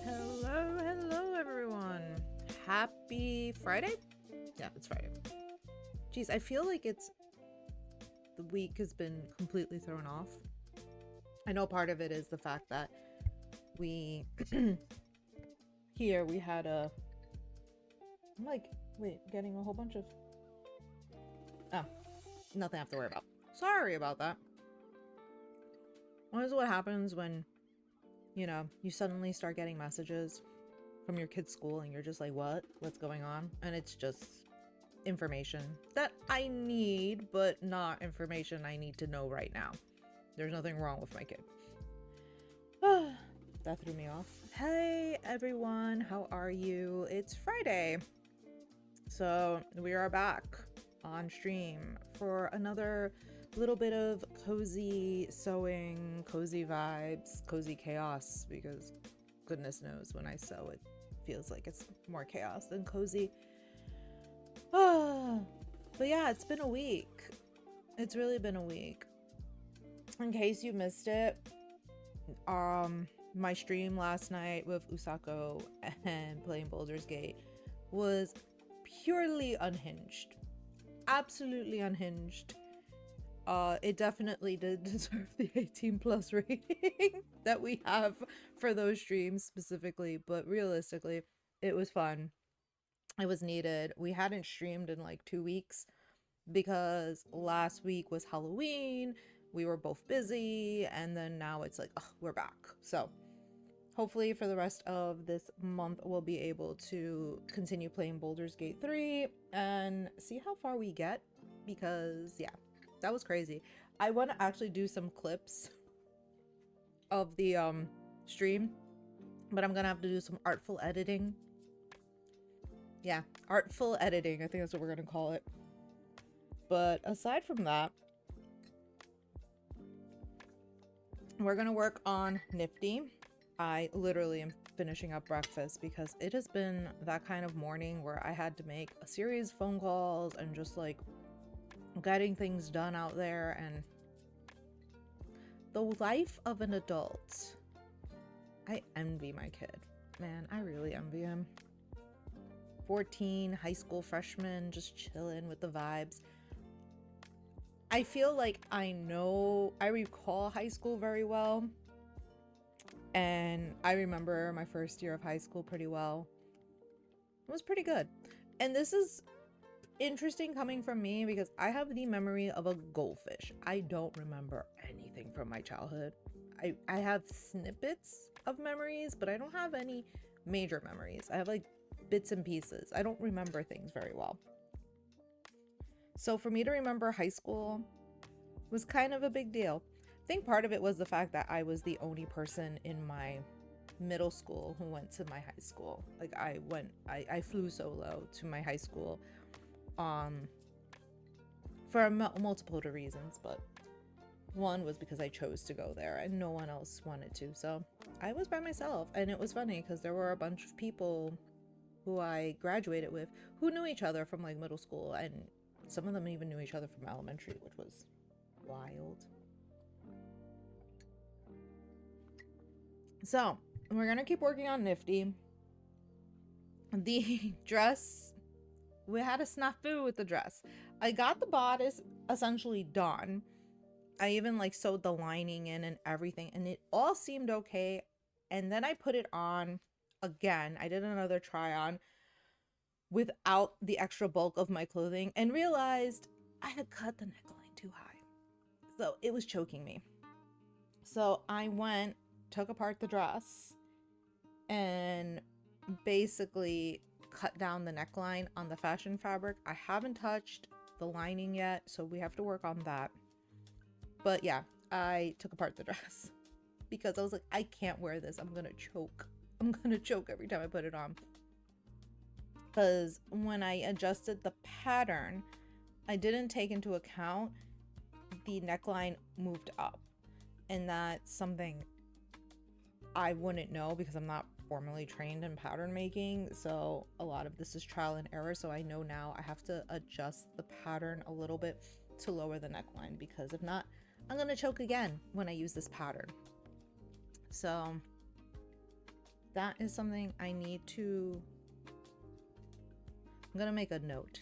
Hello, everyone. Happy Friday? Yeah, it's Friday. Geez, I feel like the week has been completely thrown off. I know part of it is the fact that we had I'm like, wait, getting a whole bunch of nothing I have to worry about. Sorry about that. What is what happens when you suddenly start getting messages from your kid's school and you're just like, what's going on? And it's just information that I need, but not information I need to know right now. There's nothing wrong with my kid. That threw me off. Hey everyone, how are you? It's Friday. So we are back on stream for another little bit of cozy sewing, cozy vibes, cozy chaos, because goodness knows when I sew it feels like it's more chaos than cozy. But yeah, it's been a week. It's really been a week. In case you missed it, my stream last night with Usako and playing Baldur's Gate was purely unhinged. Absolutely unhinged. It definitely did deserve the 18+ rating that we have for those streams specifically, but realistically, it was fun. It was needed. We hadn't streamed in like 2 weeks because last week was Halloween. We were both busy, and then now it's like, oh, we're back. So hopefully for the rest of this month, we'll be able to continue playing Baldur's Gate 3 and see how far we get, because yeah, that was crazy. I want to actually do some clips of the stream, but I'm gonna have to do some artful editing. Yeah, artful editing, I think that's what we're gonna call it. But aside from that, we're gonna work on Niffty. I literally am finishing up breakfast because it has been that kind of morning where I had to make a series of phone calls and just like getting things done out there, and the life of an adult. I envy my kid. Man, I really envy him. 14, high school freshman, just chilling with the vibes. I feel like I recall high school very well. And I remember my first year of high school pretty well. It was pretty good. And this is interesting coming from me because I have the memory of a goldfish. I don't remember anything from my childhood. I have snippets of memories, but I don't have any major memories. I have like bits and pieces. I don't remember things very well. So for me to remember high school was kind of a big deal. I think part of it was the fact that I was the only person in my middle school who went to my high school. Like I flew solo to my high school for multiple reasons, but one was because I chose to go there and no one else wanted to. So I was by myself, and it was funny because there were a bunch of people who I graduated with who knew each other from like middle school, and some of them even knew each other from elementary, which was wild. So we're gonna keep working on Niffty. The dress, we had a snafu with the dress. I got the bodice essentially done. I even like sewed the lining in and everything, and it all seemed okay. And then I put it on again. I did another try on without the extra bulk of my clothing and realized I had cut the neckline too high. So it was choking me. So I took apart the dress and basically cut down the neckline on the fashion fabric. I haven't touched the lining yet, so we have to work on that. But yeah, I took apart the dress because I was like, I can't wear this. I'm gonna choke. I'm gonna choke every time I put it on. Because when I adjusted the pattern, I didn't take into account the neckline moved up. And that's something I wouldn't know because I'm not formally trained in pattern making. So a lot of this is trial and error. So I know now I have to adjust the pattern a little bit to lower the neckline, because if not, I'm gonna choke again when I use this pattern. So that is something I need to, I'm gonna make a note.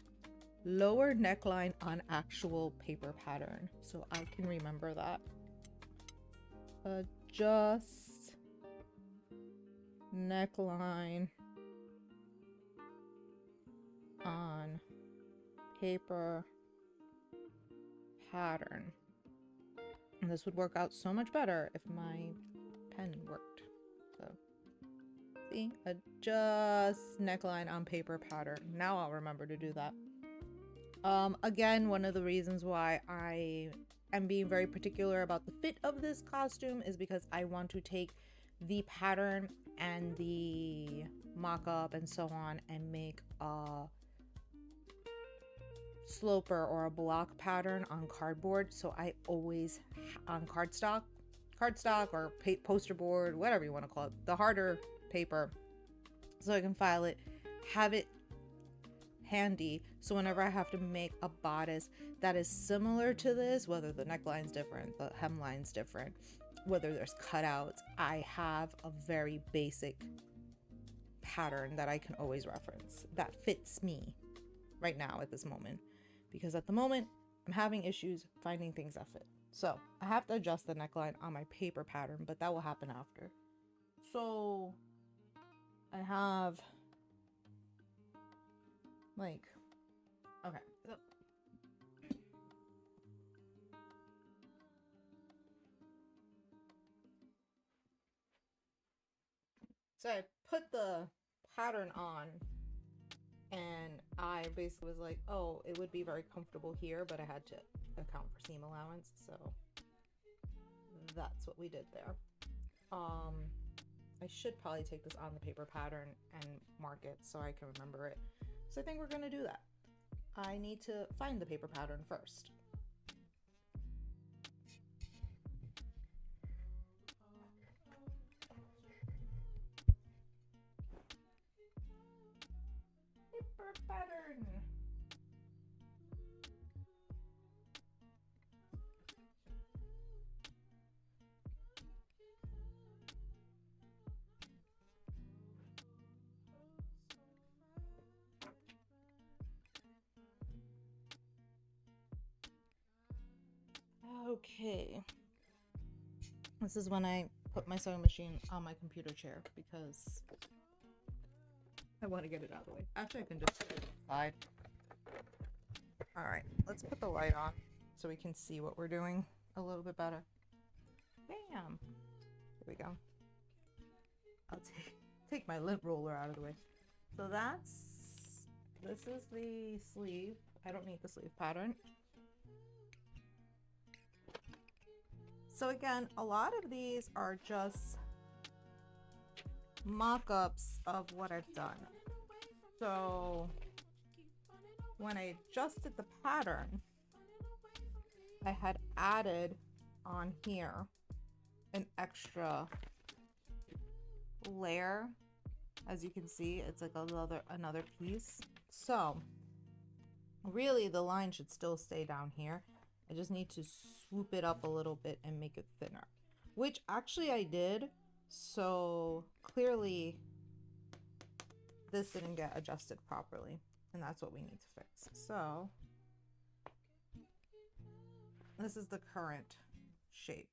Lower neckline on actual paper pattern, so I can remember that. Adjust neckline on paper pattern. And this would work out so much better if my pen worked. So see, adjust neckline on paper pattern. Now I'll remember to do that. Again, one of the reasons why I am being very particular about the fit of this costume is because I want to take the pattern and the mock-up and so on and make a sloper or a block pattern on cardboard. So I always on cardstock or poster board, whatever you want to call it, the harder paper, so I can file it, have it handy, so whenever I have to make a bodice that is similar to this, whether the neckline's different, the hemline's different, whether there's cutouts, I have a very basic pattern that I can always reference that fits me right now at this moment, because at the moment I'm having issues finding things that fit. So I have to adjust the neckline on my paper pattern, but that will happen after. So I have like, okay. So I put the pattern on and I basically was like, oh, it would be very comfortable here, but I had to account for seam allowance. So that's what we did there. I should probably take this on the paper pattern and mark it so I can remember it. So I think we're going to do that. I need to find the paper pattern first. Paper pattern. Okay. This is when I put my sewing machine on my computer chair because I want to get it out of the way. Actually, I can just put it inside. All right, let's put the light on so we can see what we're doing a little bit better. Bam! There we go. I'll take my lint roller out of the way. So this is the sleeve. I don't need the sleeve pattern. So again, a lot of these are just mock-ups of what I've done. So when I adjusted the pattern, I had added on here an extra layer. As you can see, it's like another piece. So really the line should still stay down here. I just need to swoop it up a little bit and make it thinner, which actually I did. So clearly this didn't get adjusted properly, and that's what we need to fix. So this is the current shape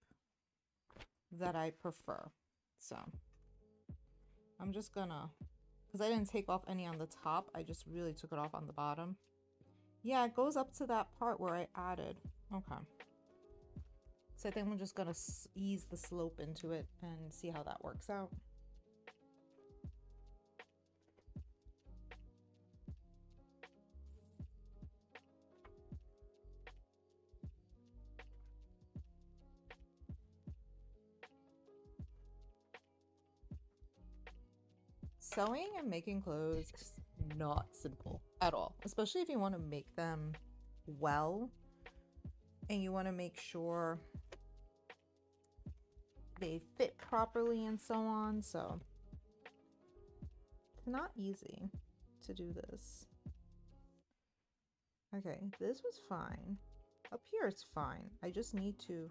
that I prefer. So I'm just gonna, because I didn't take off any on the top, I just really took it off on the bottom. Yeah, it goes up to that part where I added. Okay. So I think I'm just gonna ease the slope into it and see how that works out. Sewing and making clothes is not simple at all, especially if you want to make them well and you want to make sure they fit properly and so on. So it's not easy to do this. Okay, this was fine. Up here it's fine. I just need to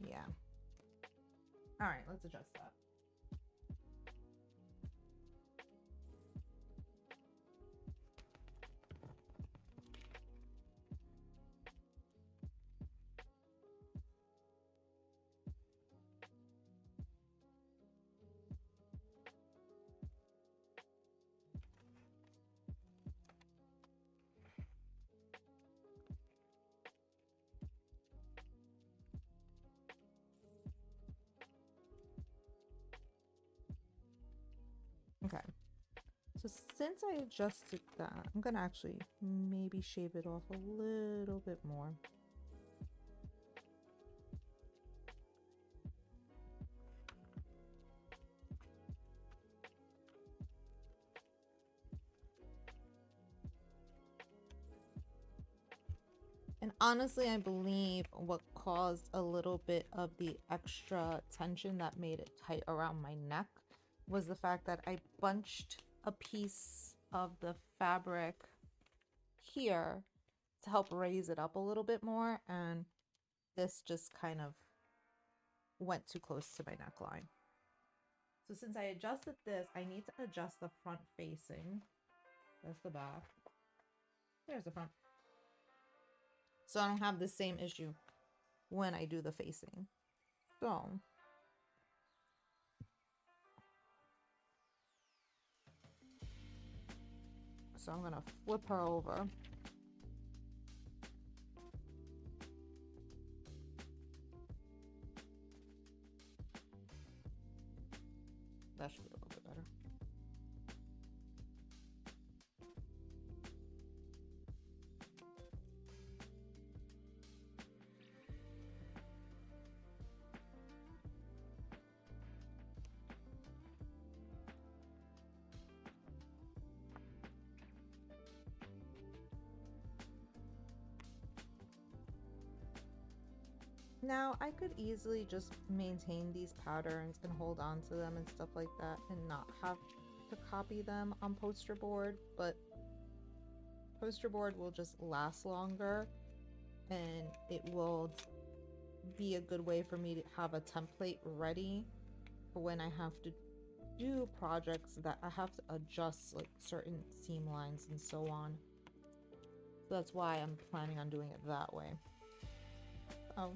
yeah. All right, let's adjust that. Okay. So since I adjusted that, I'm gonna actually maybe shave it off a little bit more. And honestly, I believe what caused a little bit of the extra tension that made it tight around my neck was the fact that I bunched a piece of the fabric here to help raise it up a little bit more, and this just kind of went too close to my neckline. So since I adjusted this, I need to adjust the front facing. That's the back. There's the front. So I don't have the same issue when I do the facing. So I'm gonna flip her over. That should be a little bit better. Now, I could easily just maintain these patterns and hold on to them and stuff like that and not have to copy them on poster board, but poster board will just last longer and it will be a good way for me to have a template ready for when I have to do projects that I have to adjust like certain seam lines and so on. So that's why I'm planning on doing it that way. Oh.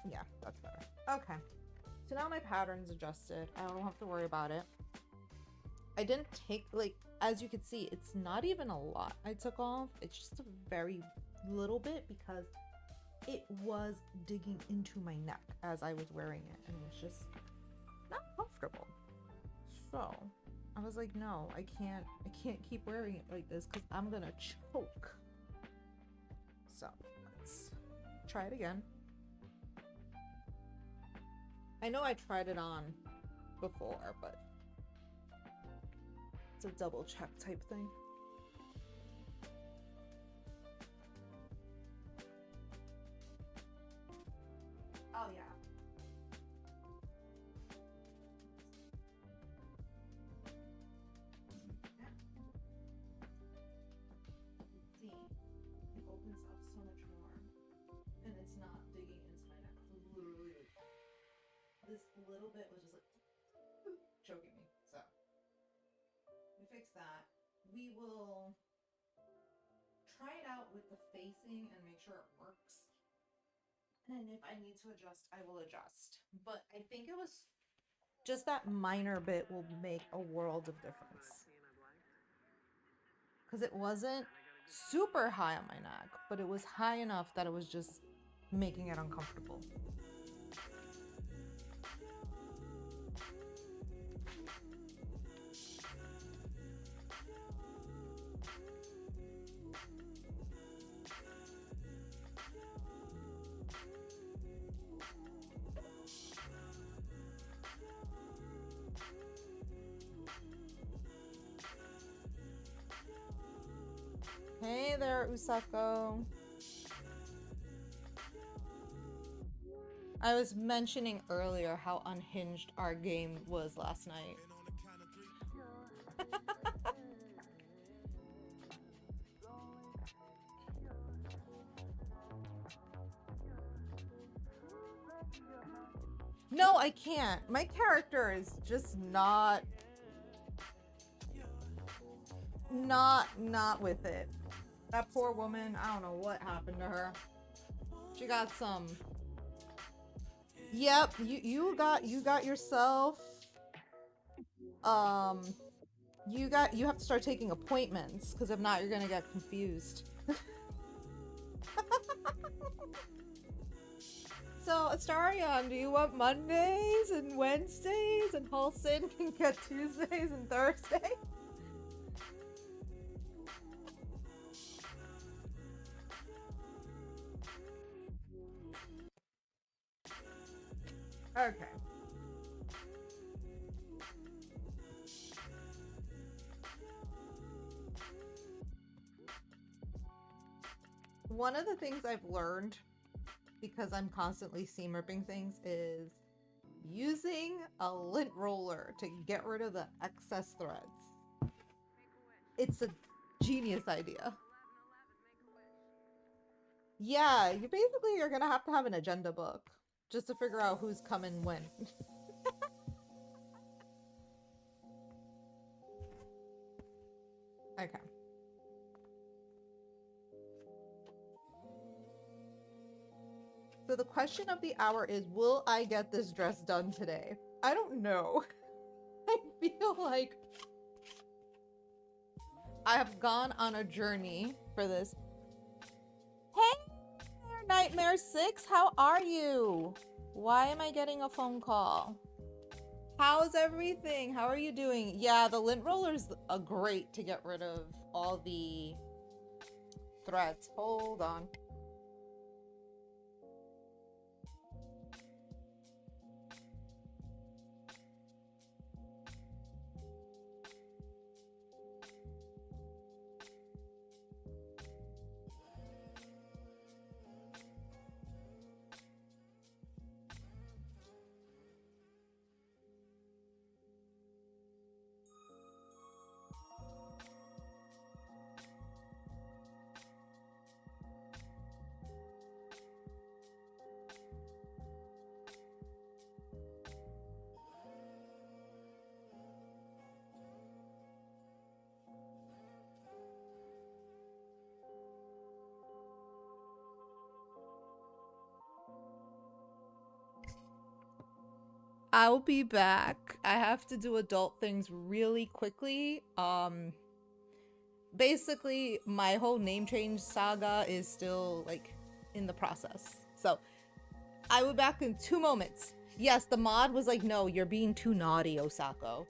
Yeah, that's better. Okay. So now my pattern's adjusted. I don't have to worry about it. I didn't take, like, as you can see, it's not even a lot I took off. It's just a very little bit because it was digging into my neck as I was wearing it and it was just not comfortable. So I was like, no, I can't keep wearing it like this because I'm gonna choke. So let's try it again. I know I tried it on before, but it's a double check type thing. Oh yeah. See, it opens up so much more, and it's not digging into my neck. Literally, this little bit was just like choking me. So we fix that. We will try it out with the facing and make sure it works. And if I need to adjust, I will adjust. But I think it was just that minor bit will make a world of difference. Because it wasn't super high on my neck, but it was high enough that it was just making it uncomfortable. Hey there, Usako. I was mentioning earlier how unhinged our game was last night. No, I can't. My character is just not with it. That poor woman, I don't know what happened to her. She got some. Yep, you got yourself. You have to start taking appointments because if not, you're gonna get confused. So, Astarion, do you want Mondays and Wednesdays and Halsin can get Tuesdays and Thursdays? Okay. One of the things I've learned, because I'm constantly seam ripping things, is using a lint roller to get rid of the excess threads. It's a genius idea. Yeah, you basically are gonna have to have an agenda book just to figure out who's coming when. Okay. So the question of the hour is, will I get this dress done today? I don't know. I feel like I have gone on a journey for this. Hey there, Nightmare 6, how are you? Why am I getting a phone call? How's everything? How are you doing? Yeah, the lint roller's great to get rid of all the threads. Hold on. I'll be back. I have to do adult things really quickly. Basically, my whole name change saga is still, like, in the process. So, I will be back in 2 moments. Yes, the mod was like, no, you're being too naughty, Osako.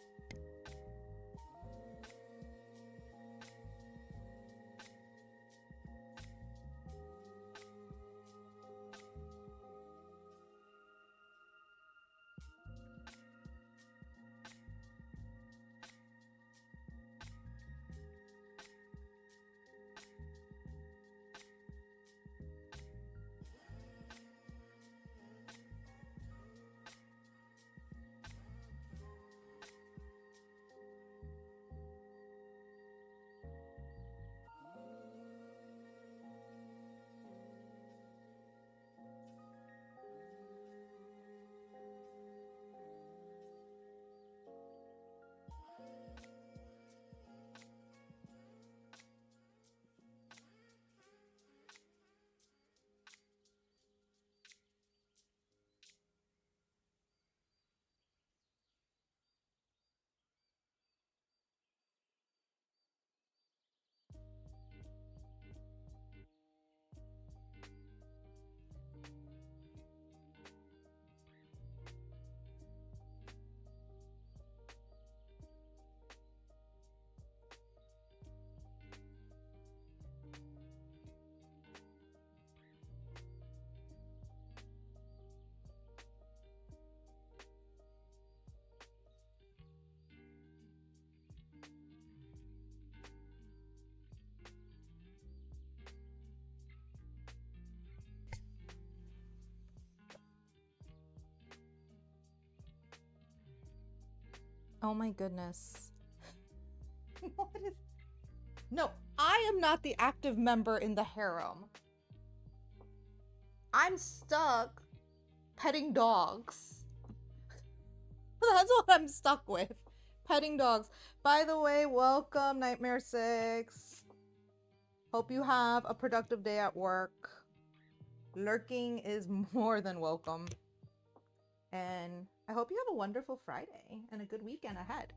Oh my goodness. What is... No, I am not the active member in the harem. I'm stuck petting dogs. That's what I'm stuck with. Petting dogs. By the way, welcome, Nightmare 6. Hope you have a productive day at work. Lurking is more than welcome. And I hope you have a wonderful Friday and a good weekend ahead.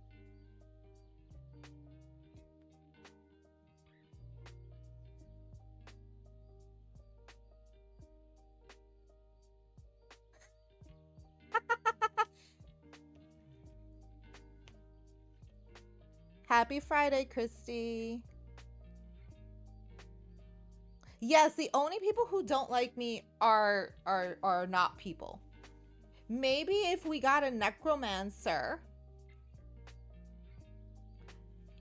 Happy Friday, Christy. Yes, the only people who don't like me are not people. Maybe if we got a necromancer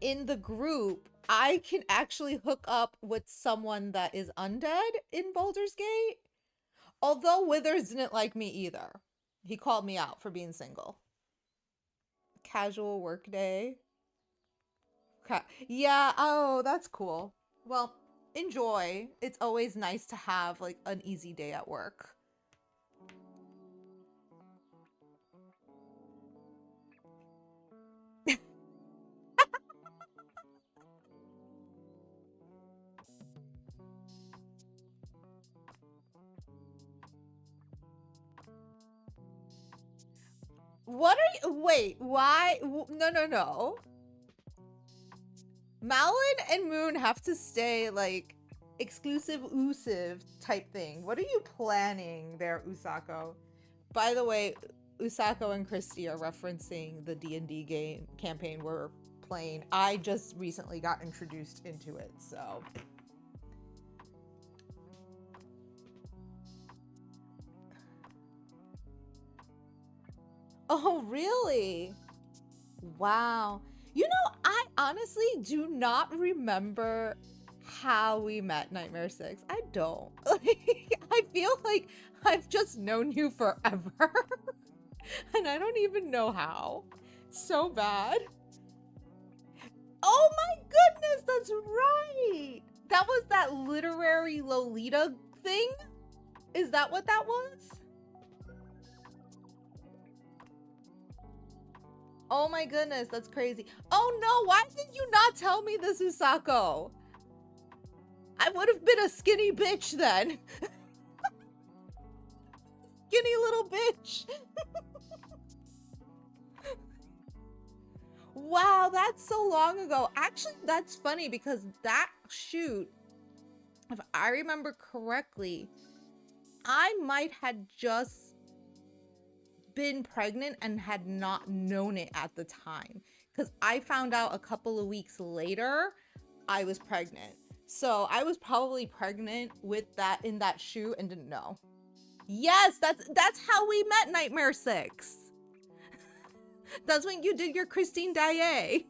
in the group, I can actually hook up with someone that is undead in Baldur's Gate. Although Withers didn't like me either. He called me out for being single. Casual work day. Yeah, oh, that's cool. Well, enjoy. It's always nice to have like an easy day at work. What are you? Wait, why? No, no, no. Malin and Moon have to stay like exclusive type thing. What are you planning there, Usako? By the way, Usako and Christy are referencing the D&D game campaign we're playing. I just recently got introduced into it, so. Oh, really? Wow. You know, I honestly do not remember how we met Nightmare 6. I don't. Like, I feel like I've just known you forever. And I don't even know how. It's so bad. Oh my goodness, that's right. That was that literary Lolita thing? Is that what that was? Oh my goodness, that's crazy. Oh no, why did you not tell me this, Usako? I would have been a skinny bitch then. Skinny little bitch. Wow, that's so long ago. Actually, that's funny because that shoot, if I remember correctly, I might had just been pregnant and had not known it at the time. Because I found out a couple of weeks later I was pregnant. So I was probably pregnant with that in that shoot and didn't know. Yes, that's how we met Nightmare 6. That's when you did your Christine Daae.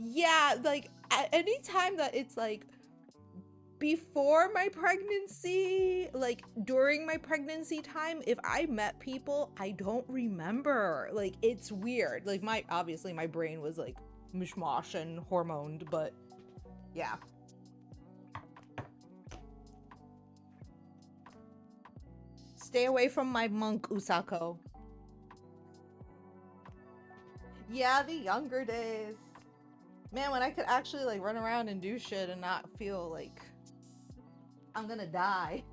Yeah, like at any time that it's like before my pregnancy, like during my pregnancy time, if I met people, I don't remember. Like it's weird. Like obviously my brain was like mishmash and hormoned, but yeah. Stay away from my monk, Usako. Yeah, the younger days. Man, when I could actually like run around and do shit and not feel like I'm gonna die.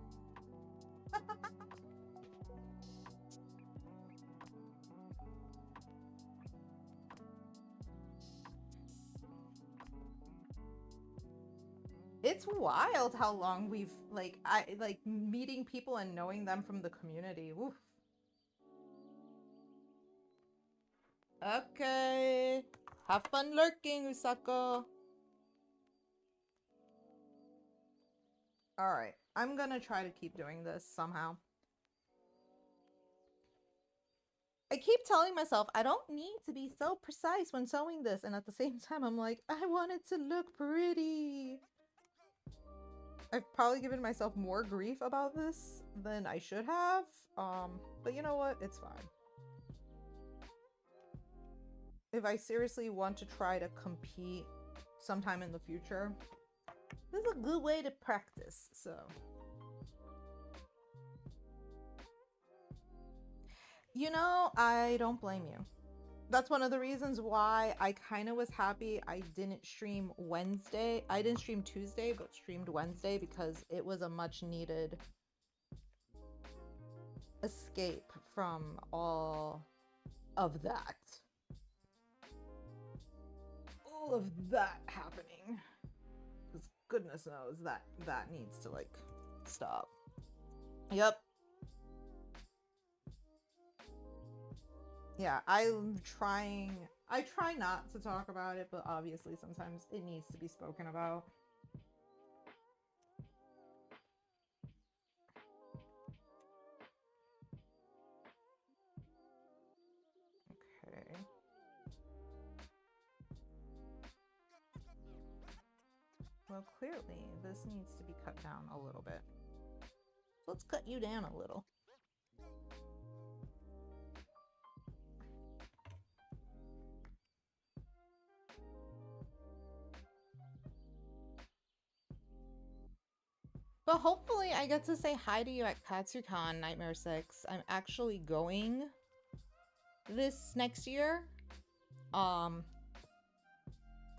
It's wild how long we've like meeting people and knowing them from the community. Woof. Okay. Have fun lurking, Usako. Alright. I'm gonna try to keep doing this somehow. I keep telling myself I don't need to be so precise when sewing this, and at the same time I'm like, I want it to look pretty. I've probably given myself more grief about this than I should have. But you know what? It's fine. If I seriously want to try to compete sometime in the future, this is a good way to practice, so. You know, I don't blame you. That's one of the reasons why I kind of was happy I didn't stream Wednesday. I didn't stream Tuesday, but streamed Wednesday because it was a much needed escape from all of that. All of that happening. Because goodness knows that needs to like stop. Yep. Yeah, I'm trying. I try not to talk about it, but obviously sometimes it needs to be spoken about. Okay. Well, clearly this needs to be cut down a little bit. Let's cut you down a little. But hopefully I get to say hi to you at KatsuCon Nightmare 6. I'm actually going this next year. To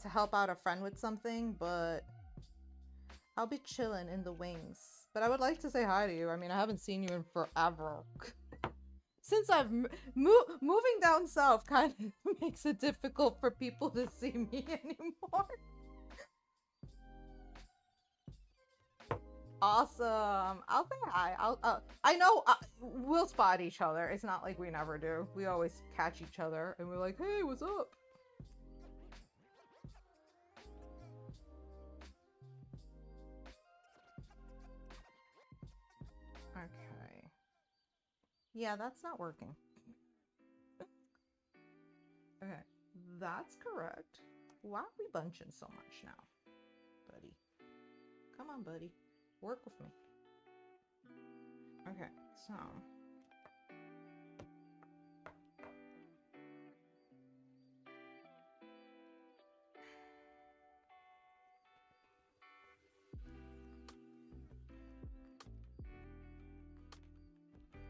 help out a friend with something, but I'll be chilling in the wings. But I would like to say hi to you. I mean, I haven't seen you in forever. Since I've moving down south kind of makes it difficult for people to see me anymore. Awesome. I'll say hi. I know we'll spot each other. It's not like we never do. We always catch each other and we're like, hey, what's up? Okay. Yeah, that's not working. Okay, that's correct. Why are we bunching so much now, buddy? Come on, buddy. Work with me. Okay, so...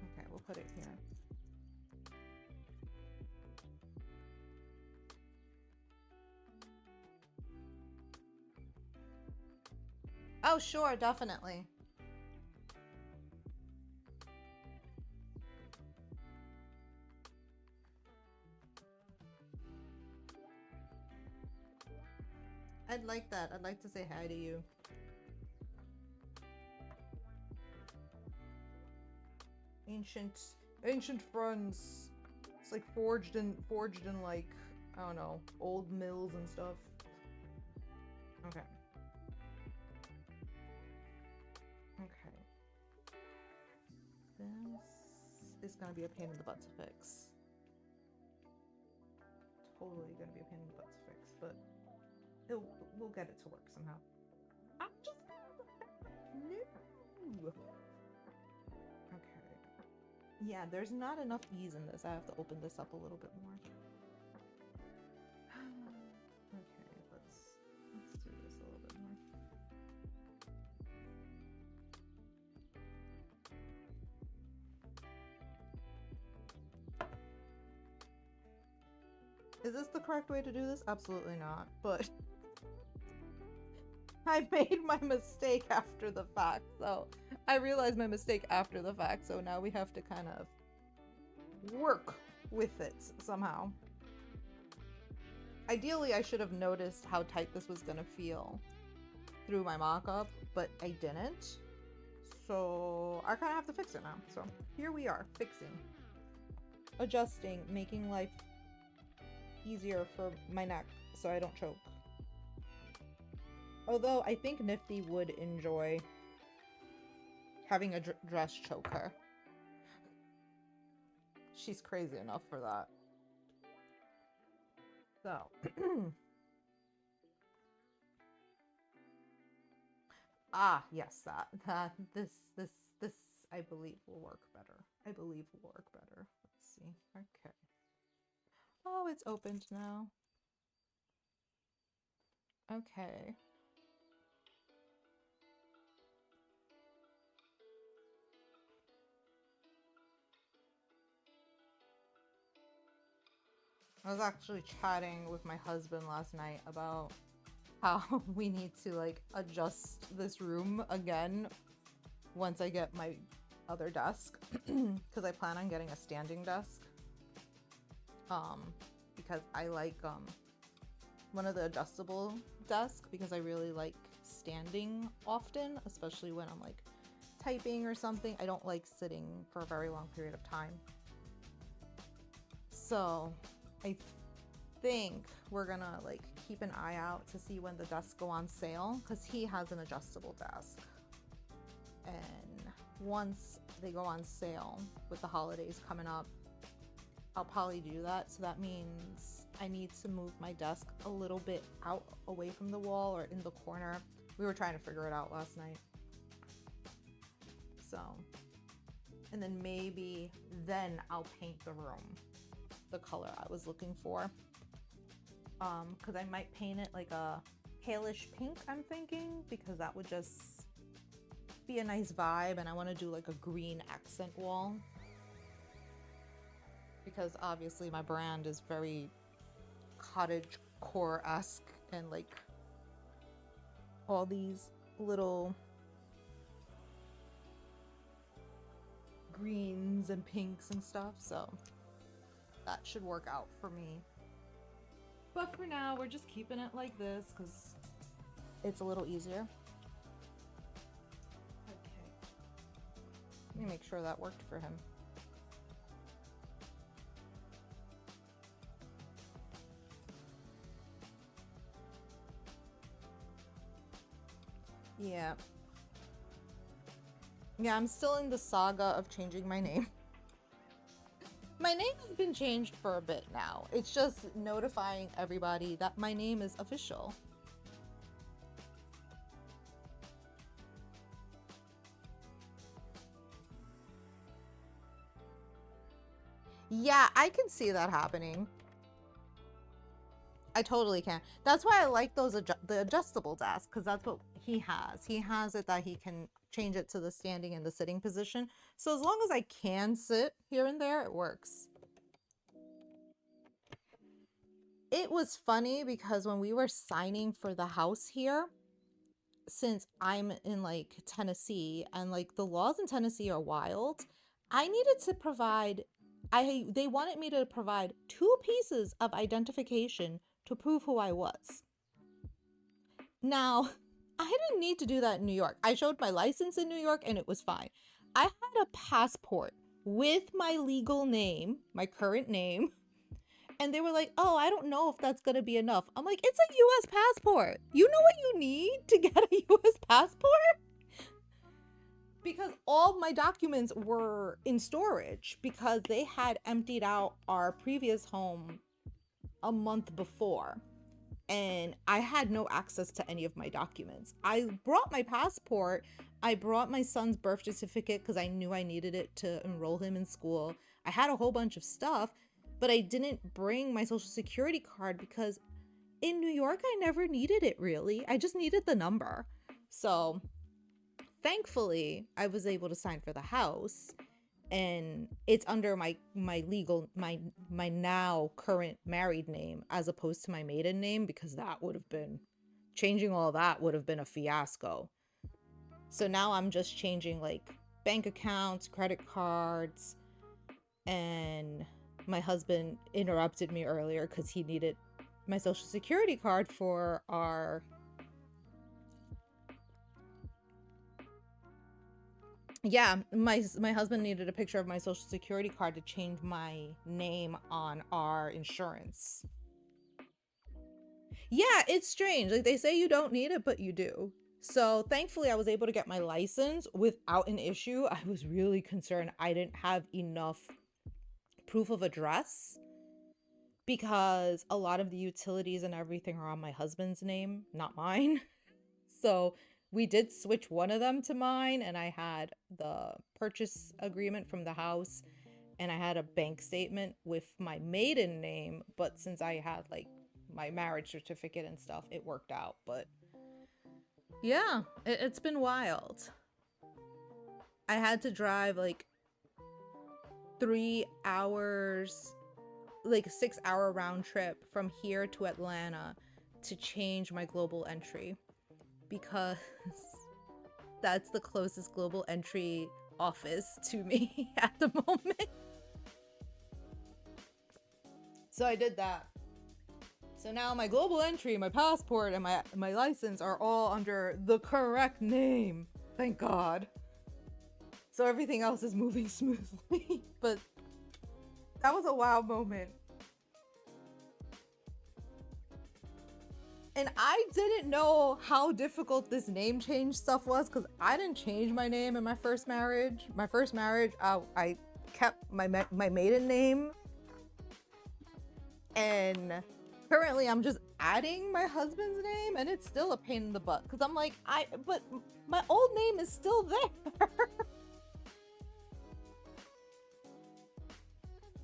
Okay, we'll put it here. Oh, sure, definitely. I'd like that. I'd like to say hi to you. Ancient friends. It's like forged in like, I don't know, old mills and stuff. Okay. Okay. This is gonna be a pain in the butt to fix. Totally gonna be a pain in the butt to fix, but we'll get it to work somehow. I'm just no. Okay. Yeah, there's not enough ease in this. I have to open this up a little bit more. Okay, let's do this a little bit more. Is this the correct way to do this? Absolutely not, but I made my mistake after the fact, so I realized my mistake after the fact, so now we have to kind of work with it somehow. Ideally, I should have noticed how tight this was gonna feel through my mock-up, but I didn't. So I kind of have to fix it now. So here we are, fixing, adjusting, making life easier for my neck so I don't choke. Although I think Niffty would enjoy having a dress choke her. She's crazy enough for that. So. Ah, yes, this I believe will work better. I believe will work better. Let's see. Okay. Oh, it's opened now. Okay. I was actually chatting with my husband last night about how we need to like adjust this room again once I get my other desk because I plan on getting a standing desk because I like one of the adjustable desks because I really like standing often, especially when I'm like typing or something. I don't like sitting for a very long period of time. So I think we're gonna like keep an eye out to see when the desks go on sale, because he has an adjustable desk. And once they go on sale with the holidays coming up, I'll probably do that. So that means I need to move my desk a little bit out away from the wall or in the corner. We were trying to figure it out last night. So, and then maybe then I'll paint the room the color I was looking for. Because I might paint it like a palish pink, I'm thinking, because that would just be a nice vibe. And I want to do like a green accent wall, because obviously my brand is very cottage core-esque, and like all these little greens and pinks and stuff, so that should work out for me. But for now, we're just keeping it like this because it's a little easier. Okay. Let me make sure that worked for him. Yeah. Yeah, I'm still in the saga of changing my name. My name has been changed for a bit now. It's just notifying everybody that my name is official. Yeah, I can see that happening. I totally can. That's why I like those the adjustable desks, because that's what he has. He has it that he can change it to the standing and the sitting position. So as long as I can sit here and there, it works. It was funny because when we were signing for the house here, since I'm in like Tennessee and like the laws in Tennessee are wild, I needed to provide, they wanted me to provide 2 pieces of identification to prove who I was. Now, I didn't need to do that in New York. I showed my license in New York and it was fine. I had a passport with my legal name, my current name, and they were like, oh, I don't know if that's gonna be enough. I'm like, it's a US passport. You know what you need to get a US passport? Because all my documents were in storage because they had emptied out our previous home a month before. And I had no access to any of my documents. I brought my passport. I brought my son's birth certificate because I knew I needed it to enroll him in school. I had a whole bunch of stuff, but I didn't bring my social security card because in New York, I never needed it really. I just needed the number. So thankfully, I was able to sign for the house. And it's under my legal my now current married name as opposed to my maiden name, because that would have been changing all that would have been a fiasco. So now I'm just changing like bank accounts, credit cards, and my husband interrupted me earlier because he needed my social security card for our my husband needed a picture of my social security card to change my name on our insurance. Yeah, it's strange. Like they say you don't need it, but you do. So thankfully I was able to get my license without an issue. I was really concerned I didn't have enough proof of address because a lot of the utilities and everything are on my husband's name, not mine. So we did switch one of them to mine, and I had the purchase agreement from the house, and I had a bank statement with my maiden name, but since I had like my marriage certificate and stuff, it worked out. But yeah, it's been wild. I had to drive like 3 hours, like a 6-hour round trip from here to Atlanta to change my global entry, because that's the closest global entry office to me at the moment. So I did that. So now my global entry, my passport, and my license are all under the correct name. Thank God. So everything else is moving smoothly. But That was a wow moment. And I didn't know how difficult this name change stuff was because I didn't change my name in my first marriage. My first marriage, I kept my maiden name. And currently I'm just adding my husband's name and it's still a pain in the butt because I'm like, but my old name is still there.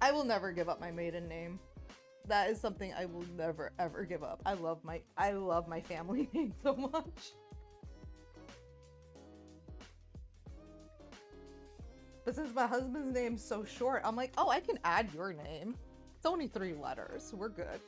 I will never give up my maiden name. That is something I will never ever give up. I love my family name so much. But since my husband's name's so short, I'm like, oh, I can add your name. It's only 3 letters. We're good.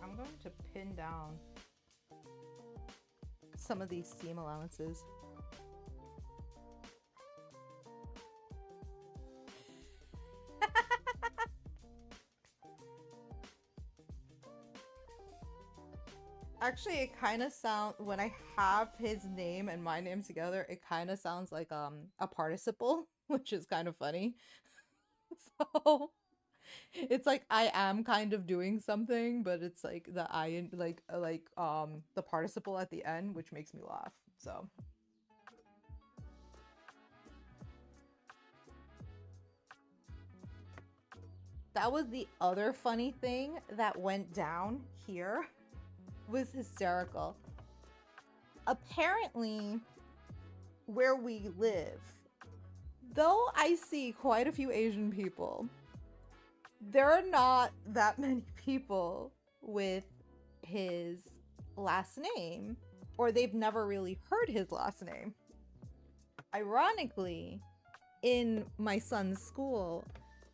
I'm going to pin down some of these seam allowances. Actually, it kind of sounds, when I have his name and my name together, it kind of sounds like a participle, which is kind of funny. So it's like I am kind of doing something, but it's like the I like the participle at the end, which makes me laugh. So that was the other funny thing that went down here. Was hysterical. Apparently, where we live, though I see quite a few Asian people, there are not that many people with his last name, or they've never really heard his last name. Ironically, in my son's school,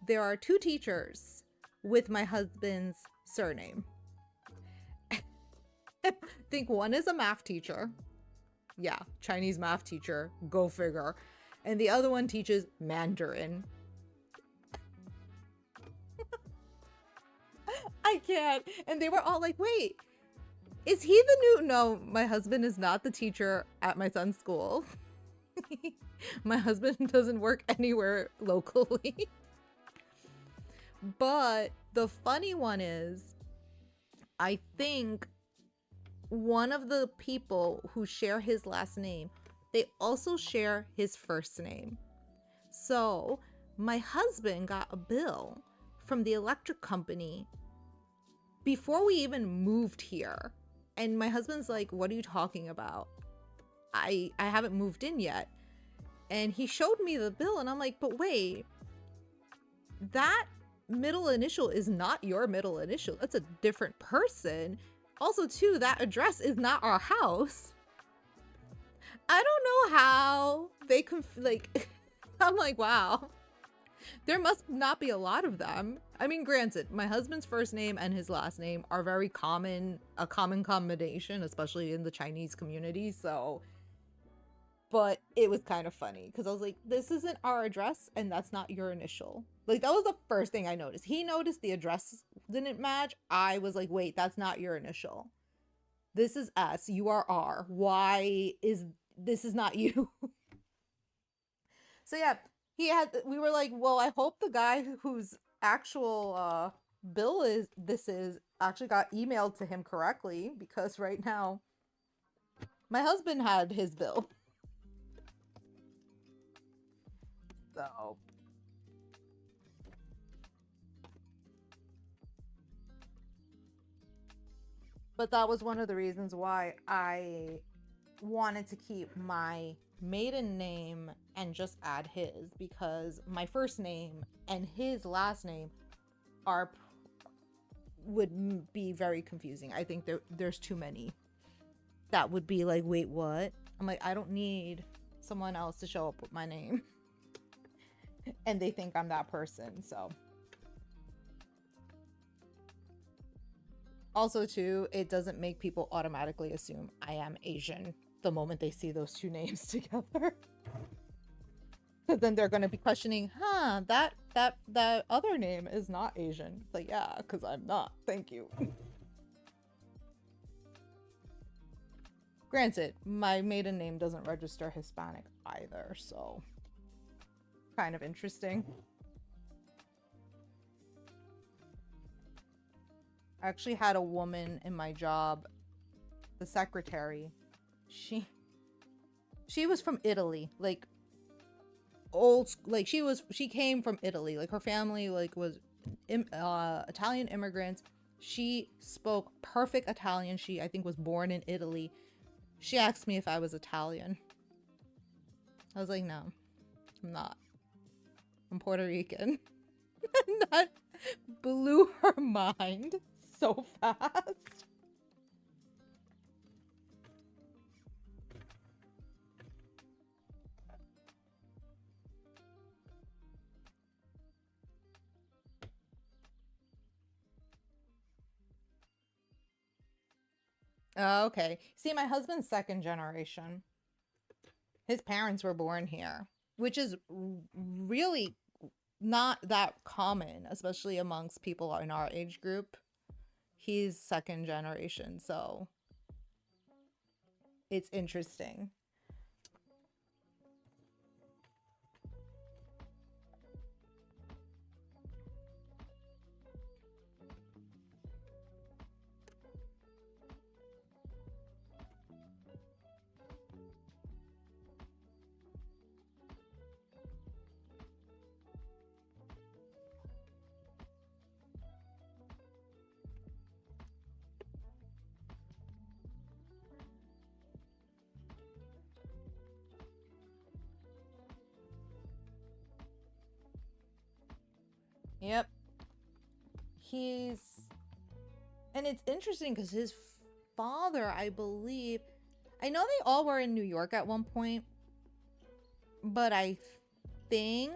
there are 2 teachers with my husband's surname. I think one is a math teacher. Yeah, Chinese math teacher. Go figure. And the other one teaches Mandarin. I can't. And they were all like, wait, is he the new? No, my husband is not the teacher at my son's school. My husband doesn't work anywhere locally. But the funny one is, I think one of the people who share his last name, they also share his first name. So my husband got a bill from the electric company before we even moved here. And my husband's like, what are you talking about? I haven't moved in yet. And he showed me the bill and I'm like, but wait, that middle initial is not your middle initial. That's a different person. Also, too, that address is not our house. I don't know how they like, I'm like, wow. There must not be a lot of them. I mean, granted, my husband's first name and his last name are very common, a common combination, especially in the Chinese community, so. But it was kind of funny because I was like, this isn't our address and that's not your initial. Like, that was the first thing I noticed. He noticed the address didn't match. I was like, wait, that's not your initial. This is S. You are R. Why is this is not you? So yeah, we were like, well, I hope the guy whose actual bill this is actually got emailed to him correctly, because right now my husband had his bill. So but that was one of the reasons why I wanted to keep my maiden name and just add his, because my first name and his last name would be very confusing. I think there's too many that would be like, wait, what? I'm like, I don't need someone else to show up with my name and they think I'm that person. So also too, it doesn't make people automatically assume I am Asian the moment they see those 2 names together. Because then they're going to be questioning, huh, that other name is not Asian. It's like, yeah, because I'm not. Thank you. Granted, my maiden name doesn't register Hispanic either, so kind of interesting. I actually had a woman in my job, the secretary. She was from Italy, like like she came from Italy, like her family like was Italian immigrants. She spoke perfect Italian. She, I think, was born in Italy. She asked me if I was Italian. I was like, no, I'm not. I'm Puerto Rican. That blew her mind so fast. Oh, okay. See, my husband's second generation. His parents were born here, which is really not that common, especially amongst people in our age group. He's second generation, so it's interesting. Yep. He's, and it's interesting because his father, I believe, I know they all were in New York at one point, but I think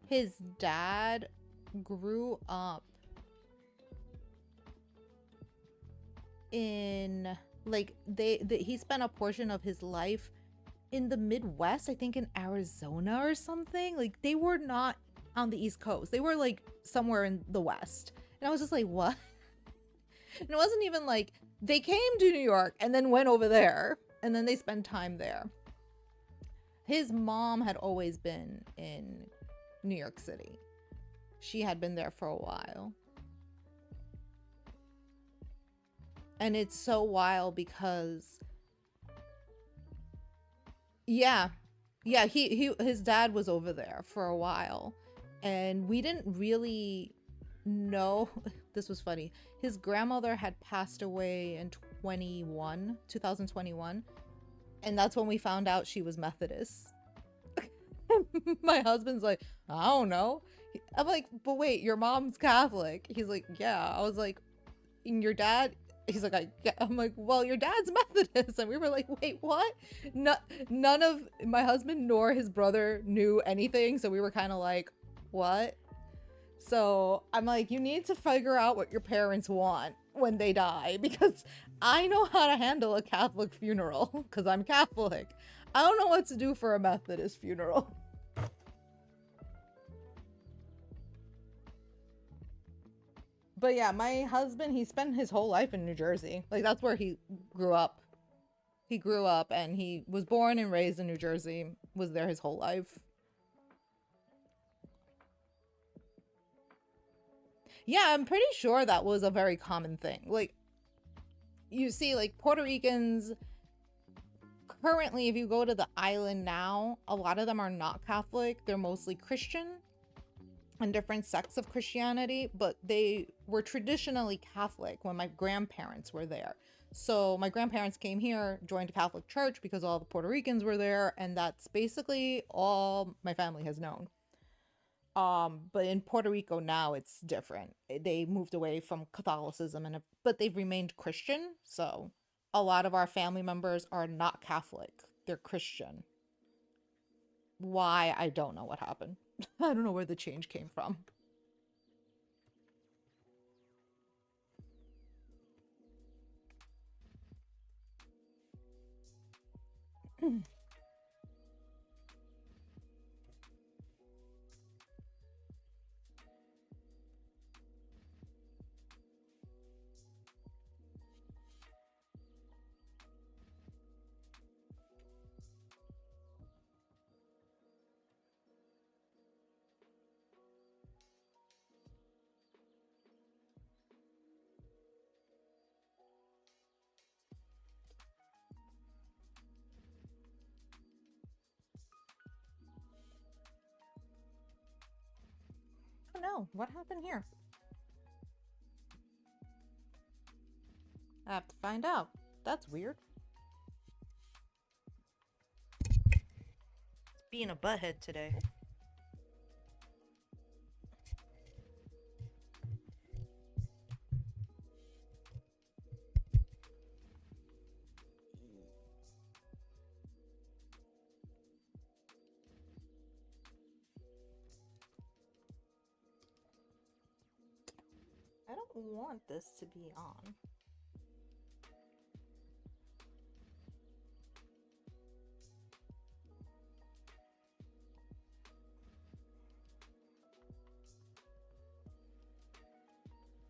his dad grew up in, like, he spent a portion of his life in the Midwest, I think in Arizona or something. Like, they were not on the East Coast. They were like somewhere in the West. And I was just like, what? And it wasn't even like they came to New York and then went over there and then they spent time there. His mom had always been in New York City. She had been there for a while. And it's so wild because yeah, his dad was over there for a while, and we didn't really know. This was funny. His grandmother had passed away in 2021, and that's when we found out she was Methodist. My husband's like, I don't know. I'm like, but wait, your mom's Catholic. He's like, yeah. I was like, and your dad? He's like, I'm like, well, your dad's Methodist. And we were like, wait, what? None of my husband nor his brother knew anything. So we were kind of like, what? So I'm like, you need to figure out what your parents want when they die, because I know how to handle a Catholic funeral because I'm Catholic. I don't know what to do for a Methodist funeral. But yeah, my husband, he spent his whole life in New Jersey. Like, that's where he grew up. He grew up and he was born and raised in New Jersey, was there his whole life. Yeah, I'm pretty sure that was a very common thing. Like, you see, like, Puerto Ricans, currently, if you go to the island now, a lot of them are not Catholic. They're mostly Christian and different sects of Christianity, but they were traditionally Catholic when my grandparents were there. So my grandparents came here, joined a Catholic church because all the Puerto Ricans were there, and that's basically all my family has known. But in Puerto Rico now it's different. They moved away from Catholicism but they've remained Christian. So a lot of our family members are not Catholic. They're Christian. Why? I don't know what happened. I don't know where the change came from. no. What happened here? I have to find out. That's weird. Being a butthead today. I don't want this to be on.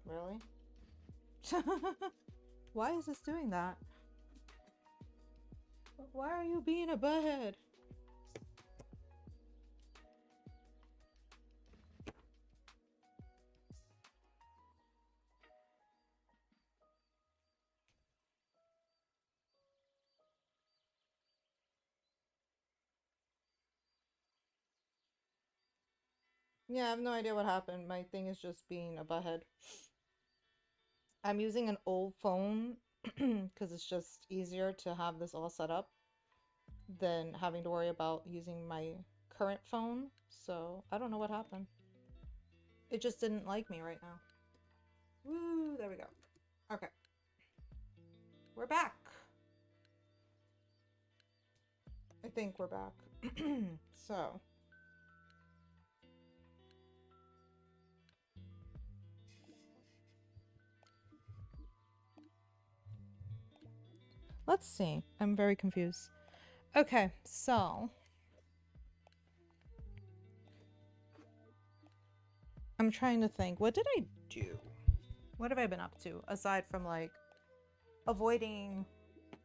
Really? Why is this doing that? Why are you being a butthead? Yeah, I have no idea what happened. My thing is just being a butthead. I'm using an old phone because it's just easier to have this all set up than having to worry about using my current phone. So I don't know what happened. It just didn't like me right now. Woo, there we go. Okay. We're back. I think we're back. So. Let's see. I'm very confused. Okay, so. I'm trying to think. What did I do? What have I been up to? Aside from like avoiding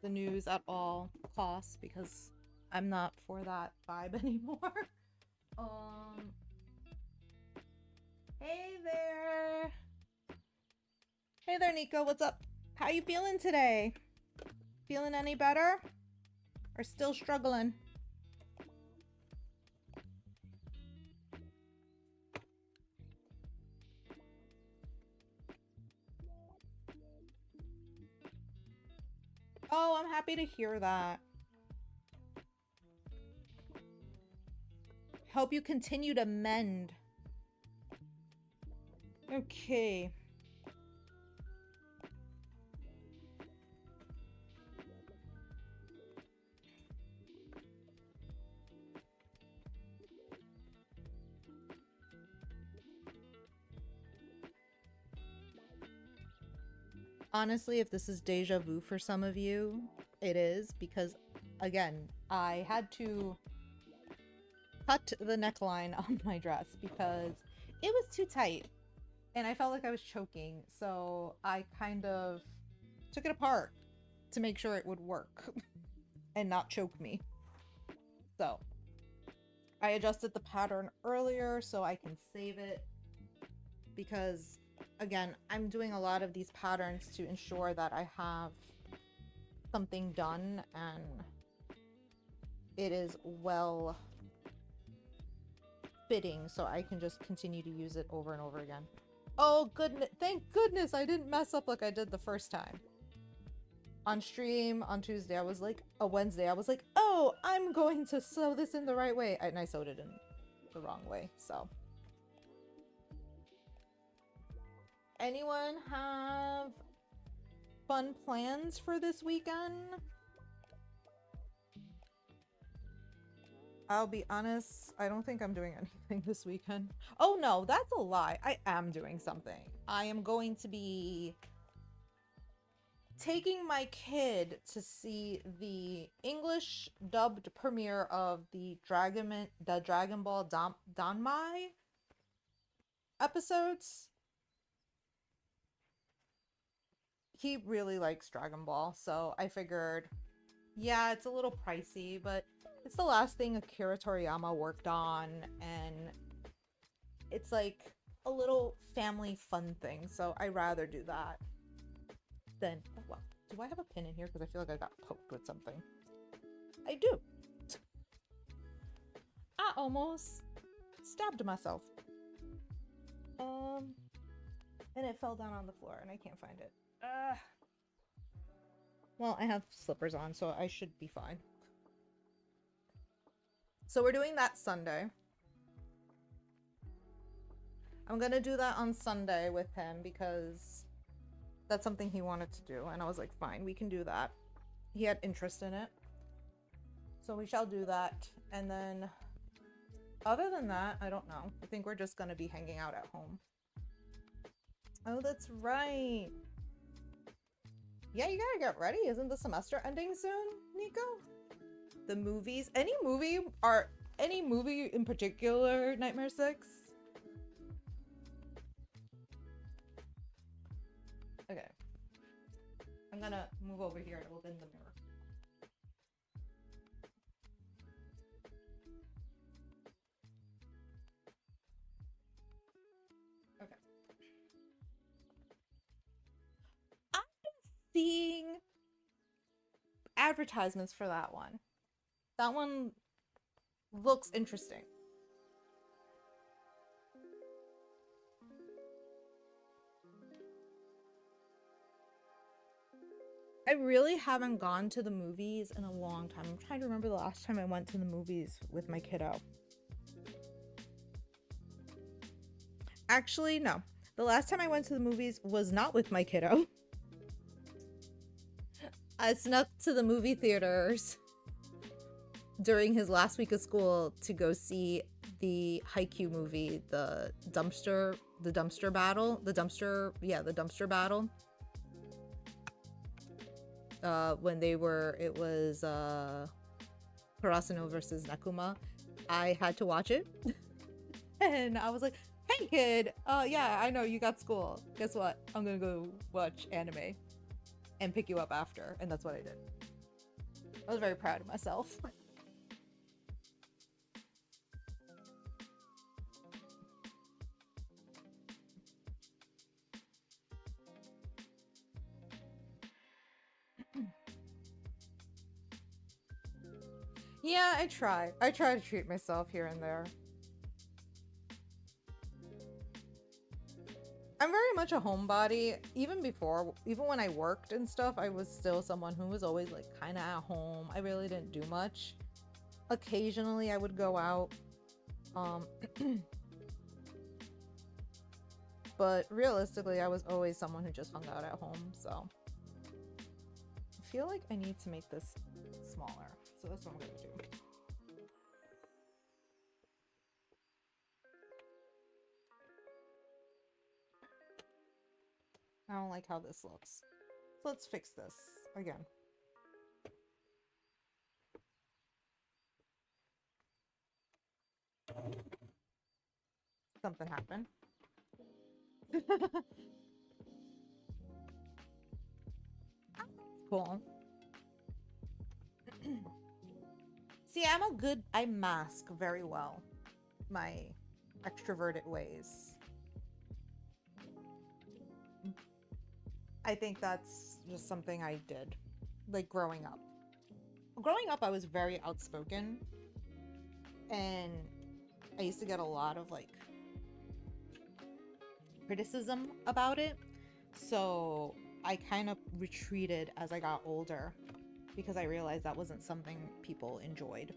the news at all costs because I'm not for that vibe anymore. Hey there. Hey there, Nico. What's up? How you feeling today? Feeling any better? Or still struggling? Oh, I'm happy to hear that. Hope you continue to mend. Okay. Honestly, if this is deja vu for some of you, it is because, again, I had to cut the neckline on my dress because it was too tight and I felt like I was choking. So I kind of took it apart to make sure it would work and not choke me. So I adjusted the pattern earlier so I can save it because, again, I'm doing a lot of these patterns to ensure that I have something done and it is well fitting so I can just continue to use it over and over again. Oh goodness, thank goodness I didn't mess up like I did the first time. On stream on Tuesday, I was like, Wednesday, I was like, oh, I'm going to sew this in the right way. And I sewed it in the wrong way, so. Anyone have fun plans for this weekend? I'll be honest, I don't think I'm doing anything this weekend. Oh no, that's a lie. I am doing something. I am going to be taking my kid to see the English dubbed premiere of the Dragon Ball Danmai episodes. He really likes Dragon Ball, so I figured, yeah, it's a little pricey, but it's the last thing Akira Toriyama worked on, and it's like a little family fun thing, so I'd rather do that than, oh, well, do I have a pin in here? Because I feel like I got poked with something. I do. I almost stabbed myself. And it fell down on the floor and I can't find it. Well, I have slippers on, so I should be fine. So we're doing that Sunday. I'm gonna do that on Sunday with him because that's something he wanted to do. And I was like, fine, we can do that. He had interest in it. So we shall do that. And then other than that, I don't know. I think we're just gonna be hanging out at home. Oh, that's right. Yeah, you gotta get ready. Isn't the semester ending soon, Nico? The movies? Any movie in particular, Nightmare 6? Okay. I'm gonna move over here to open the mirror. Okay. I've been seeing advertisements for that one. That one looks interesting. I really haven't gone to the movies in a long time. I'm trying to remember the last time I went to the movies with my kiddo. Actually, no. The last time I went to the movies was not with my kiddo. I snuck to the movie theaters during his last week of school to go see the Haikyuu movie, the dumpster battle. When it was Karasuno versus Nakuma. I had to watch it. And I was like, hey kid, yeah, I know you got school. Guess what? I'm gonna go watch anime and pick you up after. And that's what I did. I was very proud of myself. Yeah, I try. I try to treat myself here and there. I'm very much a homebody. Even when I worked and stuff, I was still someone who was always like kind of at home. I really didn't do much. Occasionally I would go out. But realistically, I was always someone who just hung out at home, so I feel like I need to make this smaller. So that's what I'm gonna do. I don't like how this looks. So let's fix this again. Something happened. Cool. See, I mask very well my extroverted ways. I think that's just something I did, like growing up. Growing up, I was very outspoken, and I used to get a lot of like criticism about it. So I kind of retreated as I got older because I realized that wasn't something people enjoyed.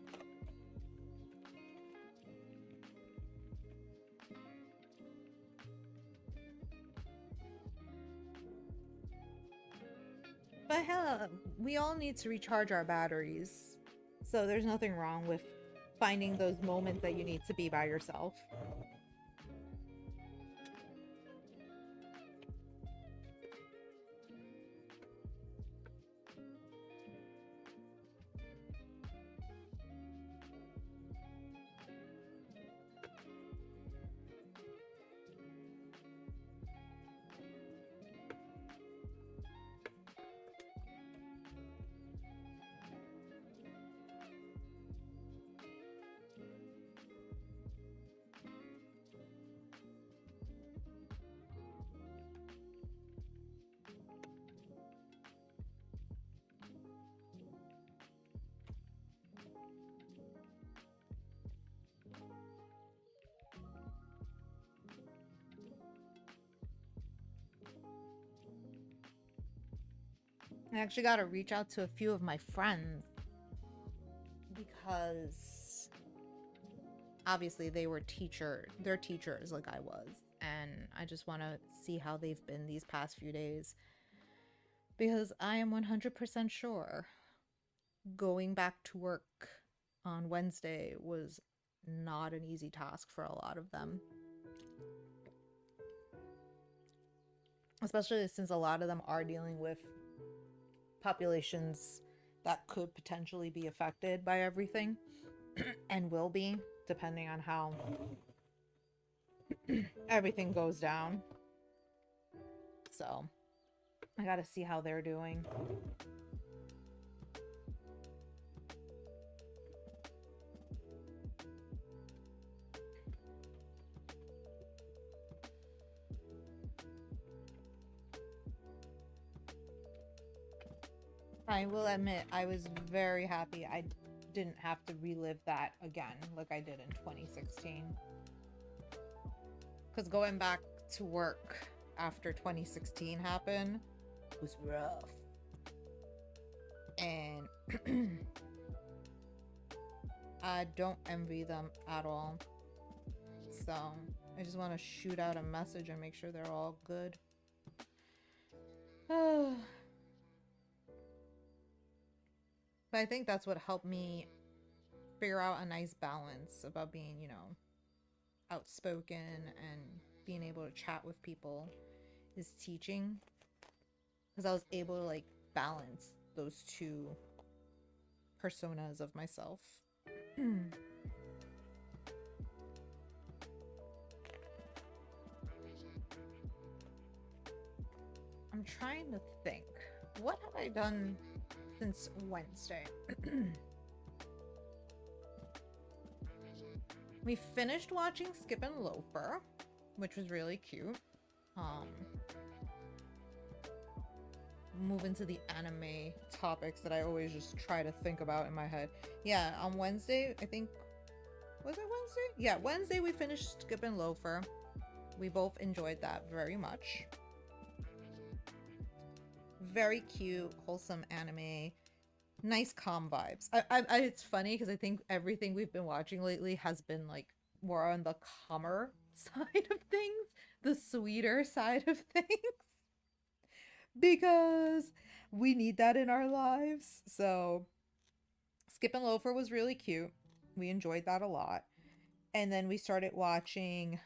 But hell, we all need to recharge our batteries. So there's nothing wrong with finding those moments that you need to be by yourself. I actually got to reach out to a few of my friends because obviously they're teachers like I was, and I just want to see how they've been these past few days, because I am 100% sure going back to work on Wednesday was not an easy task for a lot of them, especially since a lot of them are dealing with populations that could potentially be affected by everything and will be, depending on how everything goes down. So I gotta see how they're doing. I will admit, I was very happy I didn't have to relive that again like I did in 2016. Because going back to work after 2016 happened was rough. And I don't envy them at all. So I just want to shoot out a message and make sure they're all good. But I think that's what helped me figure out a nice balance about being, you know, outspoken and being able to chat with people is teaching. Because I was able to like balance those two personas of myself. I'm trying to think. What have I done since Wednesday? We finished watching Skip and Loafer, which was really cute. Move into the anime topics that I always just try to think about in my head. Yeah, on Wednesday, I think, was it Wednesday? Yeah, Wednesday we finished Skip and Loafer. We both enjoyed that very much. Very cute, wholesome anime. Nice calm vibes. It's funny because I think everything we've been watching lately has been like more on the calmer side of things, the sweeter side of things, because we need that in our lives. So Skip and Loafer was really cute. We enjoyed that a lot. And then we started watching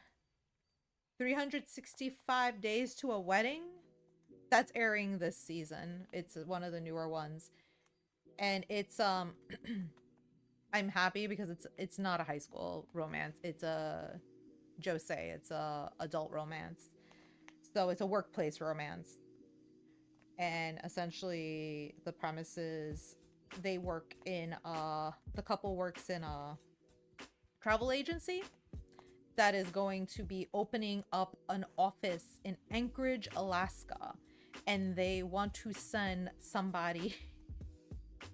365 Days to a Wedding. That's airing this season. It's one of the newer ones. And it's I'm happy because it's not a high school romance. It's a josei. It's a adult romance. So it's a workplace romance. And essentially the premise is they work in the couple works in a travel agency that is going to be opening up an office in Anchorage, Alaska. And they want to send somebody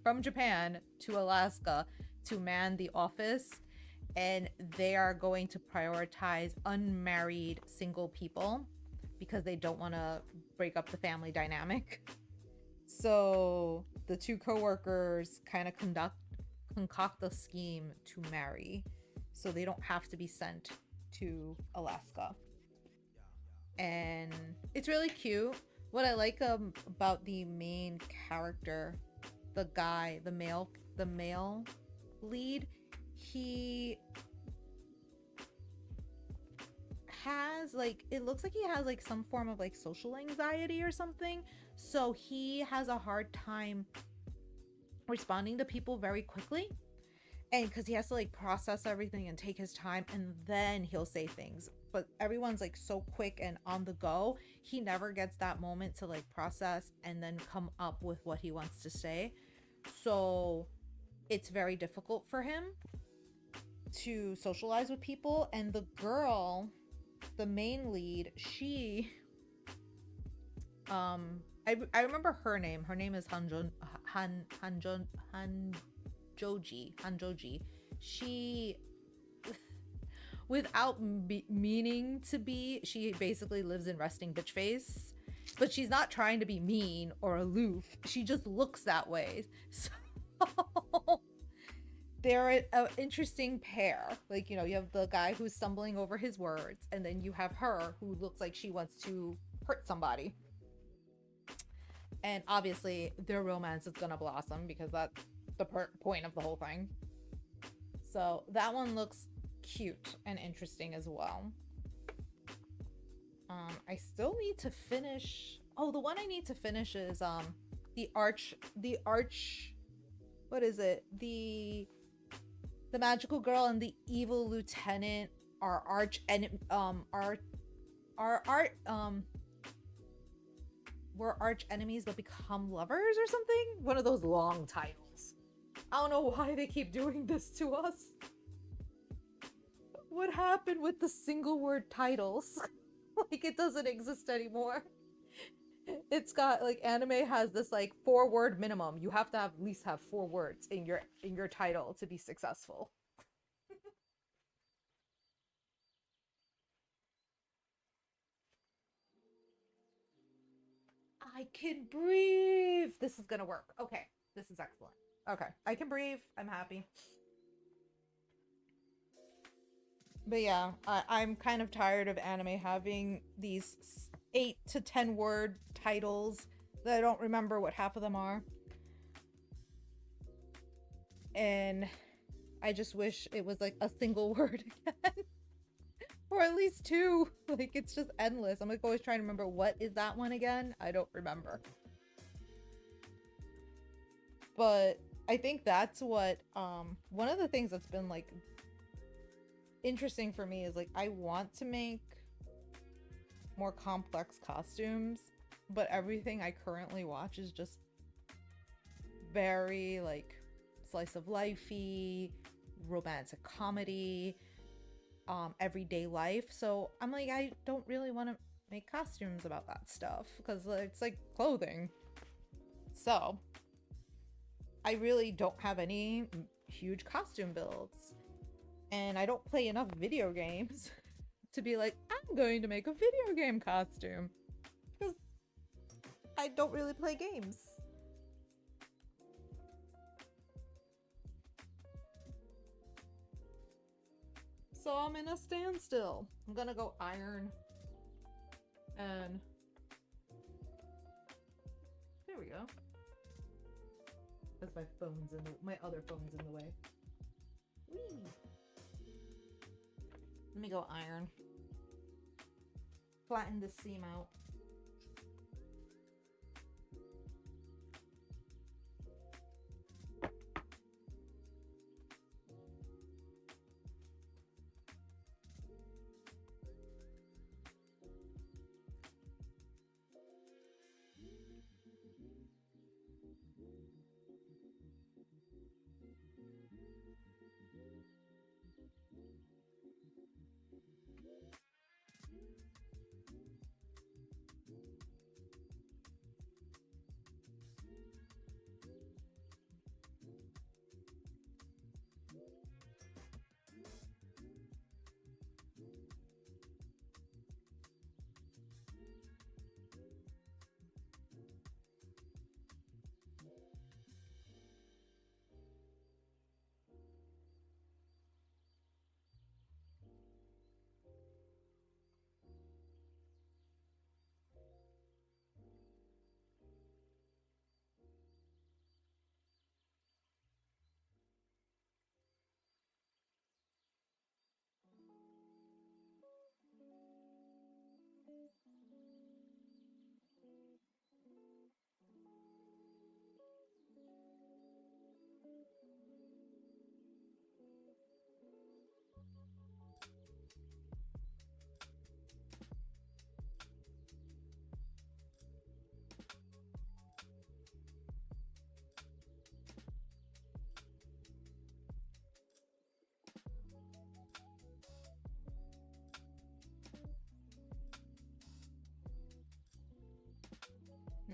from Japan to Alaska to man the office, and they are going to prioritize unmarried single people because they don't want to break up the family dynamic. So the two co-workers kind of concoct a scheme to marry so they don't have to be sent to Alaska. And it's really cute. What I like about the main character, the guy, the male lead, he has like, it looks like he has like some form of like social anxiety or something. So he has a hard time responding to people very quickly. And because he has to like process everything and take his time, and then he'll say things. But everyone's like so quick and on the go, he never gets that moment to like process and then come up with what he wants to say. So it's very difficult for him to socialize with people. And the girl, the main lead, she I remember her name. Her name is Hanjoji. She, without meaning to be, she basically lives in resting bitch face. but she's not trying to be mean or aloof. She just looks that way. So they're an interesting pair. Like, you know, you have the guy who's stumbling over his words, and then you have her who looks like she wants to hurt somebody. And obviously their romance is gonna blossom because that's the point of the whole thing. So that one looks cute and interesting as well. I still need to finish. Oh, the one I need to finish is the arch. What is it? The magical girl and the evil lieutenant are were arch enemies but become lovers or something. One of those long titles. I don't know why they keep doing this to us. What happened with the single word titles? Like, it doesn't exist anymore. It's got, like, anime has this, like, 4-word minimum. You have to have at least have 4 words in your title to be successful. I can breathe. This is gonna work. Okay, this is excellent. Okay, I can breathe. I'm happy. But yeah, I'm kind of tired of anime having these 8 to 10 word titles that I don't remember what half of them are. And I just wish it was like a single word again. Or at least 2. Like, it's just endless. I'm like always trying to remember, what is that one again? I don't remember. But I think that's what one of the things that's been like interesting for me is, like, I want to make more complex costumes, but everything I currently watch is just very like slice of lifey, romantic comedy, everyday life. So I'm like, I don't really want to make costumes about that stuff because it's like clothing. So I really don't have any huge costume builds. And I don't play enough video games to be like, I'm going to make a video game costume. Because I don't really play games. So I'm in a standstill. I'm gonna go iron. And there we go. That's my phone's in the my other phone's in the way. Whee! Let me go iron. Flatten the seam out.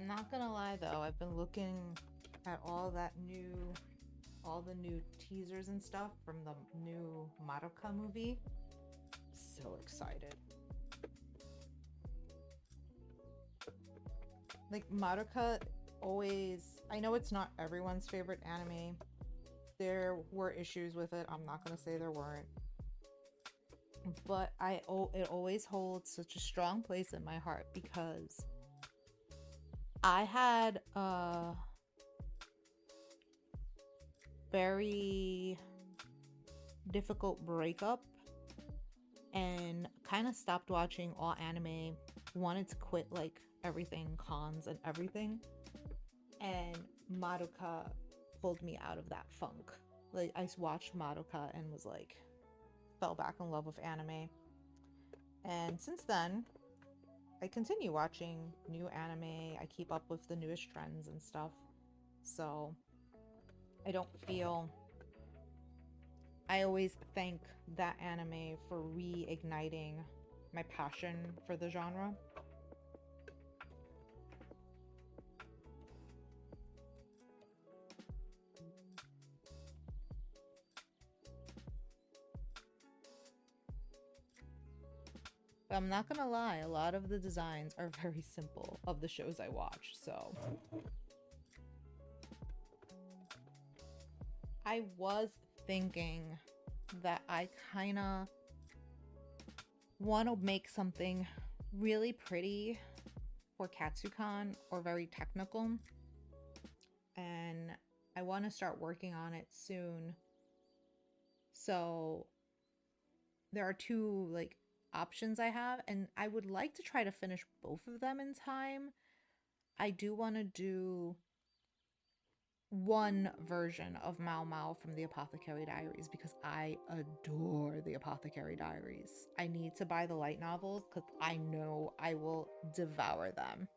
Not gonna lie though, I've been looking at all the new teasers and stuff from the new Madoka movie. So excited. Like Madoka always, I know it's not everyone's favorite anime. There were issues with it. I'm not gonna say there weren't. But it always holds such a strong place in my heart because I had a very difficult breakup and kind of stopped watching all anime, wanted to quit like everything, cons and everything. And Madoka pulled me out of that funk. Like I watched Madoka and was like, fell back in love with anime. And since then, I continue watching new anime. I keep up with the newest trends and stuff. So I don't feel, I always thank that anime for reigniting my passion for the genre. But I'm not gonna lie, a lot of the designs are very simple of the shows I watch, so. I was thinking that I kinda want to make something really pretty for Katsucon or very technical. And I want to start working on it soon. So there are two like options I have, and I would like to try to finish both of them in time. I do want to do one version of Mao Mao from the Apothecary Diaries because I adore the Apothecary Diaries. I need to buy the light novels because I know I will devour them.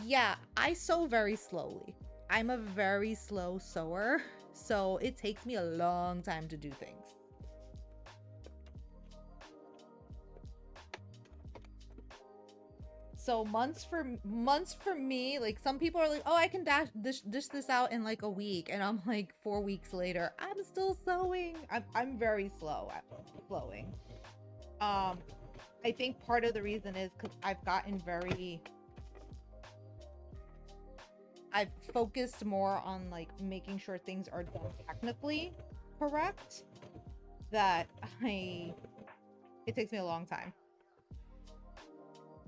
Yeah, I sew very slowly. I'm a very slow sewer, so it takes me a long time to do things. So months for me, like some people are like, oh, I can dish this out in like a week, and I'm like 4 weeks later, I'm still sewing. I'm very slow at flowing. I think part of the reason is because I've focused more on like making sure things are done technically correct. That it takes me a long time.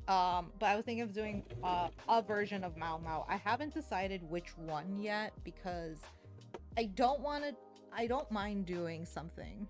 But I was thinking of doing a version of Mao Mao. I haven't decided which one yet because I don't mind doing something.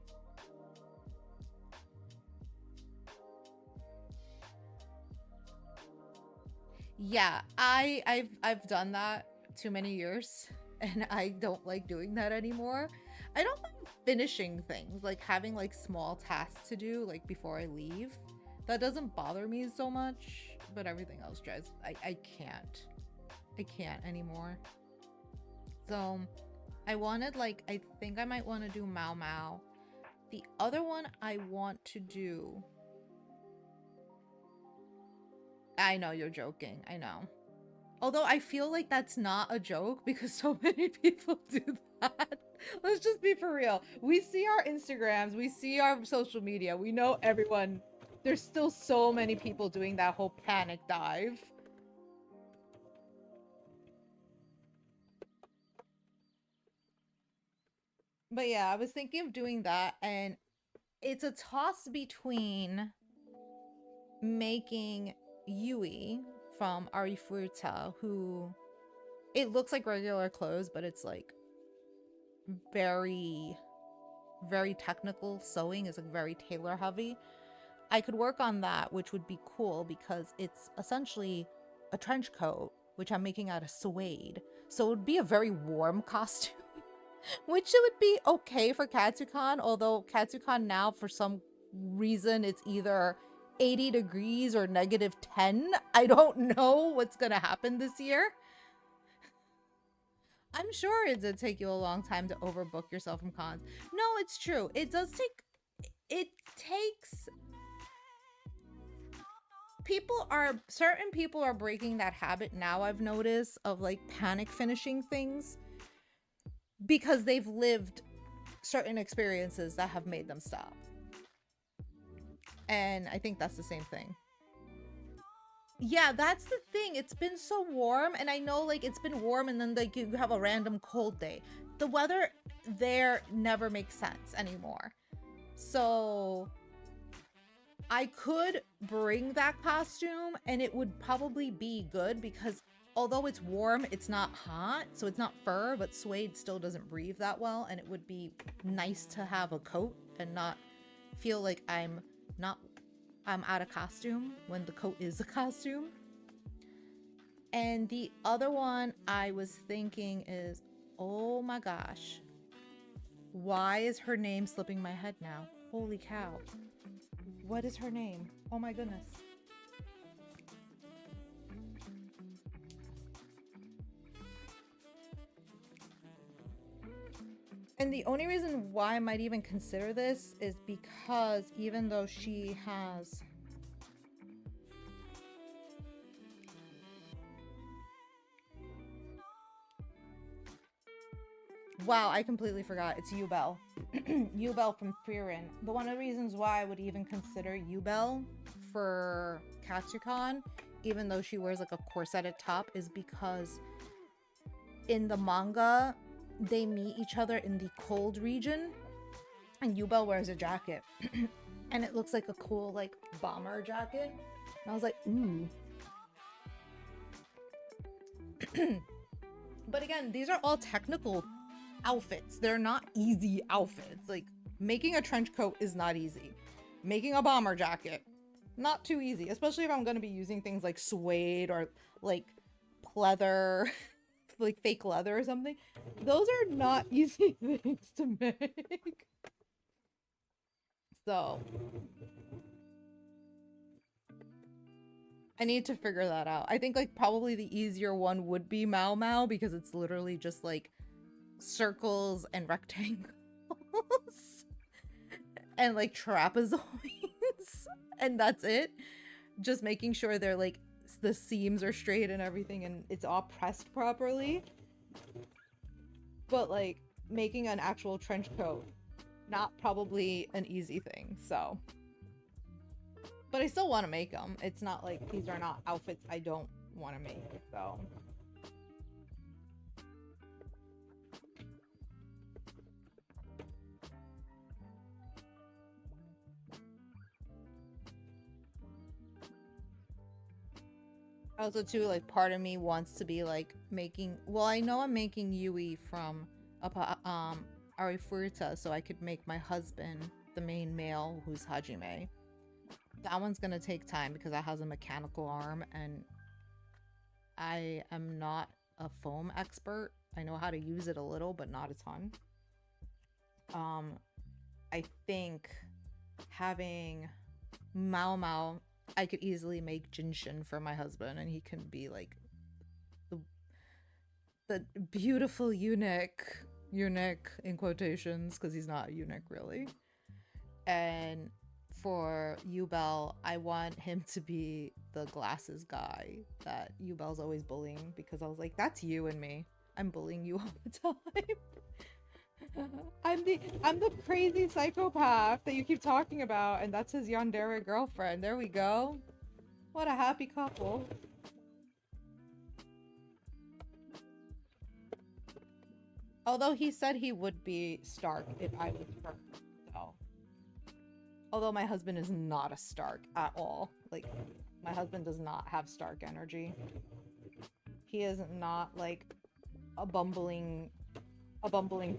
Yeah, I've done that too many years and I don't like doing that anymore. I don't mind finishing things, like having like small tasks to do like before I leave. That doesn't bother me so much, but everything else drives. I can't anymore. So I wanted like, I think I might want to do Mao Mao. The other one I want to do, I know you're joking, I know. Although I feel like that's not a joke because so many people do that. Let's just be for real. We see our Instagrams, we see our social media, we know everyone. There's still so many people doing that whole panic dive. But yeah, I was thinking of doing that, and it's a toss between making Yui from Arifureta, who it looks like regular clothes, but it's like very, very technical sewing, is like very tailor heavy. I could work on that, which would be cool because it's essentially a trench coat, which I'm making out of suede. So it would be a very warm costume, which it would be okay for Katsucon, although Katsucon now, for some reason, it's either 80 degrees or -10. I don't know what's gonna happen this year. I'm sure it did take you a long time to overbook yourself from cons. No, it's true. It does take... It takes... Certain people are breaking that habit now, I've noticed, of like panic finishing things because they've lived certain experiences that have made them stop. And I think that's the same thing. Yeah, that's the thing. It's been so warm, and I know like it's been warm and then like you have a random cold day. The weather there never makes sense anymore. So I could bring that costume and it would probably be good because although it's warm, it's not hot. So it's not fur, but suede still doesn't breathe that well. And it would be nice to have a coat and not feel like I'm out of costume when the coat is a costume. And the other one I was thinking is, oh my gosh, why is her name slipping my head now? Holy cow. What is her name? Oh my goodness. And the only reason why I might even consider this is because even though she has... Wow, I completely forgot. It's Yubel. Yubel from Frieren. The one of the reasons why I would even consider Yubel for Katsucon, even though she wears like a corseted top, is because in the manga, they meet each other in the cold region, and Yubel wears a jacket. And it looks like a cool, like, bomber jacket. And I was like, ooh. But again, these are all technical outfits. They're not easy outfits. Like, making a trench coat is not easy. Making a bomber jacket, not too easy. Especially if I'm going to be using things like suede or, like, pleather, like fake leather or something. Those are not easy things to make. So... I need to figure that out. I think like probably the easier one would be Mao Mao because it's literally just like circles and rectangles and like trapezoids and that's it. Just making sure they're like the seams are straight and everything and it's all pressed properly. But like making an actual trench coat, not probably an easy thing, so... But I still want to make them. It's not like these are not outfits I don't want to make, so... Also, too, like, part of me wants to be, like, making... Well, I know I'm making Yui from Arifureta, so I could make my husband the main male, who's Hajime. That one's gonna take time because that has a mechanical arm, and I am not a foam expert. I know how to use it a little, but not a ton. I think having Mao Mao, I could easily make Jinshin for my husband, and he can be like the beautiful eunuch in quotations, because he's not a eunuch really. And for Yubel, I want him to be the glasses guy that Yubel's always bullying, because I was like, that's you and me. I'm bullying you all the time. I'm the crazy psychopath that you keep talking about, and that's his yandere girlfriend. There we go. What a happy couple. Although he said he would be Stark if I was her, so. Although my husband is not a Stark at all. Like, my husband does not have Stark energy. He is not, like, a bumbling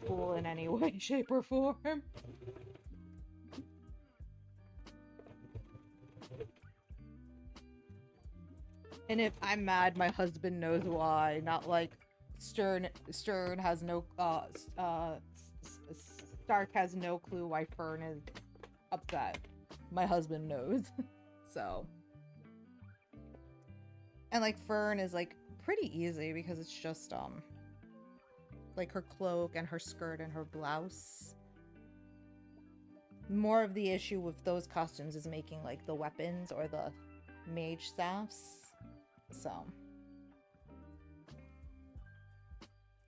fool in any way, shape, or form. And if I'm mad, my husband knows why. Not like Stern has no, Stark has no clue why Fern is upset. My husband knows. So. And like Fern is like pretty easy because it's just like her cloak and her skirt and her blouse. More of the issue with those costumes is making like the weapons or the mage staffs. So.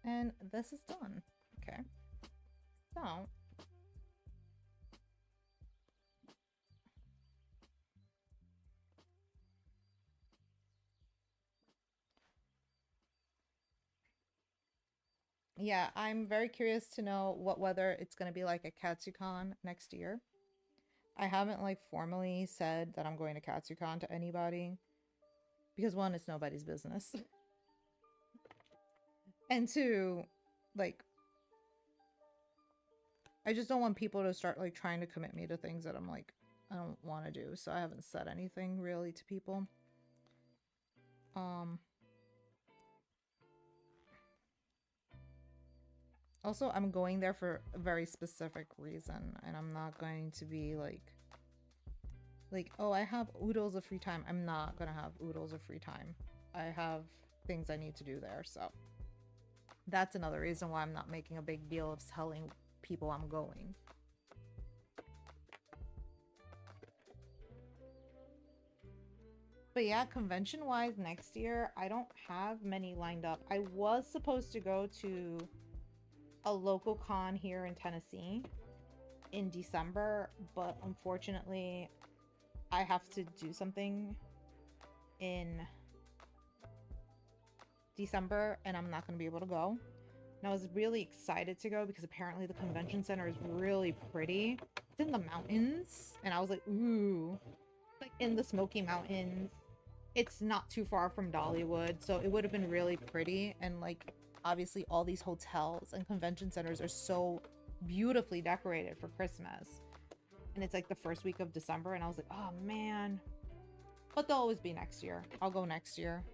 And this is done. Okay. So. Yeah, I'm very curious to know what weather it's going to be like at KatsuCon next year. I haven't like formally said that I'm going to KatsuCon to anybody because one, it's nobody's business. And two, like I just don't want people to start like trying to commit me to things that I'm like I don't want to do. So I haven't said anything really to people. Um Also, I'm going there for a very specific reason, and I'm not going to be like, oh, I have oodles of free time. I'm not gonna have oodles of free time. I have things I need to do there, so that's another reason why I'm not making a big deal of telling people I'm going. But yeah, convention-wise, next year, I don't have many lined up. I was supposed to go to a local con here in Tennessee in December, but unfortunately, I have to do something in December and I'm not going to be able to go. And I was really excited to go because apparently the convention center is really pretty. It's in the mountains, and I was like, ooh, like in the Smoky Mountains. It's not too far from Dollywood, so it would have been really pretty. And like, obviously, all these hotels and convention centers are so beautifully decorated for Christmas. And it's like the first week of December, and I was like, oh man. But they'll always be next year. I'll go next year.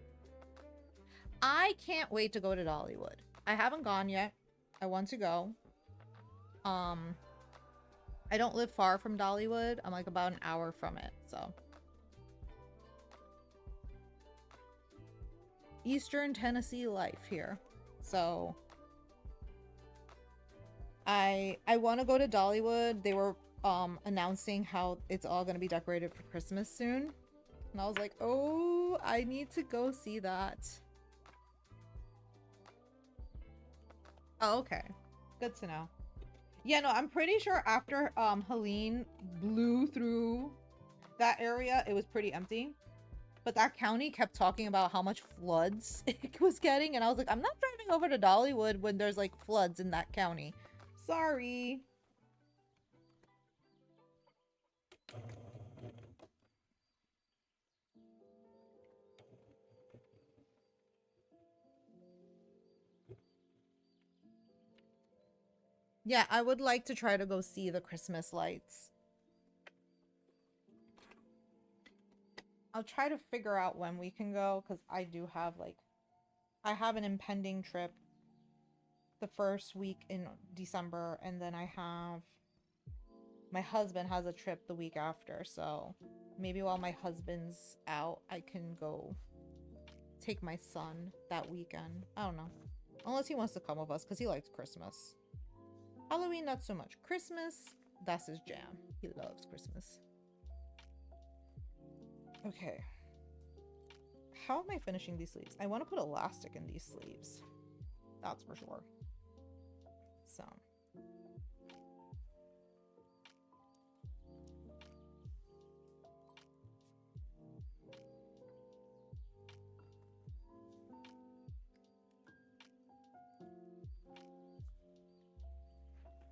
I can't wait to go to Dollywood. I haven't gone yet. I want to go. Um, I don't live far from Dollywood. I'm like about an hour from it, so. Eastern Tennessee life here. So I want to go to Dollywood. They were announcing how it's all going to be decorated for Christmas soon. And I was like, "Oh, I need to go see that." Oh, okay. Good to know. Yeah, no, I'm pretty sure after Helene blew through that area, it was pretty empty. But that county kept talking about how much floods it was getting, and I was like, I'm not driving over to Dollywood when there's like floods in that county. Sorry. Yeah, I would like to try to go see the Christmas lights. I'll try to figure out when we can go, because I do have like, I have an impending trip the first week in December, and then I have, my husband has a trip the week after, so maybe while my husband's out, I can go take my son that weekend. I don't know. Unless he wants to come with us, because he likes Christmas. Halloween, not so much. Christmas, that's his jam. He loves Christmas. Okay. How am I finishing these sleeves? I want to put elastic in these sleeves. That's for sure. So.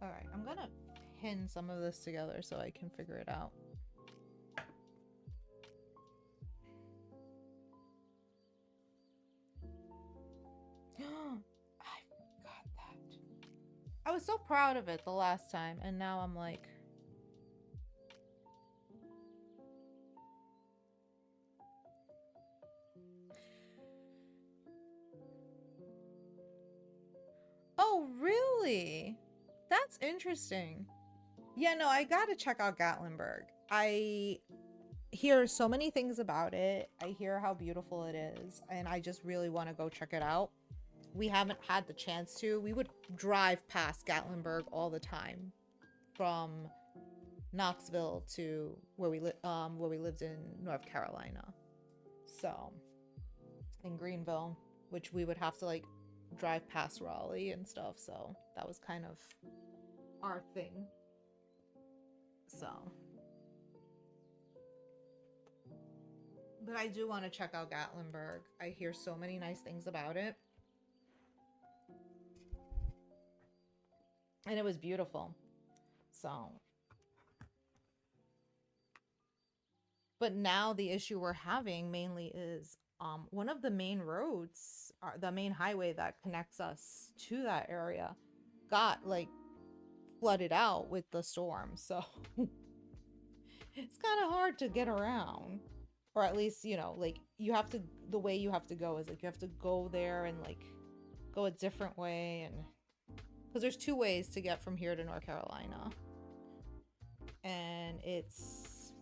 Alright, I'm gonna pin some of this together so I can figure it out. I forgot that. I was so proud of it the last time, and now I'm like... Oh, really? That's interesting. Yeah, no, I gotta check out Gatlinburg. I hear so many things about it. I hear how beautiful it is, and I just really want to go check it out. We haven't had the chance to. We would drive past Gatlinburg all the time from Knoxville to where we lived in North Carolina. So, in Greenville, which we would have to like drive past Raleigh and stuff, so that was kind of our thing. So, but I do want to check out Gatlinburg. I hear so many nice things about it. and it was beautiful. So, but now the issue we're having mainly is one of the main roads, the main highway that connects us to that area, got like flooded out with the storm. So it's kind of hard to get around. Or at least, you know, like you have to, the way you have to go is like you have to go there and like go a different way. And because there's two ways to get from here to North Carolina. And it's,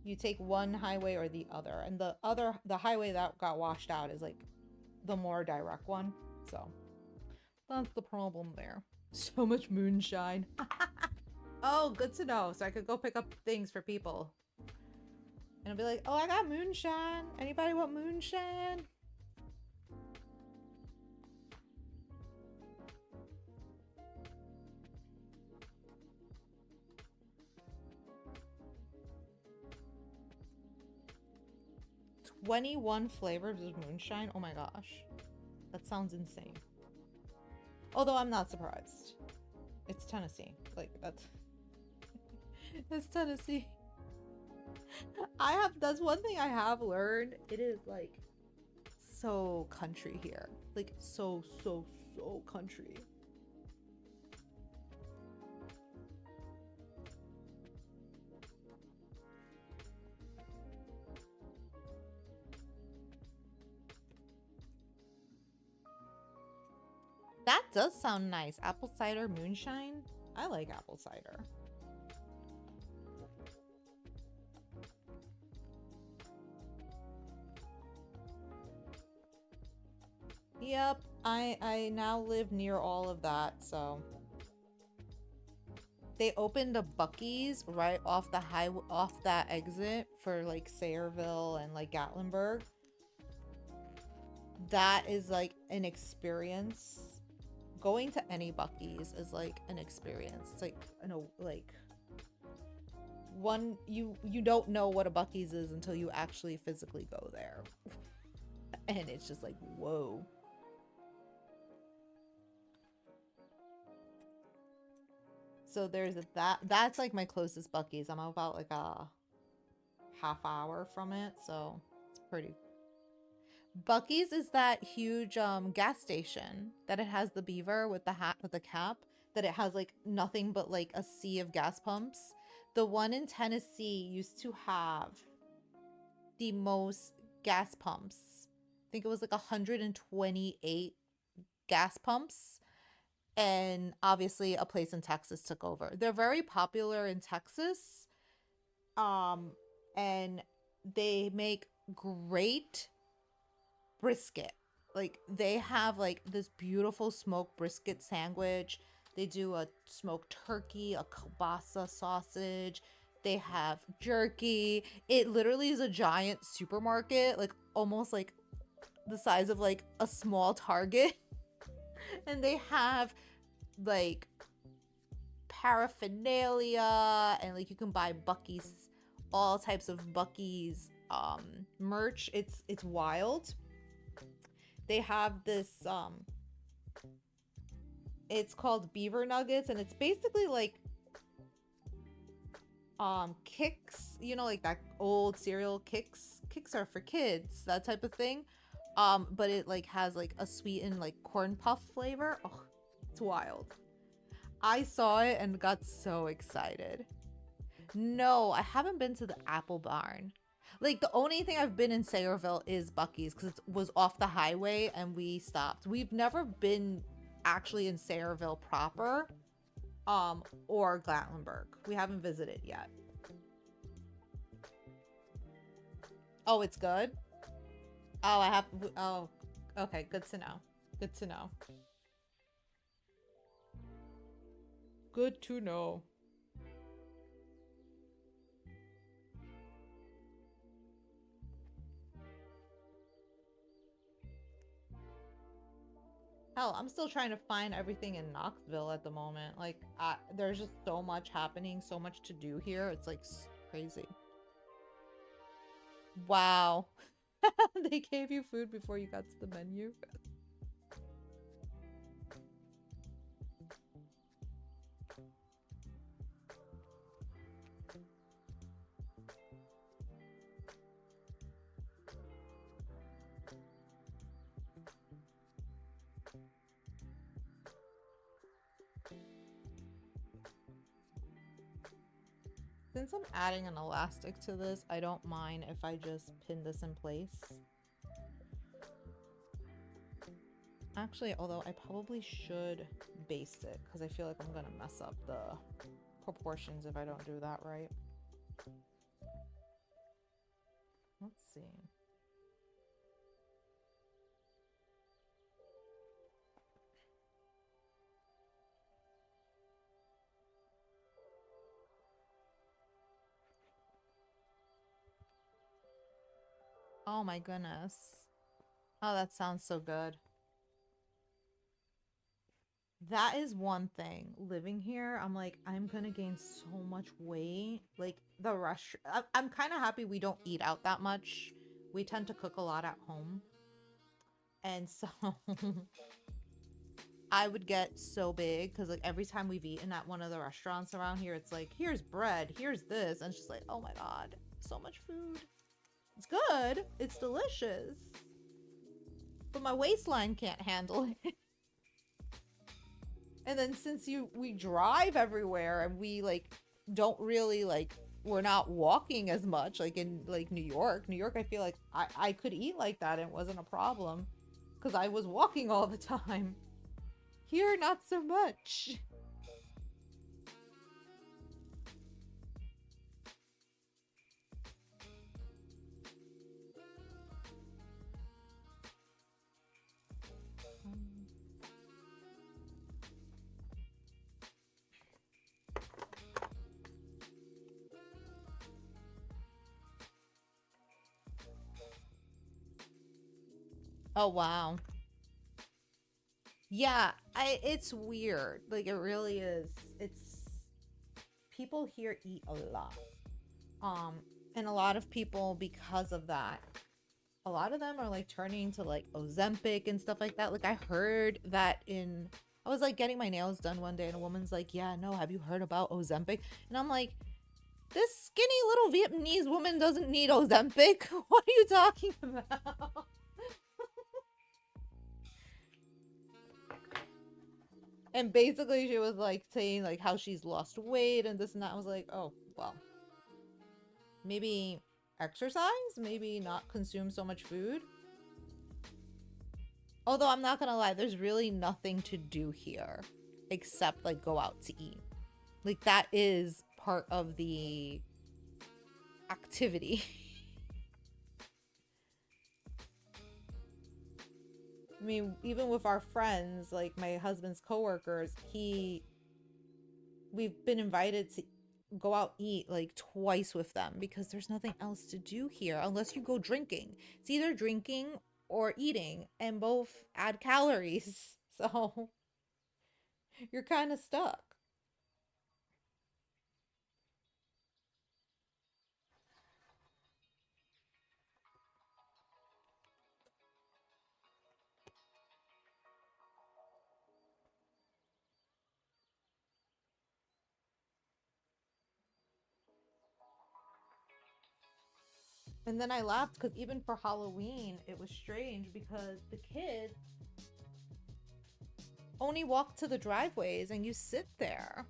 you take one highway or the other. And the highway that got washed out is like the more direct one. So that's the problem there. So much moonshine. Oh, good to know. So I could go pick up things for people. And I'll be like, oh, I got moonshine. Anybody want moonshine? "21 flavors of moonshine? Oh my gosh. That sounds insane. Although I'm not surprised. It's Tennessee. Like, that's... It's Tennessee. That's one thing I have learned. It is, like, so country here. Like, so country. That does sound nice. Apple cider moonshine? I like apple cider. Yep, I now live near all of that, so they opened a Buc-ee's right off the off that exit for like Sayreville and like Gatlinburg. That is like an experience. Going to any Buc-ee's is like an experience. It's like, you know, like one, you don't know what a Buc-ee's is until you actually physically go there. And it's just like, whoa. So there's that's like my closest Buc-ee's. I'm about like a half hour from it, so it's pretty. Buc-ee's is that huge gas station that it has the beaver with the hat with the cap, that it has like nothing but like a sea of gas pumps. The one in Tennessee used to have the most gas pumps. I think it was like 128 gas pumps. And obviously a place in Texas took over. They're very popular in Texas. And they make great brisket. Like they have like this beautiful smoked brisket sandwich. They do a smoked turkey, a kielbasa sausage. They have jerky. It literally is a giant supermarket, like almost like the size of like a small Target. And they have like paraphernalia and like you can buy Buc-ee's, all types of Buc-ee's merch. It's wild. They have this it's called Beaver Nuggets, and it's basically like Kicks, you know, like that old cereal Kicks. Kicks are for kids, that type of thing. But it like has like a sweetened like corn puff flavor. Oh, it's wild. I saw it and got so excited. No, I haven't been to the Apple Barn. Like the only thing I've been in Sayreville is Buc-ee's because it was off the highway and we stopped. We've never been actually in Sayreville proper, or Gatlinburg. We haven't visited yet. Oh, it's good. Oh, I have. Oh, okay. Good to know. Good to know. Good to know. Hell, I'm still trying to find everything in Knoxville at the moment. Like, there's just so much happening, so much to do here. It's like crazy. Wow. They gave you food before you got to the menu. Since I'm adding an elastic to this, I don't mind if I just pin this in place. Actually, although I probably should baste it because I feel like I'm gonna mess up the proportions if I don't do that right. Let's see. Oh my goodness. Oh, that sounds so good. That is one thing. Living here, I'm like, I'm gonna gain so much weight. Like, the rush. I'm kind of happy we don't eat out that much. We tend to cook a lot at home. And so I would get so big because, like, every time we've eaten at one of the restaurants around here, it's like, here's bread, here's this. And it's just like, oh my God, so much food. It's good. It's delicious. But my waistline can't handle it. And then since we drive everywhere and we like don't really like we're not walking as much like in like New York. New York, I feel like I could eat like that and it wasn't a problem because I was walking all the time. Here, not so much. Oh wow. Yeah, it's weird. Like it really is. It's people here eat a lot. Um and a lot of people because of that. A lot of them are like turning to like Ozempic and stuff like that. Like I heard that I was like getting my nails done one day and a woman's like, "Yeah, no, have you heard about Ozempic?" And I'm like, "This skinny little Vietnamese woman doesn't need Ozempic. What are you talking about?" And basically she was like saying like how she's lost weight and this and that. I was like, oh, well, maybe exercise, maybe not consume so much food. Although I'm not gonna lie, there's really nothing to do here except like go out to eat. Like that is part of the activity. I mean, even with our friends, like my husband's coworkers, we've been invited to go out eat like twice with them because there's nothing else to do here unless you go drinking. It's either drinking or eating, and both add calories. So you're kind of stuck. And then I laughed because even for Halloween, it was strange because the kids only walk to the driveways and you sit there.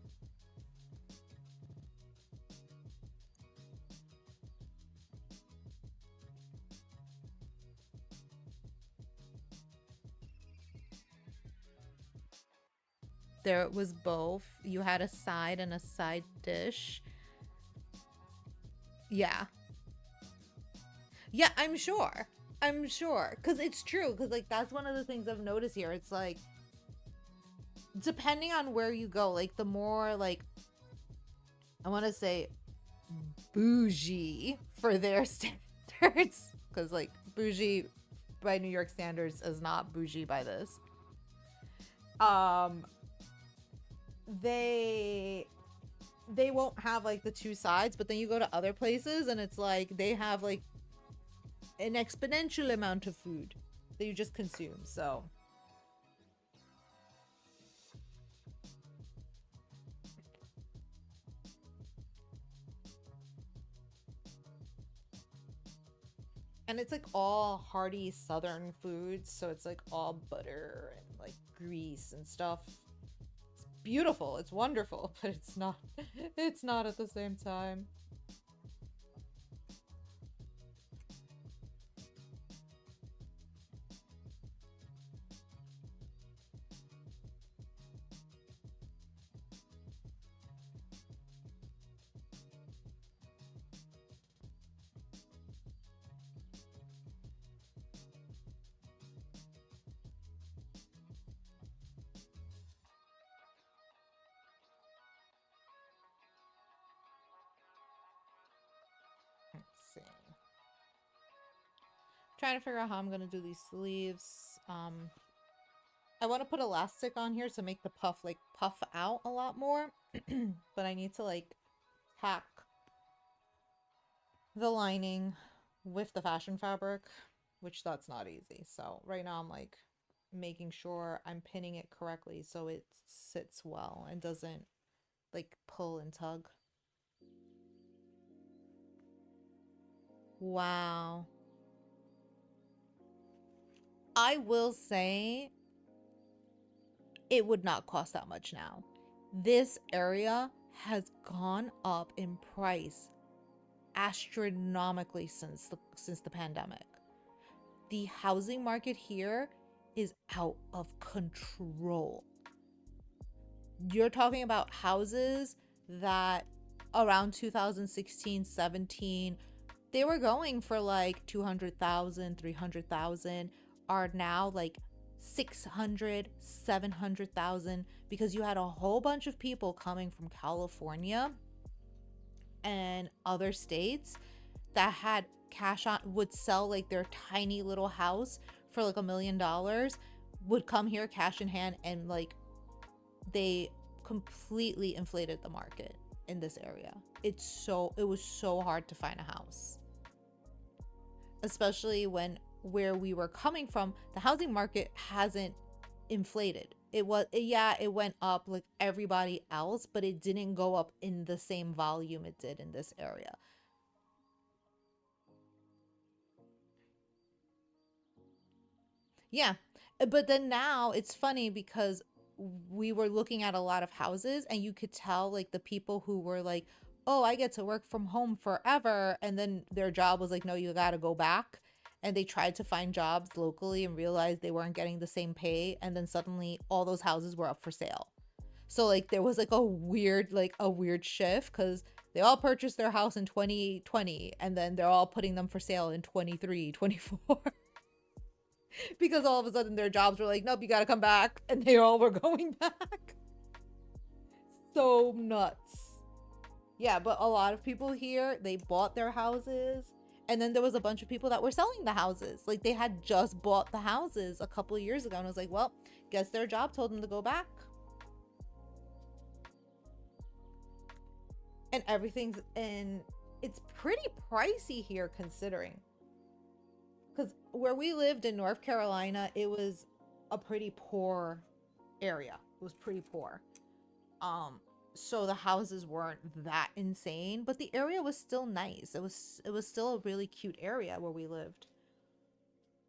There was both. You had a side and a side dish. Yeah. Yeah, I'm sure. I'm sure. Because it's true. Because, like, that's one of the things I've noticed here. It's like, depending on where you go, like, the more, like, I want to say bougie for their standards. Because, like, bougie by New York standards is not bougie by this. Um, they won't have like the two sides, but then you go to other places and it's like they have like an exponential amount of food that you just consume. So and it's like all hearty southern foods, so it's like all butter and like grease and stuff. beautiful, it's wonderful, but it's not, it's not at the same time. Let's see. Trying to figure out how I'm gonna do these sleeves. I want to put elastic on here to make the puff like puff out a lot more, but I need to like tack the lining with the fashion fabric, which that's not easy. So right now I'm like making sure I'm pinning it correctly so it sits well and doesn't like pull and tug. Wow. I will say it would not cost that much now. This area has gone up in price astronomically since the pandemic. The housing market here is out of control. You're talking about houses that around 2016, 17, they were going for like 200,000, 300,000, are now like 600, 700,000 because you had a whole bunch of people coming from California and other states that had cash on, would sell like their tiny little house for like $1 million, would come here cash in hand, and like they completely inflated the market in this area. It was so hard to find a house, especially when where we were coming from, the housing market hasn't inflated. It went up like everybody else, but it didn't go up in the same volume it did in this area. Yeah. But then now it's funny because we were looking at a lot of houses and you could tell like the people who were like, "Oh, I get to work from home forever." And then their job was like, "No, you got to go back." And they tried to find jobs locally and realized they weren't getting the same pay, and then suddenly all those houses were up for sale. So like there was like a weird shift cuz they all purchased their house in 2020 and then they're all putting them for sale in 23, 24. Because all of a sudden their jobs were like, nope, you gotta come back, and they all were going back. So nuts. Yeah, but a lot of people here, they bought their houses, and then there was a bunch of people that were selling the houses. Like they had just bought the houses a couple of years ago, and I was like, well, guess their job told them to go back. And it's pretty pricey here considering. Because where we lived in North Carolina, it was a pretty poor area. It was pretty poor. So the houses weren't that insane, but the area was still nice. It was still a really cute area where we lived.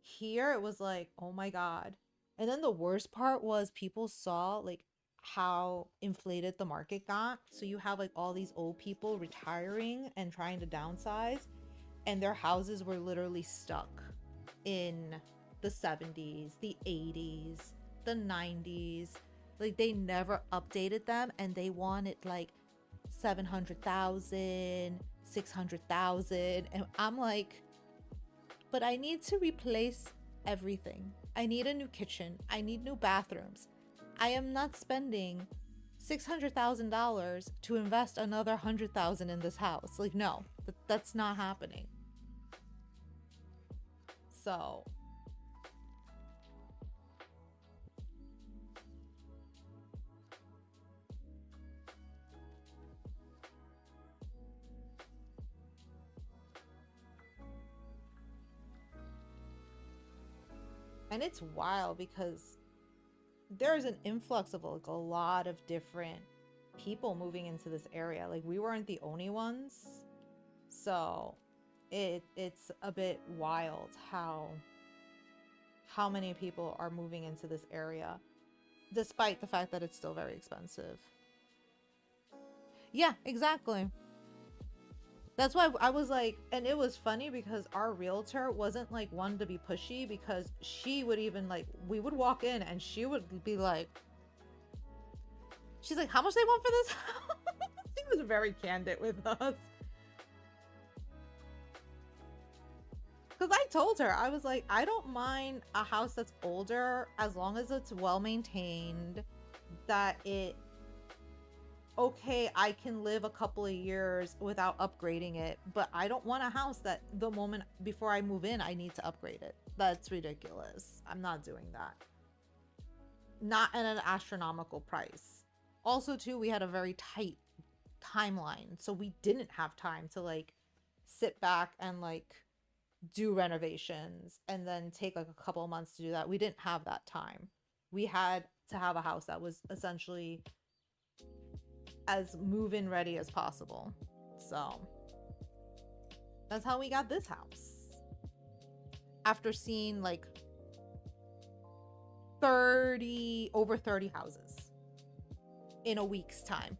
Here it was like, oh my God. And then the worst part was people saw like how inflated the market got. So you have like all these old people retiring and trying to downsize, and their houses were literally stuck in the 70s, the 80s, the 90s. Like they never updated them, and they wanted like 700,000, 600,000, and I'm like, but I need to replace everything. I need a new kitchen. I need new bathrooms. I am not spending $600,000 to invest another 100,000 in this house. Like no, that's not happening. So, and it's wild because there's an influx of like a lot of different people moving into this area. Like we weren't the only ones. So, it's a bit wild how many people are moving into this area. despite the fact that it's still very expensive. Yeah, exactly. That's why I was like, and it was funny because our realtor wasn't like one to be pushy, because she would even like, we would walk in and she would be like, she's like, how much they want for this house? She was very candid with us. Because I told her, I was like, I don't mind a house that's older as long as it's well maintained, that it, okay, I can live a couple of years without upgrading it, but I don't want a house that the moment before I move in, I need to upgrade it. That's ridiculous. I'm not doing that. Not at an astronomical price. Also, too, we had a very tight timeline, so we didn't have time to like sit back and like do renovations and then take like a couple of months to do that. We didn't have that time. We had to have a house that was essentially as move-in ready as possible. So that's how we got this house. After seeing like over 30 houses in a week's time.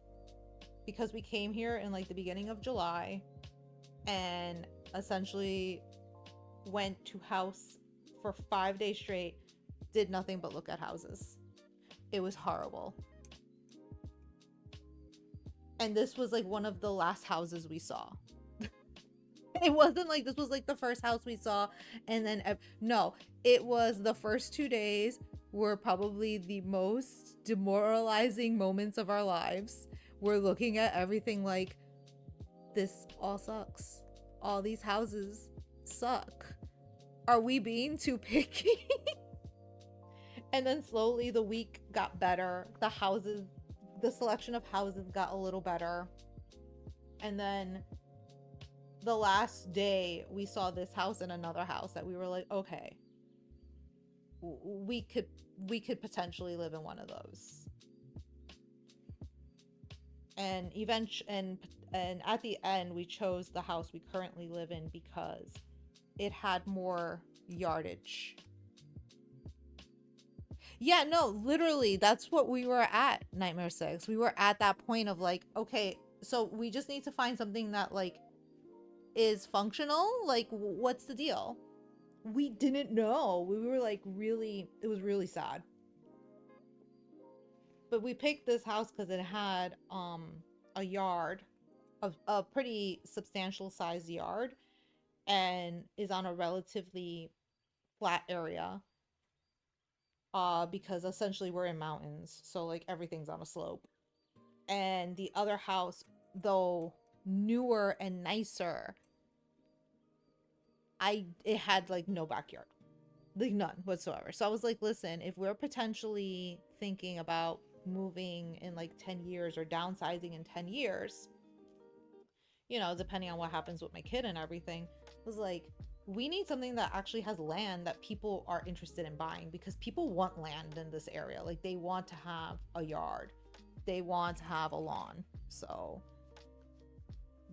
Because we came here in like the beginning of July and essentially went to house for 5 days straight, did nothing but look at houses. It was horrible. And this was like one of the last houses we saw. It wasn't like this was like the first house we saw and then no, it was the first 2 days were probably the most demoralizing moments of our lives. We're looking at everything like, this all sucks. All these houses suck. Are we being too picky? And then slowly the week got better. The selection of houses got a little better. And then the last day we saw this house and another house that we were like, okay, we could potentially live in one of those. And at the end we chose the house we currently live in because it had more yardage. Yeah, no, literally, that's what we were at, Nightmare 6. We were at that point of like, okay, so we just need to find something that like is functional. Like, what's the deal? We didn't know. We were like really, it was really sad. But we picked this house because it had a yard, a pretty substantial sized yard, and is on a relatively flat area. Because essentially we're in mountains, so like everything's on a slope. And the other house, though newer and nicer, it had like no backyard, like none whatsoever. So I was like, listen, if we're potentially thinking about moving in like 10 years or downsizing in 10 years, you know, depending on what happens with my kid and everything, I was like, we need something that actually has land that people are interested in buying, because people want land in this area. Like, they want to have a yard, they want to have a lawn. So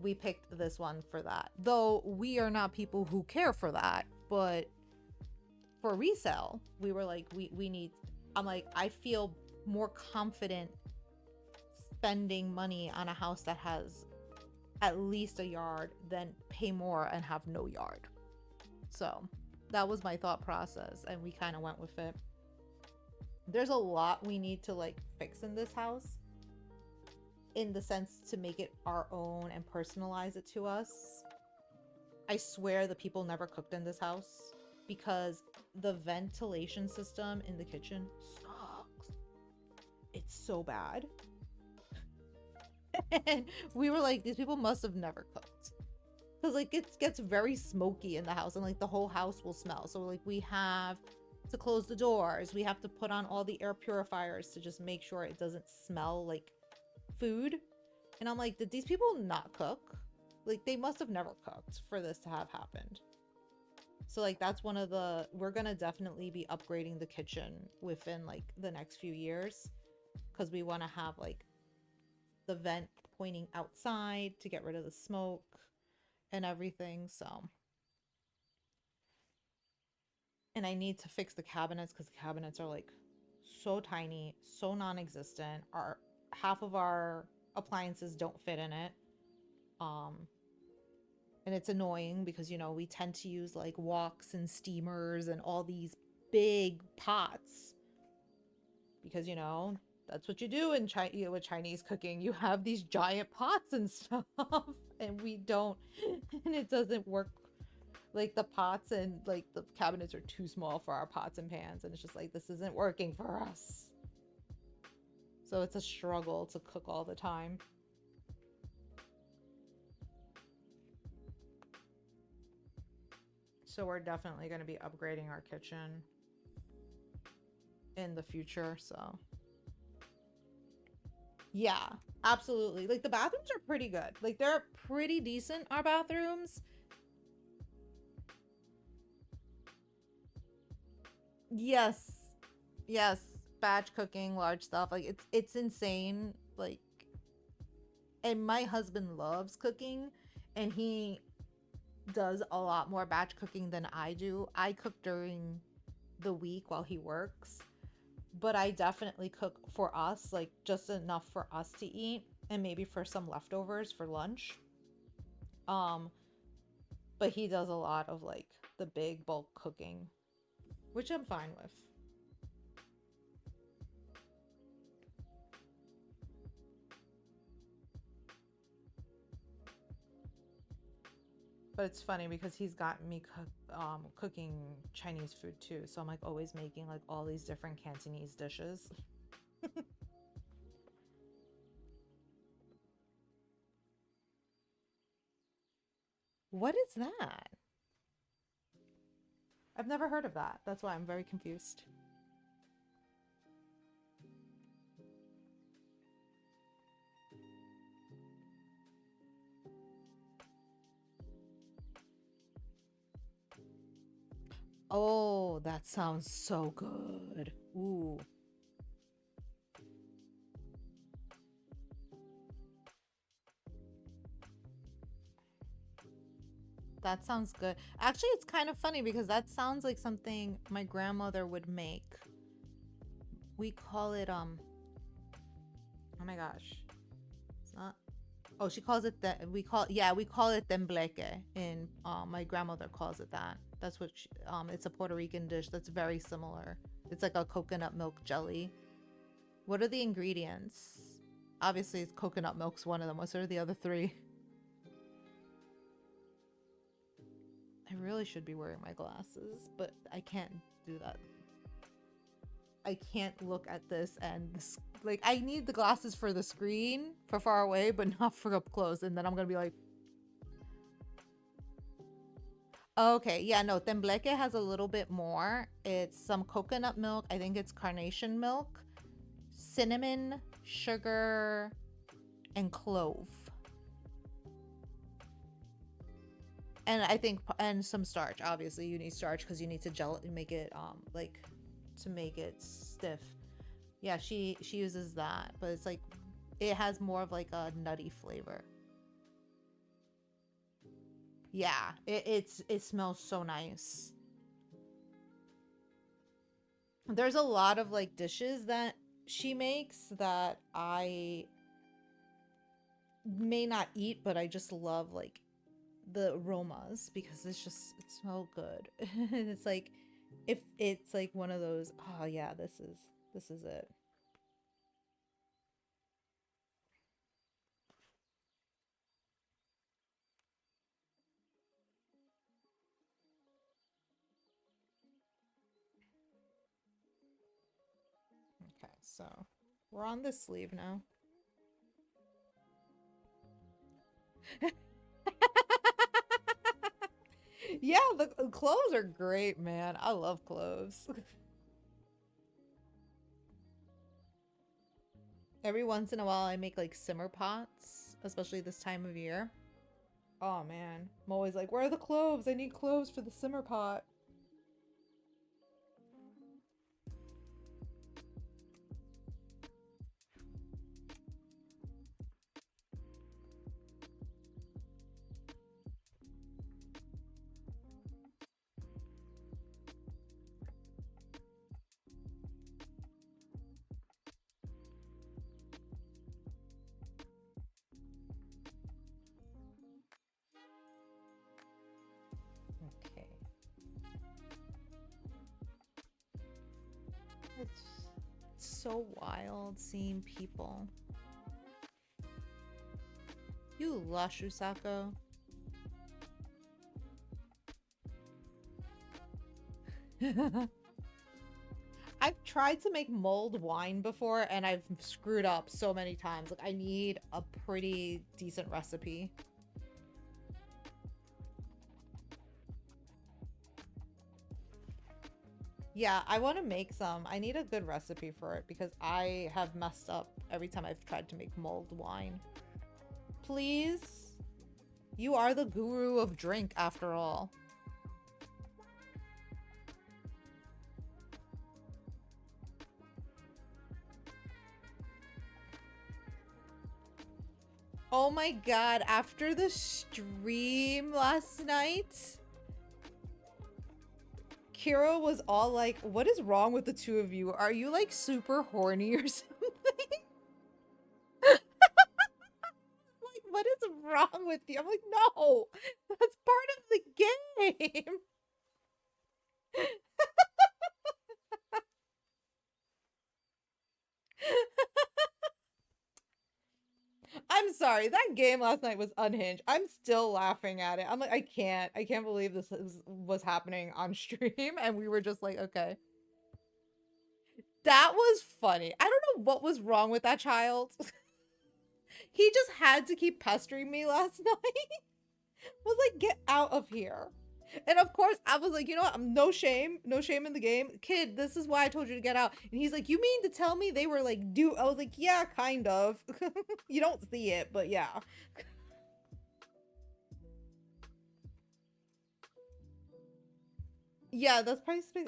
we picked this one for that, though we are not people who care for that. But for resale, we were like, we need, I'm like, I feel more confident spending money on a house that has at least a yard than pay more and have no yard. So that was my thought process, and we kind of went with it. There's a lot we need to like fix in this house, in the sense to make it our own and personalize it to us. I swear the people never cooked in this house, because the ventilation system in the kitchen sucks. It's so bad. And we were like, these people must have never cooked, because like it gets very smoky in the house, and like the whole house will smell. So like we have to close the doors, we have to put on all the air purifiers to just make sure it doesn't smell like food. And I'm like, did these people not cook? Like, they must have never cooked for this to have happened. So like that's one of the, we're gonna definitely be upgrading the kitchen within like the next few years, because we want to have like the vent pointing outside to get rid of the smoke and everything. So, and I need to fix the cabinets, because the cabinets are like so tiny, so non-existent. Our half of our appliances don't fit in it. Um, and it's annoying because we tend to use like woks and steamers and all these big pots because that's what you do in with Chinese cooking. You have these giant pots and stuff, and we don't, and it doesn't work. Like the pots and like the cabinets are too small for our pots and pans, and it's just like this isn't working for us. So it's a struggle to cook all the time. So we're definitely going to be upgrading our kitchen in the future. So yeah, absolutely. Like the bathrooms are pretty good. Like they're pretty decent, our bathrooms. Yes. Yes. Batch cooking, large stuff. Like it's insane. Like, and my husband loves cooking, and he does a lot more batch cooking than I do. I cook during the week while he works, but I definitely cook for us, like just enough for us to eat and maybe for some leftovers for lunch. Um, but he does a lot of like the big bulk cooking, which I'm fine with. But it's funny because he's gotten me cooking Chinese food too. So I'm like always making like all these different Cantonese dishes. What is that? I've never heard of that. That's why I'm very confused. Oh, that sounds so good. Ooh. That sounds good. Actually, it's kind of funny because that sounds like something my grandmother would make. We call it oh my gosh. It's not. Oh, she calls it that. We call it tembleque, and my grandmother calls it that. That's what it's a Puerto Rican dish that's very similar. It's like a coconut milk jelly. What are the ingredients? Obviously, it's coconut milk's one of them. What are the other three? I really should be wearing my glasses, but I can't do that. I can't look at this and this, like I need the glasses for the screen for far away, but not for up close. And then I'm gonna be like, okay, yeah, no, tembleque has a little bit more. It's some coconut milk. I think it's carnation milk, cinnamon, sugar, and clove. And I think and some starch. Obviously, you need starch because you need to gel it and make it like to make it stiff. Yeah, she uses that, but it's like it has more of like a nutty flavor. Yeah, it smells so nice. There's a lot of like dishes that she makes that I may not eat, but I just love like the aromas because it smells good. And it's like if it's like one of those, oh yeah, this is it. Okay, so we're on this sleeve now. Yeah, the cloves are great, man. I love cloves. Every once in a while, I make like simmer pots, especially this time of year. Oh man, I'm always like, where are the cloves? I need cloves for the simmer pot. It's so wild seeing people. You lush, Usako. I've tried to make mulled wine before and I've screwed up so many times. Like, I need a pretty decent recipe. Yeah, I want to make some. I need a good recipe for it because I have messed up every time I've tried to make mulled wine. Please? You are the guru of drink after all. Oh my god, after the stream last night, Kira was all like, what is wrong with the two of you? Are you like super horny or something? Like, what is wrong with you? I'm like, no, that's part of the game. I'm sorry, that game last night was unhinged. I'm still laughing at it. I'm like, I can't believe this was happening on stream, and we were just like, okay. That was funny. I don't know what was wrong with that child. He just had to keep pestering me last night. Was like, get out of here. And of course, I was like, you know what? I'm no shame in the game. Kid, this is why I told you to get out. And he's like, you mean to tell me they were like, I was like, yeah, kind of. You don't see it, but yeah. Yeah, that's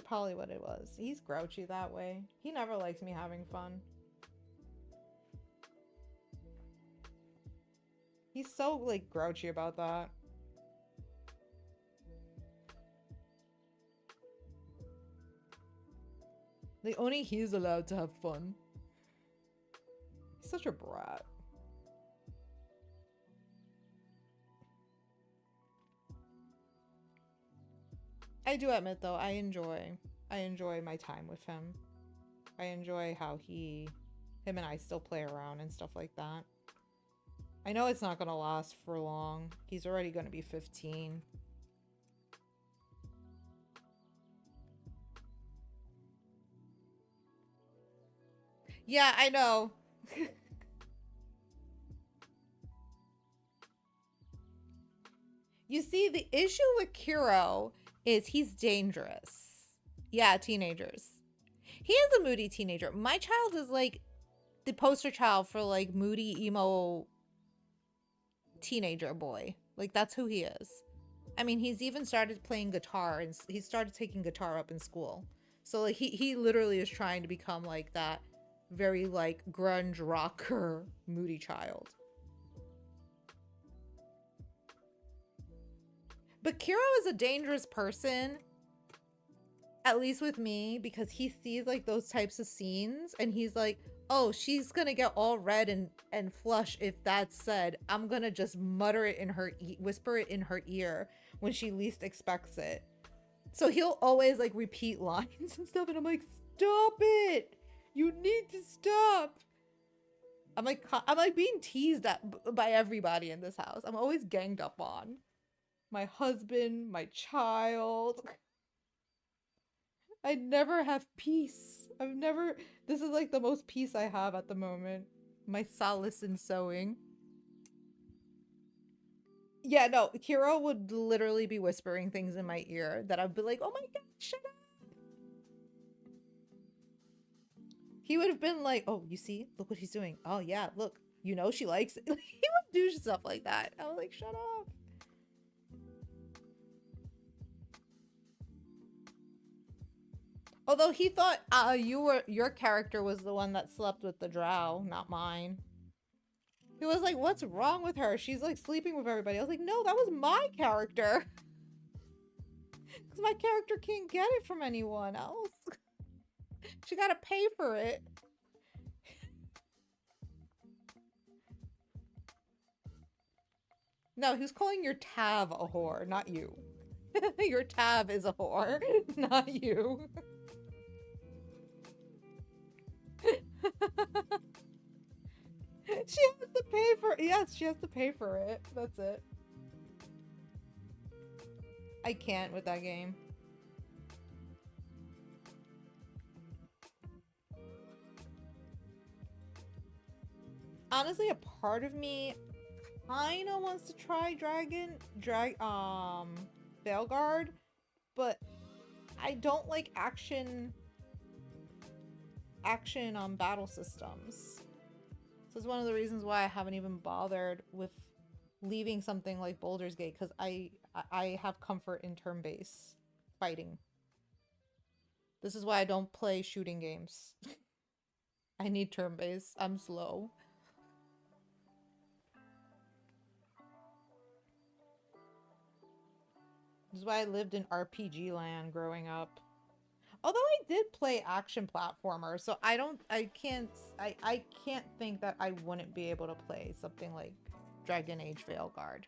probably what it was. He's grouchy that way. He never likes me having fun. He's so, like, grouchy about that. Like, only he's allowed to have fun. He's such a brat. I do admit, though, I enjoy my time with him. I enjoy how him and I still play around and stuff like that. I know it's not gonna last for long. He's already gonna be 15. Yeah, I know. You see, the issue with Kuro is he's dangerous. Yeah, teenagers. He is a moody teenager. My child is like the poster child for like moody emo teenager boy. Like, that's who he is. I mean, he's even started playing guitar and he started taking guitar up in school. So like he literally is trying to become like that very like grunge rocker moody child. But Kiro is a dangerous person, at least with me, because he sees like those types of scenes and he's like, oh, she's gonna get all red and flush if that's said. I'm gonna just mutter it in her whisper it in her ear when she least expects it. So he'll always like repeat lines and stuff, and I'm like, stop it! You need to stop. I'm like being teased at by everybody in this house. I'm always ganged up on. My husband, my child. I never have peace. This is like the most peace I have at the moment. My solace in sewing. Yeah, no, Kiro would literally be whispering things in my ear that I'd be like, oh my god, shut up. He would have been like, oh, you see? Look what he's doing. Oh yeah, look. You know she likes it. He would do stuff like that. I was like, shut up. Although he thought your character was the one that slept with the drow, not mine. He was like, what's wrong with her? She's like sleeping with everybody. I was like, no, that was my character. Because my character can't get it from anyone else. She gotta pay for it. No, who's calling your tab a whore, not you. Your tab is a whore, not you. She has to pay for yes, she has to pay for it. That's it. I can't with that game. Honestly, a part of me kinda wants to try Veilguard, but I don't like action battle systems. So it's one of the reasons why I haven't even bothered with leaving something like Baldur's Gate, because I have comfort in turn-based fighting. This is why I don't play shooting games. I need turn-based. I'm slow. This is why I lived in RPG land growing up. Although I did play action platformer, so I can't think that I wouldn't be able to play something like Dragon Age Veilguard.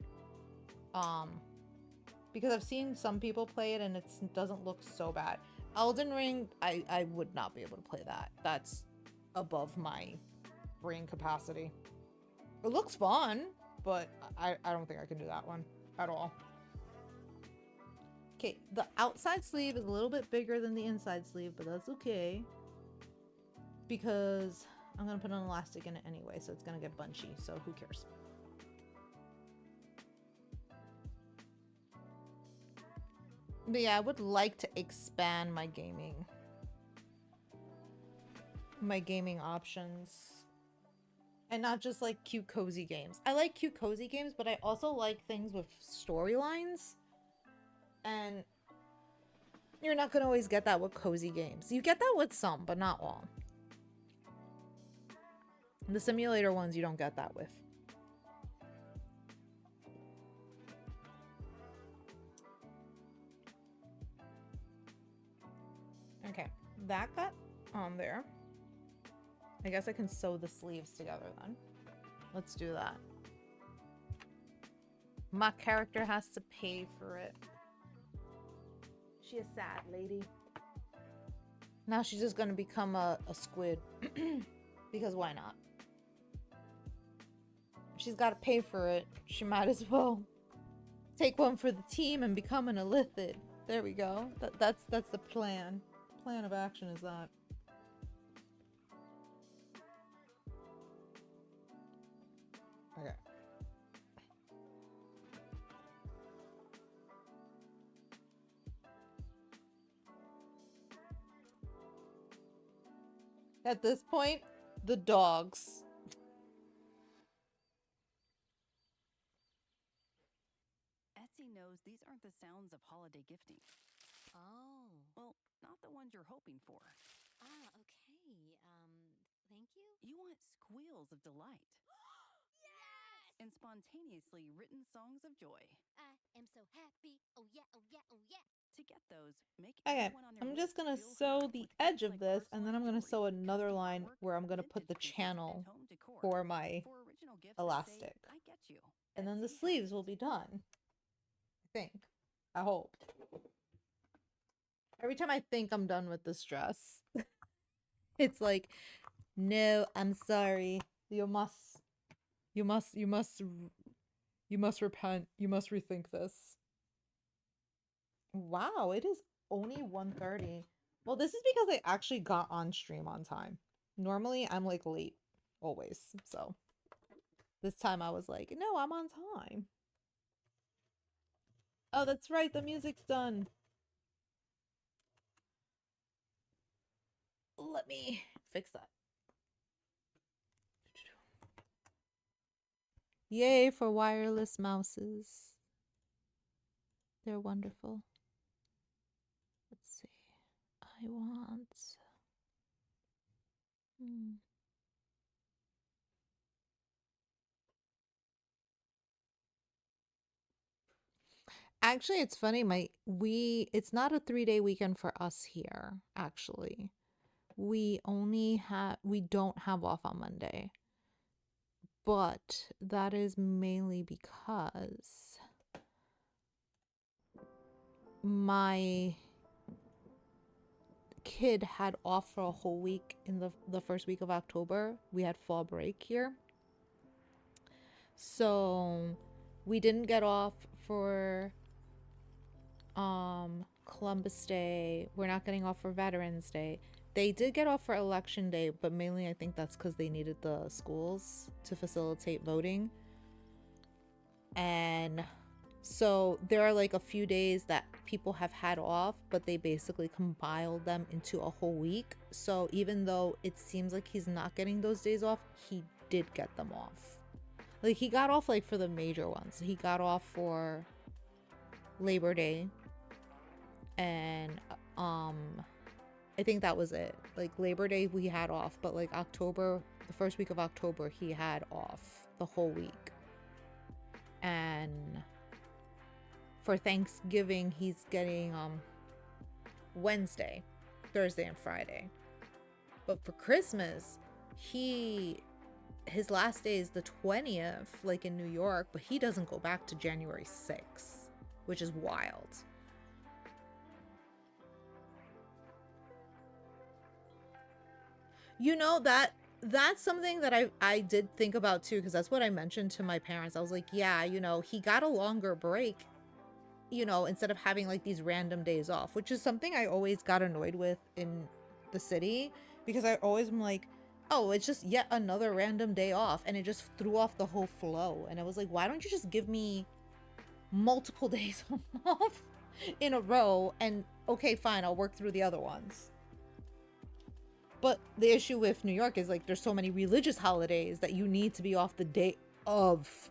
Because I've seen some people play it and it doesn't look so bad. Elden Ring, I would not be able to play that. That's above my brain capacity. It looks fun, but I don't think I can do that one at all. Okay, the outside sleeve is a little bit bigger than the inside sleeve, but that's okay. Because I'm going to put an elastic in it anyway, so it's going to get bunchy, so who cares? But yeah, I would like to expand my gaming options. And not just like cute cozy games. I like cute cozy games, but I also like things with storylines. And you're not gonna always get that with cozy games. You get that with some, but not all. The simulator ones you don't get that with. Okay, that got on there. I guess I can sew the sleeves together then. Let's do that. My character has to pay for it. She a sad lady. Now she's just gonna become a squid. Because why not? If she's gotta pay for it, she might as well take one for the team and become an illithid. There we go. That's the plan. Plan of action is that. Okay. At this point, the dogs. Etsy knows these aren't the sounds of holiday gifting. Oh. Well, not the ones you're hoping for. Ah, okay. Thank you? You want squeals of delight. Yes! And spontaneously written songs of joy. I am so happy. Oh yeah, oh yeah, oh yeah. To get those, make Okay, everyone on your I'm list just gonna feel sew heard the with edge gifts of like this, and then I'm gonna personalized sew jewelry, another custom line artwork, where I'm gonna put vintage the pieces, channel and home decor. for my For original gifts elastic. that say, I get you. And then the Etsy sleeves has will it. be done. I think. I hope. Every time I think I'm done with this dress, it's like, no, I'm sorry. You must repent. You must rethink this. Wow, it is only 1:30. Well, this is because I actually got on stream on time. Normally, I'm like late always. So this time I was like, no, I'm on time. Oh, that's right. The music's done. Let me fix that. Yay for wireless mouses. They're wonderful. Let's see. I want... Actually, it's funny. It's not a 3-day weekend for us here, actually. We don't have off on Monday. But that is mainly because my kid had off for a whole week in the first week of October. We had fall break here. So we didn't get off for Columbus Day. We're not getting off for Veterans Day. They did get off for Election Day, but mainly I think that's because they needed the schools to facilitate voting. And so there are like a few days that people have had off, but they basically compiled them into a whole week. So even though it seems like he's not getting those days off, he did get them off. Like he got off like for the major ones. He got off for Labor Day and I think that was it. Like Labor Day we had off, but like October, the first week of October he had off the whole week. And for Thanksgiving he's getting Wednesday, Thursday and Friday. But for Christmas, his last day is the 20th, like in New York, but he doesn't go back to January 6th, which is wild. You know, that's something that I did think about too, because that's what I mentioned to my parents. I was like, yeah, you know, he got a longer break, you know, instead of having like these random days off, which is something I always got annoyed with in the city, because I always am like, oh, it's just yet another random day off, and it just threw off the whole flow. And I was like, why don't you just give me multiple days off in a row, and okay, fine, I'll work through the other ones. But the issue with New York is like there's so many religious holidays that you need to be off the day of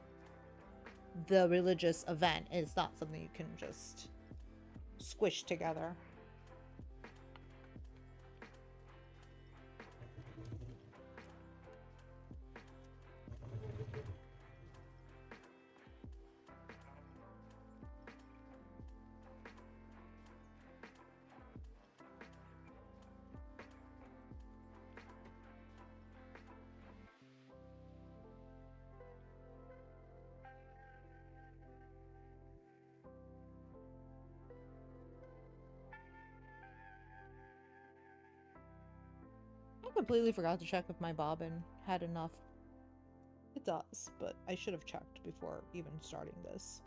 the religious event. It's not something you can just squish together. I completely forgot to check if my bobbin had enough. It does, but I should have checked before even starting this.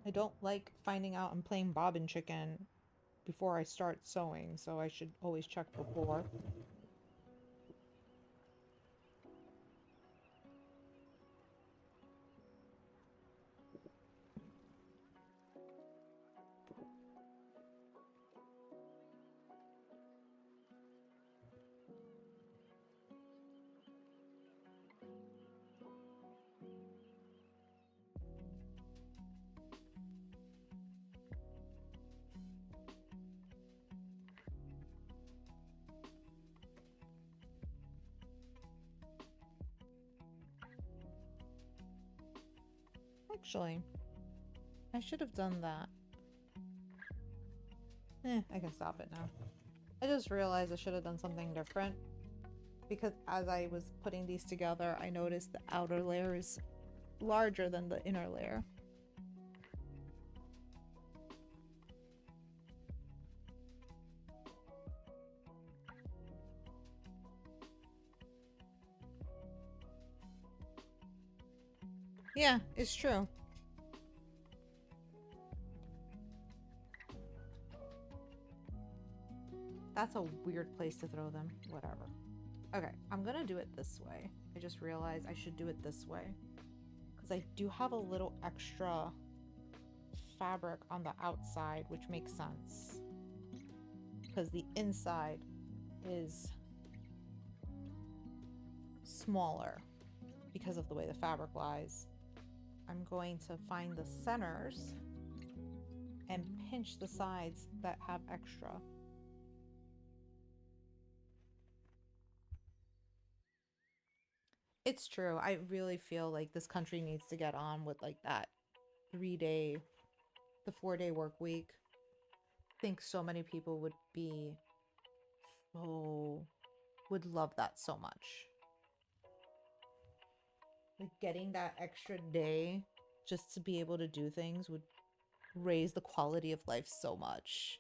I don't like finding out I'm playing bobbin chicken before I start sewing, so I should always check before. Actually, I should have done that. I can stop it now. I just realized I should have done something different, because as I was putting these together, I noticed the outer layer is larger than the inner layer. Yeah, it's true. That's a weird place to throw them. Whatever. Okay, I'm gonna do it this way. I just realized I should do it this way, because I do have a little extra fabric on the outside, which makes sense, because the inside is smaller because of the way the fabric lies. I'm going to find the centers and pinch the sides that have extra. It's true. I really feel like this country needs to get on with like that 3-day, the 4-day work week. I think so many people would love that so much. Like getting that extra day just to be able to do things would raise the quality of life so much.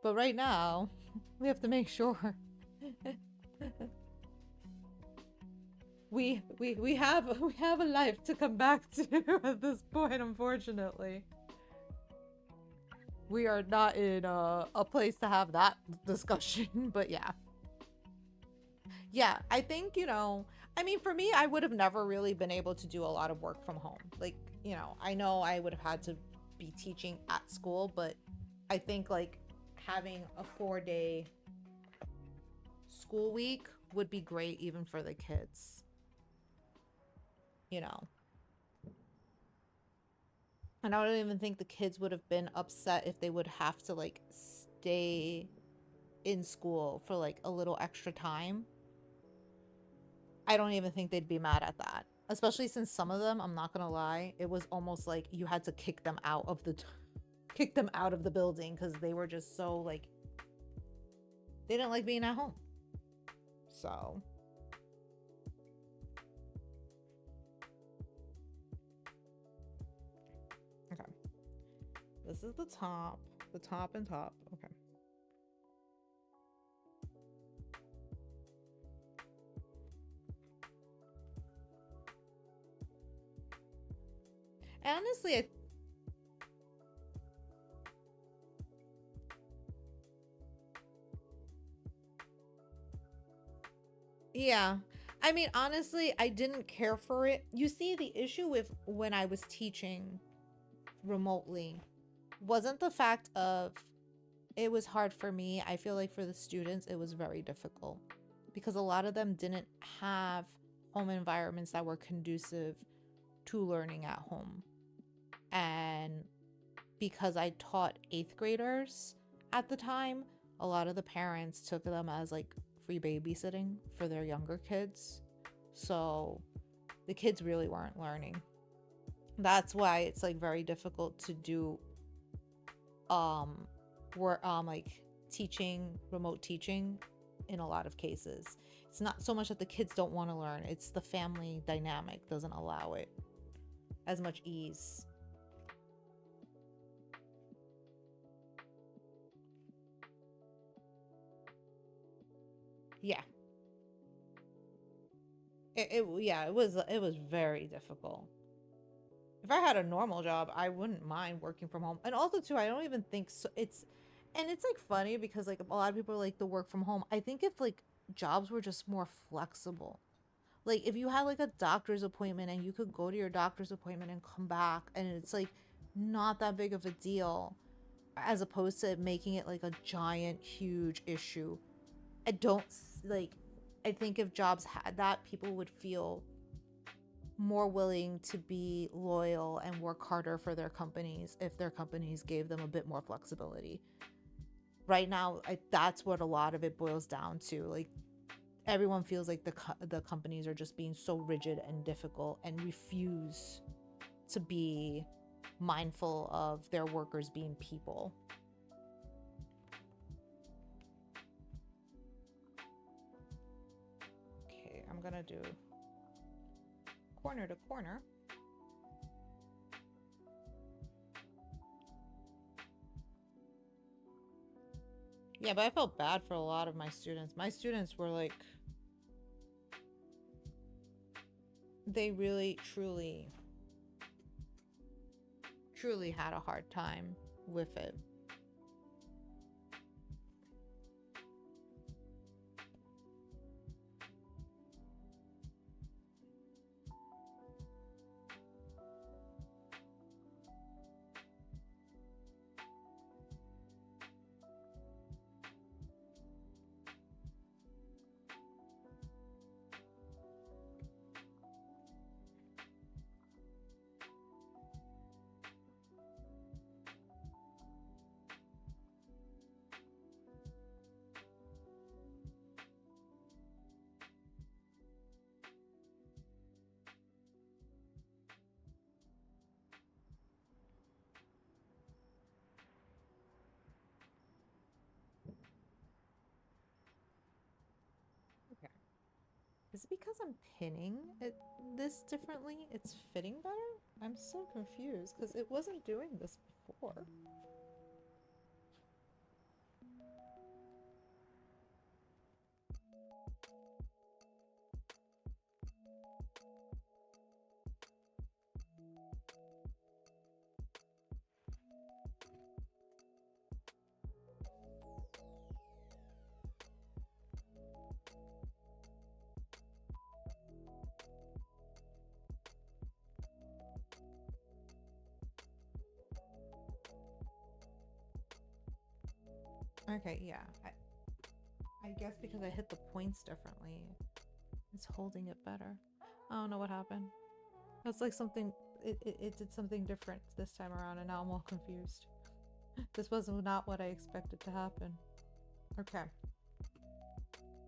But right now, We have to make sure. we have a life to come back to at this point, unfortunately. We are not in a place to have that discussion, but yeah. Yeah, I think, you know, I mean, for me, I would have never really been able to do a lot of work from home. Like, you know I would have had to be teaching at school, but I think like having a 4-day school week would be great even for the kids, you know. And I don't even think the kids would have been upset if they would have to like stay in school for like a little extra time. I don't even think they'd be mad at that. Especially since some of them, I'm not gonna lie, it was almost like you had to kick them out of the kick them out of the building because they were just so like they didn't like being at home. So okay. This is the top and top. Okay. Honestly, yeah. I mean, honestly, I didn't care for it. You see, the issue with when I was teaching remotely wasn't the fact of it was hard for me. I feel like for the students, it was very difficult because a lot of them didn't have home environments that were conducive to learning at home. And because I taught 8th graders at the time, a lot of the parents took them as like free babysitting for their younger kids. So the kids really weren't learning. That's why it's like very difficult to do like remote teaching in a lot of cases. It's not so much that the kids don't want to learn, it's the family dynamic doesn't allow it as much ease. Yeah. It was very difficult. If I had a normal job, I wouldn't mind working from home. And also too, I don't even think so it's like funny because like a lot of people are like the work from home. I think if like jobs were just more flexible. Like if you had like a doctor's appointment and you could go to your doctor's appointment and come back and it's like not that big of a deal as opposed to making it like a giant huge issue. I don't like I think if jobs had that, people would feel more willing to be loyal and work harder for their companies if their companies gave them a bit more flexibility. Right now, that's what a lot of it boils down to. Like everyone feels like the companies are just being so rigid and difficult and refuse to be mindful of their workers being people. Okay, I'm gonna do corner to corner. Yeah, but I felt bad for a lot of my students. My students were like, they really, truly had a hard time with it. Okay. Is it because I'm pinning it this differently? It's fitting better? I'm so confused because it wasn't doing this before. Okay, yeah. I guess because I hit the points differently, it's holding it better. I don't know what happened. That's like something, it did something different this time around, and now I'm all confused. This was not what I expected to happen. Okay.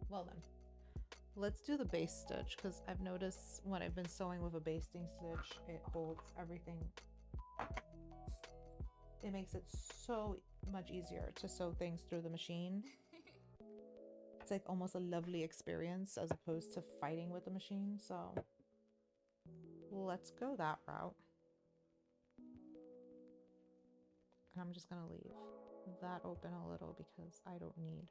Well then. Let's do the base stitch, because I've noticed when I've been sewing with a basting stitch, it holds everything. It makes it so much easier to sew things through the machine. It's like almost a lovely experience as opposed to fighting with the machine. So let's go that route. And I'm just gonna leave that open a little because I don't need.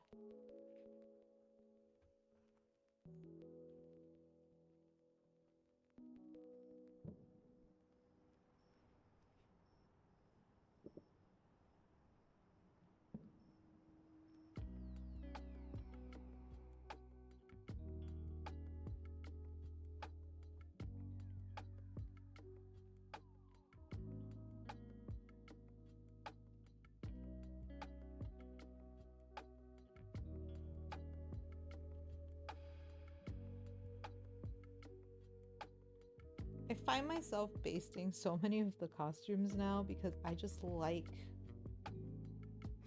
I find myself basting so many of the costumes now because I just like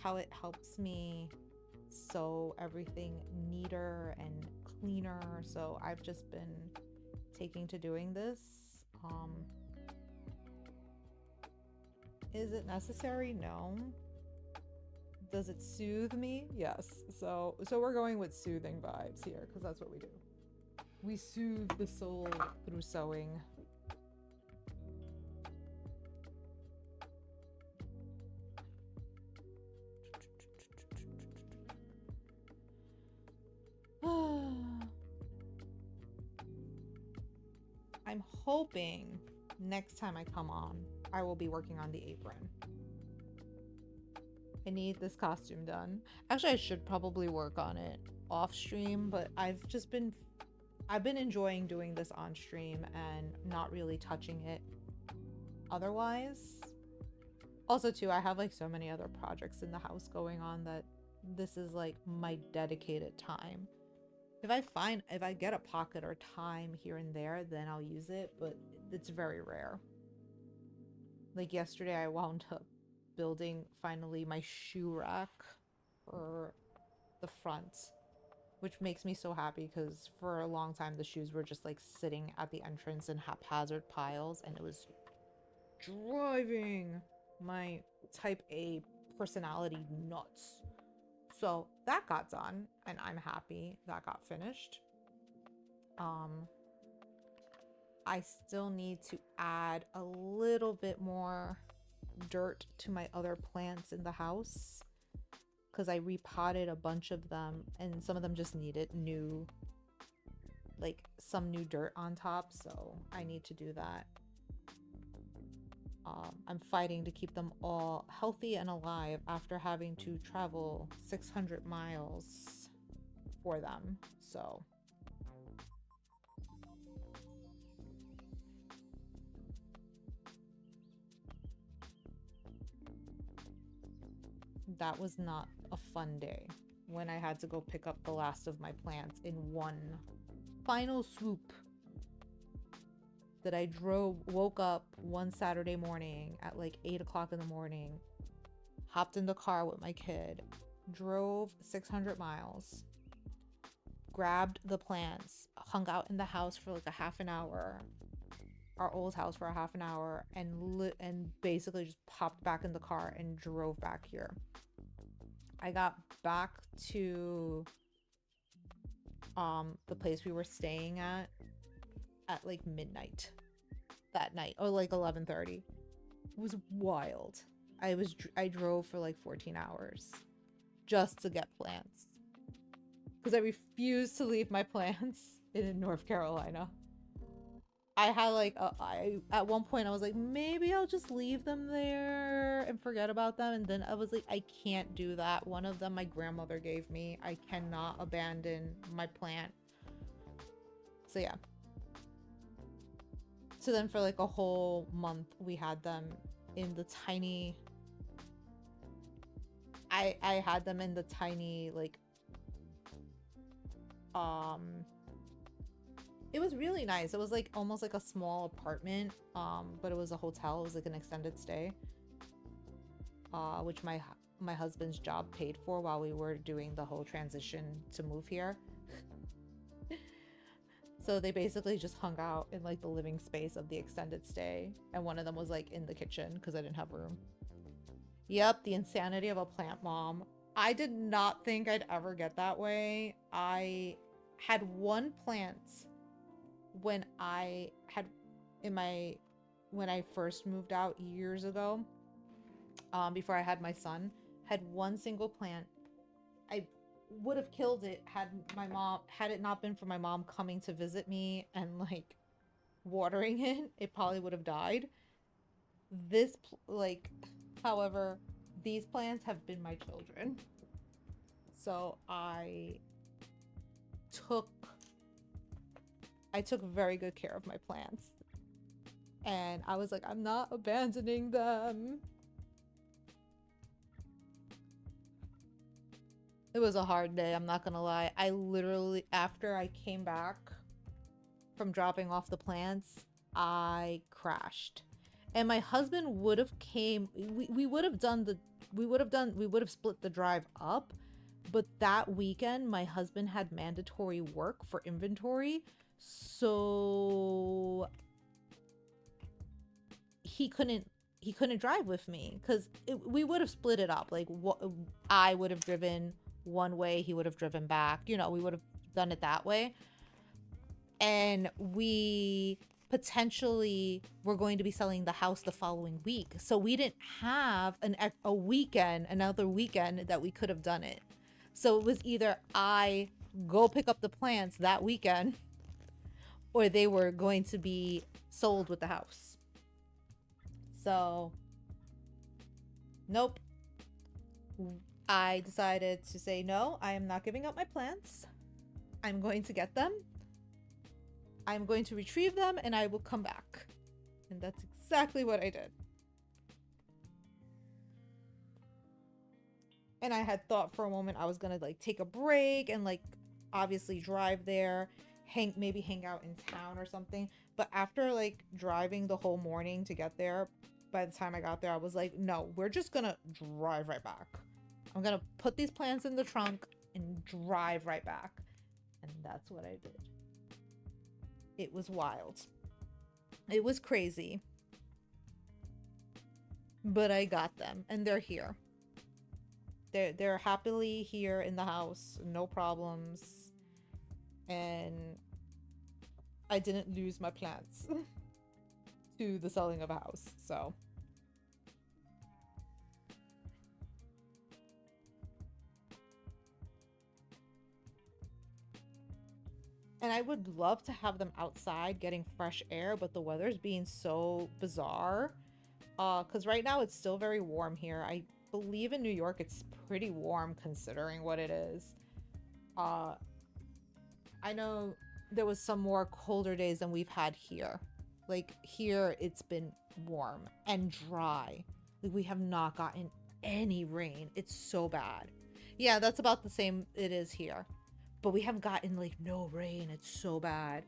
how it helps me sew everything neater and cleaner. So I've just been taking to doing this. Is it necessary? No. Does it soothe me? Yes. So we're going with soothing vibes here because that's what we do. We soothe the soul through sewing. I'm hoping next time I come on, I will be working on the apron. I need this costume done. Actually, I should probably work on it off stream, but I've been enjoying doing this on stream and not really touching it otherwise. Also too, I have like so many other projects in the house going on that this is like my dedicated time. If I get a pocket or time here and there, then I'll use it, but it's very rare. Like yesterday I wound up building finally my shoe rack for the front, which makes me so happy because for a long time the shoes were just like sitting at the entrance in haphazard piles, and it was driving my type A personality nuts. So that got done and I'm happy that got finished. I still need to add a little bit more dirt to my other plants in the house because I repotted a bunch of them and some of them just needed new, like some new dirt on top, so I need to do that. I'm fighting to keep them all healthy and alive after having to travel 600 miles for them. So that was not a fun day when I had to go pick up the last of my plants in one final swoop. That I woke up one Saturday morning at like 8 o'clock in the morning, hopped in the car with my kid, drove 600 miles, grabbed the plants, hung out in the house for like a half an hour, our old house for a half an hour, and basically just popped back in the car and drove back here. I got back to the place we were staying at like midnight that night, or like 11:30. It was wild. I drove for like 14 hours just to get plants because I refused to leave my plants in North Carolina. I had like at one point I was like, maybe I'll just leave them there and forget about them, and then I was like, I can't do that. One of them my grandmother gave me. I cannot abandon my plant. So yeah. So then for like a whole month we had them in the tiny I had them in the tiny, like, it was really nice. It was like almost like a small apartment, but it was a hotel. It was like an extended stay, which my husband's job paid for while we were doing the whole transition to move here. So they basically just hung out in like the living space of the extended stay, and one of them was like in the kitchen because I didn't have room. Yep, the insanity of a plant mom. I did not think I'd ever get that way. I had one plant when I had when I first moved out years ago, before I had my son, had one single plant. I would have killed it had it not been for my mom coming to visit me and like watering it probably would have died. However, these plants have been my children, so I took very good care of my plants, and I was like, I'm not abandoning them. It was a hard day, I'm not gonna lie. I literally, after I came back from dropping off the plants, I crashed. And my husband would have we would have split the drive up, but that weekend my husband had mandatory work for inventory, so he couldn't drive with me because we would have split it up. Like, I would have driven one way, he would have driven back, you know, we would have done it that way. And we potentially were going to be selling the house the following week, so we didn't have another weekend that we could have done it. So it was either I go pick up the plants that weekend, or they were going to be sold with the house. So nope, I decided to say no, I am not giving up my plants. I'm going to get them. I'm going to retrieve them and I will come back. And that's exactly what I did. And I had thought for a moment I was gonna like take a break and like obviously drive there, maybe hang out in town or something. But after like driving the whole morning to get there, by the time I got there, I was like, no, we're just gonna drive right back. I'm gonna put these plants in the trunk and drive right back. And that's what I did. It was wild. It was crazy. But I got them and they're here. They're happily here in the house, no problems. And I didn't lose my plants to the selling of a house, so. And I would love to have them outside getting fresh air, but the weather's being so bizarre. Because right now it's still very warm here. I believe in New York it's pretty warm considering what it is. I know there was some more colder days than we've had here. Like here it's been warm and dry. Like we have not gotten any rain. It's so bad. Yeah, that's about the same it is here. But we have gotten like no rain. It's so bad.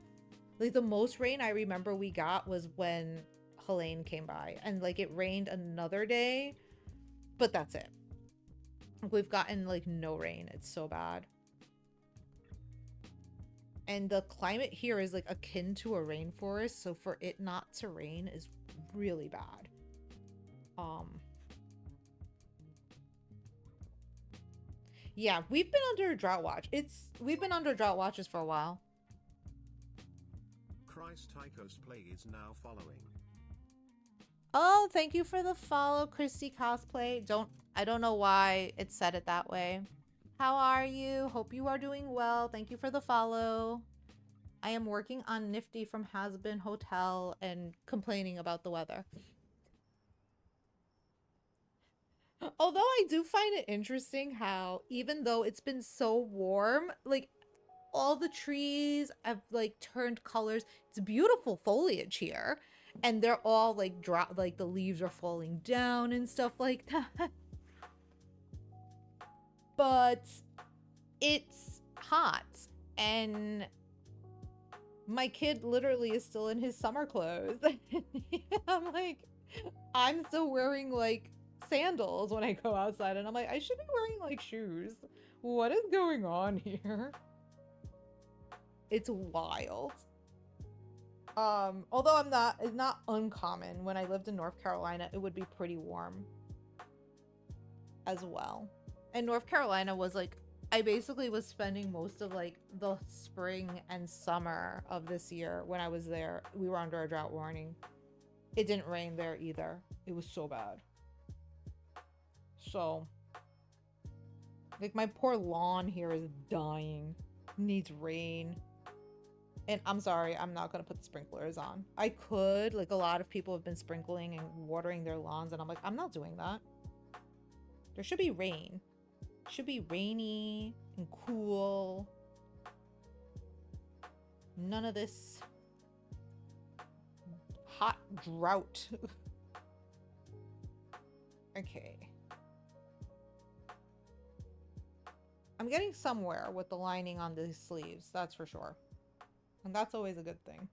Like the most rain I remember we got was when Helene came by, and like it rained another day, but that's it. We've gotten like no rain. It's so bad. And the climate here is like akin to a rainforest, so for it not to rain is really bad. Yeah, we've been under drought watch. We've been under drought watches for a while. Christ, Cosplay is now following. Oh, thank you for the follow, Christy Cosplay. I don't know why it said it that way. How are you? Hope you are doing well. Thank you for the follow. I am working on Niffty from Hazbin Hotel and complaining about the weather. Although I do find it interesting how even though it's been so warm, like all the trees have like turned colors. It's beautiful foliage here. And they're all like the leaves are falling down and stuff like that. but it's hot, and my kid literally is still in his summer clothes. I'm like, I'm still wearing like sandals when I go outside, and I'm like, I should be wearing like shoes. What is going on here? It's wild. Although it's not uncommon. When I lived in North Carolina, it would be pretty warm as well. And North Carolina was like, I basically was spending most of like the spring and summer of this year when I was there. We were under a drought warning. It didn't rain there either. It was so bad. So, like, my poor lawn here is dying. Needs rain. And I'm sorry, I'm not going to put the sprinklers on. I could. Like, a lot of people have been sprinkling and watering their lawns. And I'm like, I'm not doing that. There should be rain. It should be rainy and cool. None of this hot drought. Okay. I'm getting somewhere with the lining on these sleeves, that's for sure. And that's always a good thing.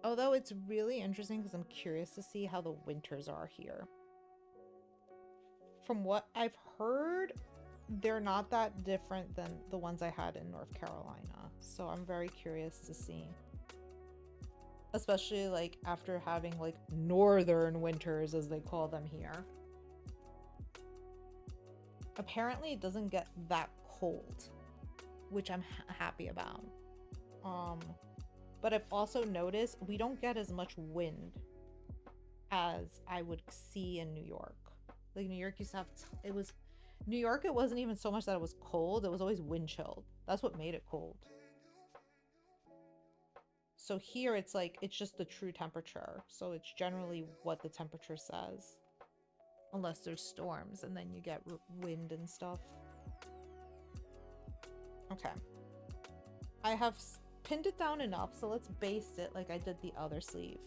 Although it's really interesting because I'm curious to see how the winters are here. From what I've heard, they're not that different than the ones I had in North Carolina. So I'm very curious to see. Especially like after having like northern winters, as they call them here. Apparently it doesn't get that cold, which I'm happy about. But I've also noticed we don't get as much wind as I would see in New York. Like New York used to have, New York, it wasn't even so much that it was cold, it was always wind chilled. That's what made it cold. So here it's like, it's just the true temperature. So it's generally what the temperature says. Unless there's storms and then you get wind and stuff. Okay. I have pinned it down enough, so let's baste it like I did the other sleeve.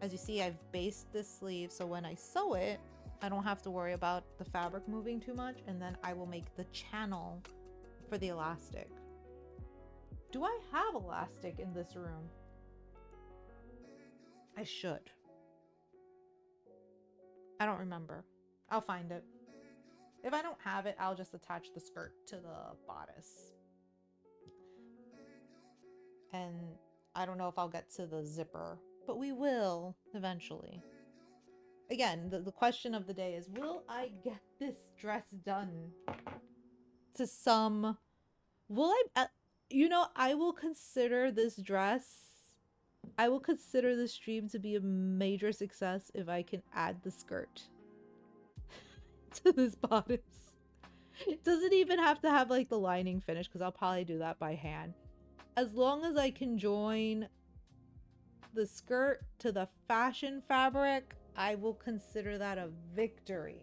As you see, I've basted this sleeve, so when I sew it, I don't have to worry about the fabric moving too much, and then I will make the channel for the elastic. Do I have elastic in this room? I should. I don't remember. I'll find it. If I don't have it, I'll just attach the skirt to the bodice. And I don't know if I'll get to the zipper, but we will eventually. Again, the question of the day is, will I get this dress done to some... Will I... you know, I will consider this dress... I will consider this stream to be a major success if I can add the skirt to this bodice. It doesn't even have to have like the lining finished, because I'll probably do that by hand. As long as I can join the skirt to the fashion fabric, I will consider that a victory.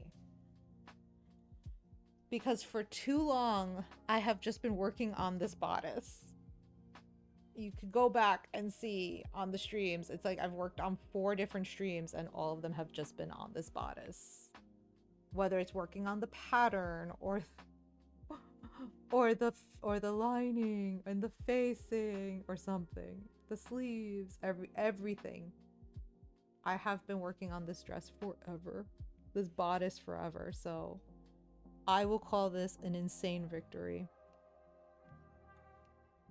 Because for too long, I have just been working on this bodice. You could go back and see on the streams. It's like I've worked on 4 different streams and all of them have just been on this bodice. Whether it's working on the pattern or the lining and the facing or something. The sleeves, everything. I have been working on this dress forever. This bodice forever. So I will call this an insane victory.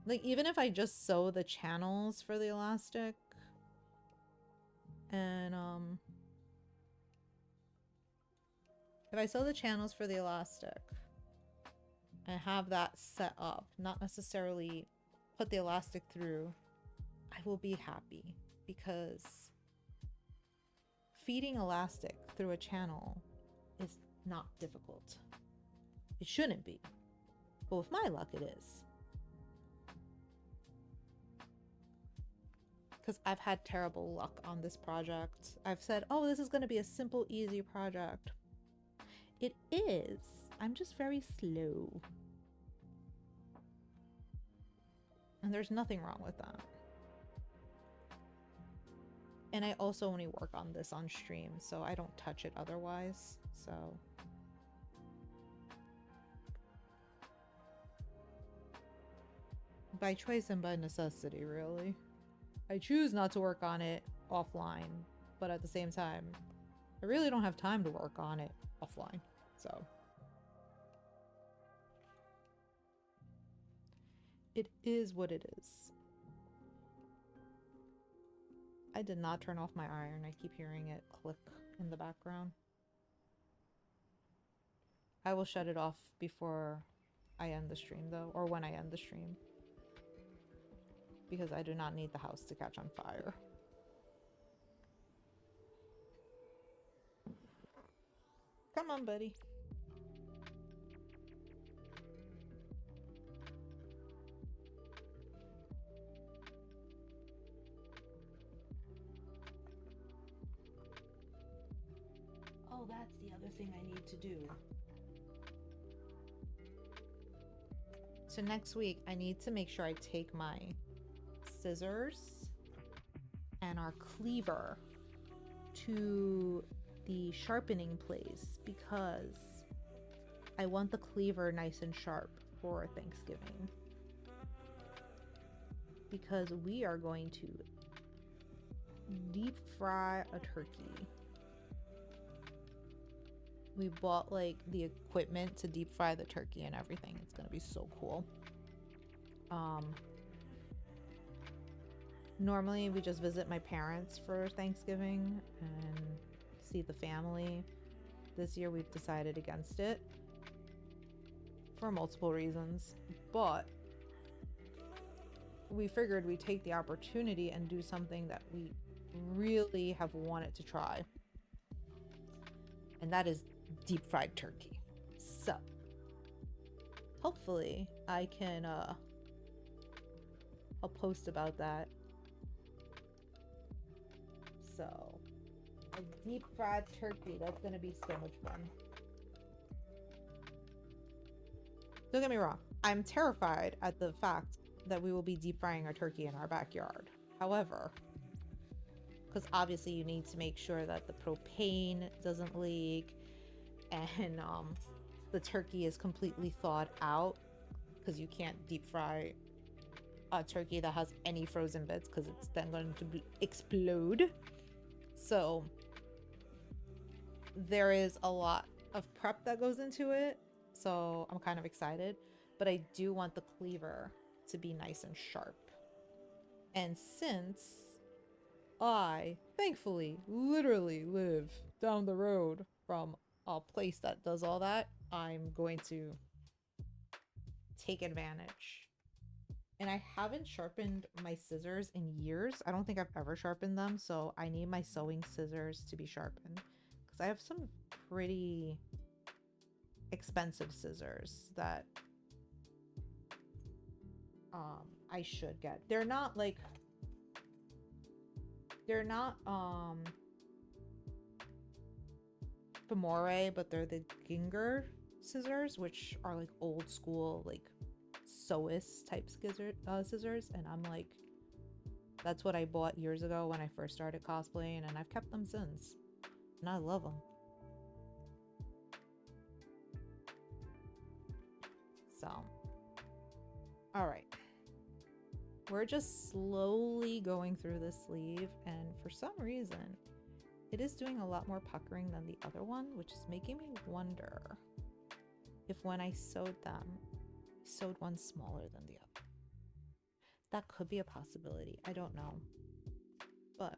Like, even if I just sew the channels for the elastic and if I sew the channels for the elastic and have that set up, not necessarily put the elastic through, I will be happy, because feeding elastic through a channel is not difficult. It shouldn't be, but with my luck it is. Because I've had terrible luck on this project. I've said, oh, this is going to be a simple, easy project. It is. I'm just very slow. And there's nothing wrong with that. And I also only work on this on stream, so I don't touch it otherwise. So by choice and by necessity, really. I choose not to work on it offline, but at the same time, I really don't have time to work on it offline. So it is what it is. I did not turn off my iron. I keep hearing it click in the background. I will shut it off before I end the stream though, or when I end the stream. Because I do not need the house to catch on fire. Come on, buddy. Oh, that's the other thing I need to do. So next week, I need to make sure I take my scissors and our cleaver to the sharpening place because I want the cleaver nice and sharp for Thanksgiving. Because we are going to deep fry a turkey. We bought like the equipment to deep fry the turkey and everything. It's gonna be so cool. Normally we just visit my parents for Thanksgiving and see the family. This year we've decided against it for multiple reasons, but we figured we'd take the opportunity and do something that we really have wanted to try, and that is deep fried turkey. So hopefully I can I'll post about that. So a deep fried turkey, that's gonna be so much fun. Don't get me wrong, I'm terrified at the fact that we will be deep frying our turkey in our backyard. However, because obviously you need to make sure that the propane doesn't leak and the turkey is completely thawed out, because you can't deep fry a turkey that has any frozen bits because it's then going to explode. So there is a lot of prep that goes into it, so I'm kind of excited, but I do want the cleaver to be nice and sharp. And since I thankfully literally live down the road from a place that does all that, I'm going to take advantage. And I haven't sharpened my scissors in years. I don't think I've ever sharpened them, so I need my sewing scissors to be sharpened because I have some pretty expensive scissors that I should get. They're not Femore, but they're the Ginger scissors, which are like old school, like sewist type scissors, and I'm like, that's what I bought years ago when I first started cosplaying, and I've kept them since, and I love them. So, all right, we're just slowly going through this sleeve, and for some reason it is doing a lot more puckering than the other one, which is making me wonder if when I sewed them, I sewed one smaller than the other. That could be a possibility. I don't know. But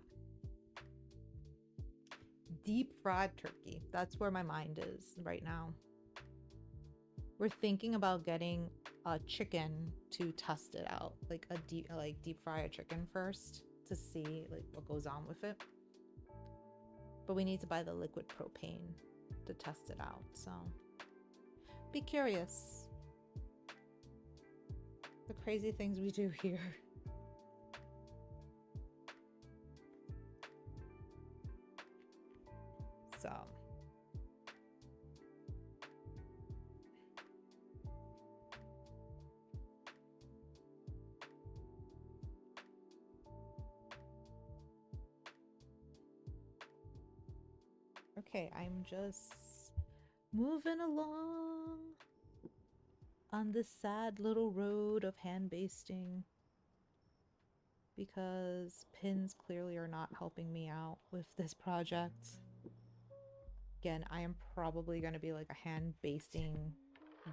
deep fried turkey, that's where my mind is right now. We're thinking about getting a chicken to test it out, like deep fry a chicken first to see like what goes on with it. But we need to buy the liquid propane to test it out, so be curious. The crazy things we do here. So Okay, I'm just moving along on this sad little road of hand basting because pins clearly are not helping me out with this project. Again, I am probably going to be like a hand basting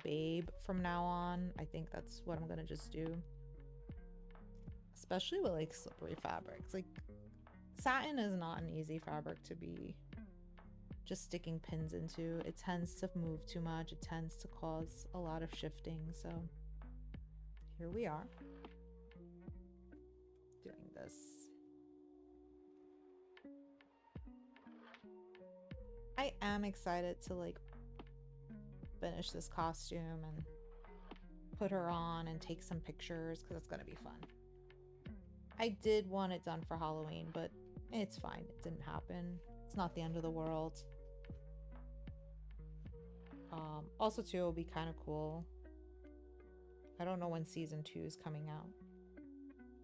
babe from now on. I think that's what I'm going to just do. Especially with like slippery fabrics. Like satin is not an easy fabric to be just sticking pins into. It tends to move too much. It tends to cause a lot of shifting. So here we are doing this. I am excited to like finish this costume and put her on and take some pictures because it's gonna be fun. I did want it done for Halloween, but it's fine. It didn't happen. It's not the end of the world. Also too, it'll be kind of cool. I don't know when season 2 is coming out.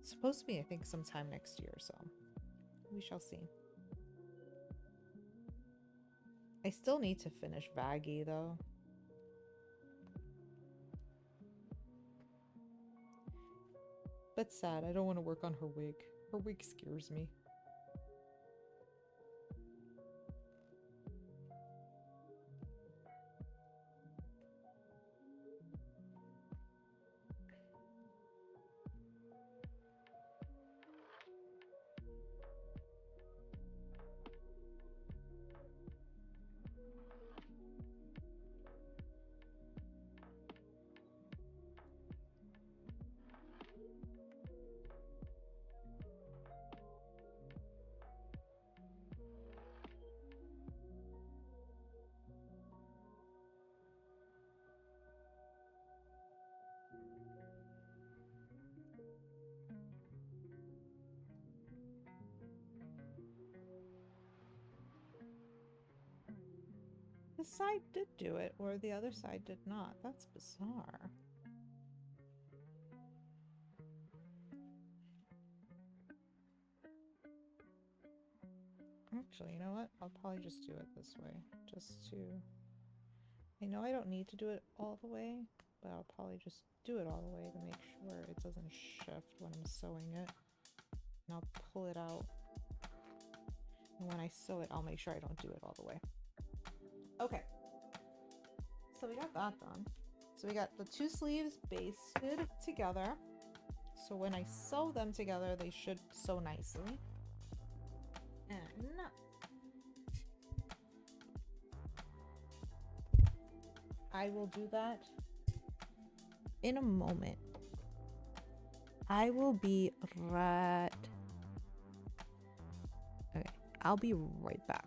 It's supposed to be, I think, sometime next year, so we shall see. I still need to finish Vaggie, though. But sad, I don't want to work on her wig. Her wig scares me. This side did do it, or the other side did not. That's bizarre. Actually, you know what? I'll probably just do it this way. Just to... I know I don't need to do it all the way, but I'll probably just do it all the way to make sure it doesn't shift when I'm sewing it. And I'll pull it out. And when I sew it, I'll make sure I don't do it all the way. Okay. So we got that done. So we got the 2 sleeves basted together. So when I sew them together, they should sew nicely. And I will do that in a moment. I will be right... Okay, I'll be right back.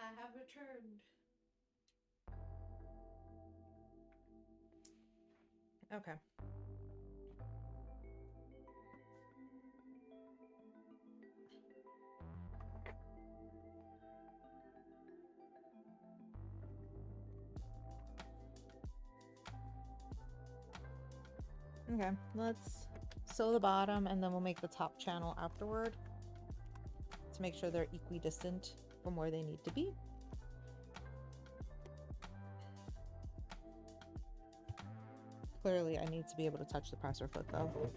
I have returned. Okay. Okay, let's sew the bottom and then we'll make the top channel afterward to make sure they're equidistant from where they need to be. Clearly, I need to be able to touch the presser foot though.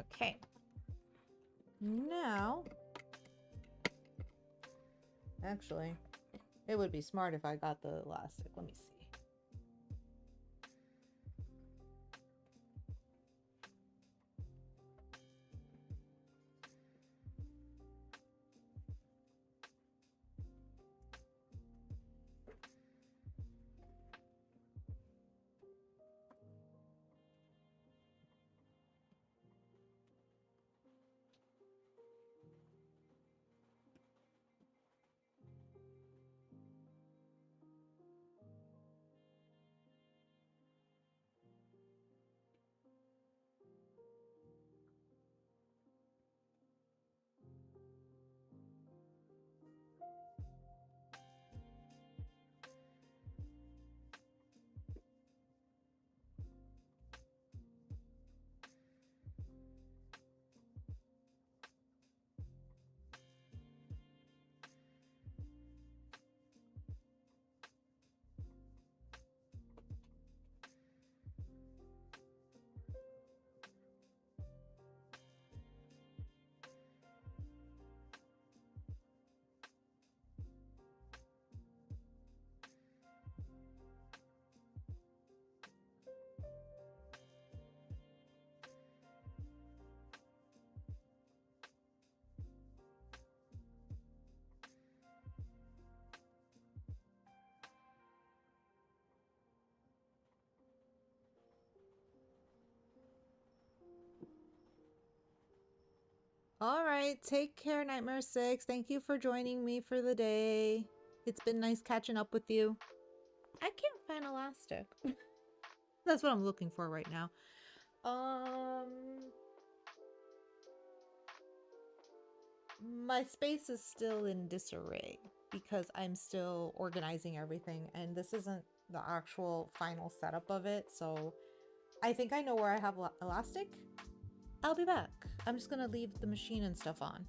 Okay. Now, actually, it would be smart if I got the elastic. Let me see. All right, take care, Nightmare 6. Thank you for joining me for the day. It's been nice catching up with you. I can't find elastic. That's what I'm looking for right now. My space is still in disarray because I'm still organizing everything, and this isn't the actual final setup of it, so I think I know where I have elastic. I'll be back. I'm just gonna leave the machine and stuff on.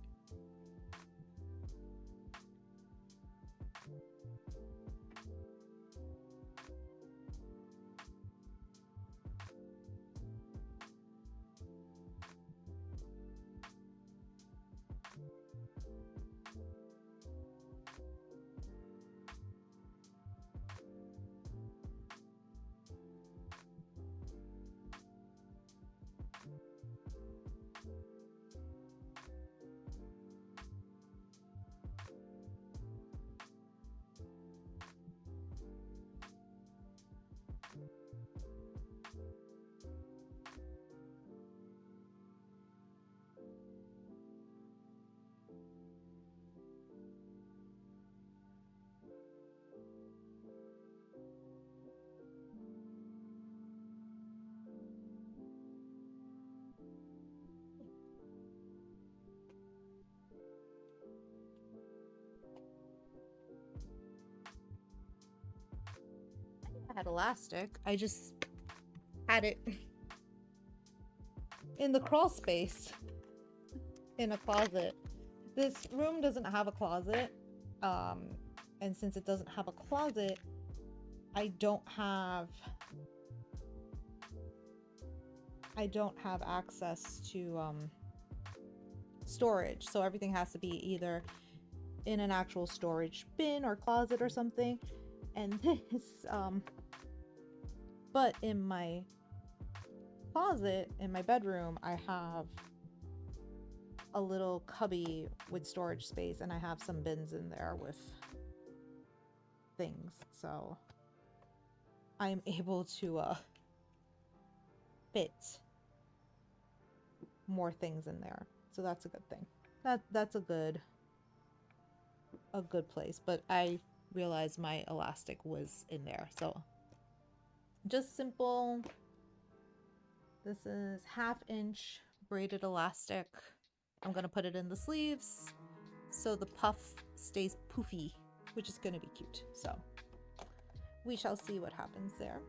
I had elastic. I just had it in the crawl space in a closet. This room doesn't have a closet. And since it doesn't have a closet, I don't have access to storage. So everything has to be either in an actual storage bin or closet or something. And this but in my closet in my bedroom, I have a little cubby with storage space, and I have some bins in there with things, so I'm able to fit more things in there, so that's a good thing. That's a good place. But I realized my elastic was in there, so just simple. This is 1/2 inch braided elastic. I'm gonna put it in the sleeves so the puff stays poofy, which is gonna be cute. So we shall see what happens there.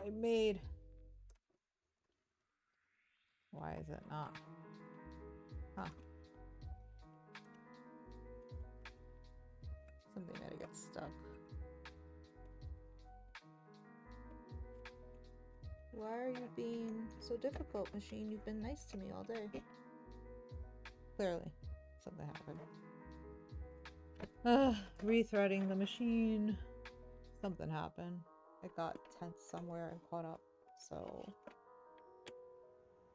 I made. Why is it not? Huh. Something might have got stuck. Why are you being so difficult, machine? You've been nice to me all day. Clearly, something happened. Rethreading the machine. Something happened. It got tense somewhere and caught up. So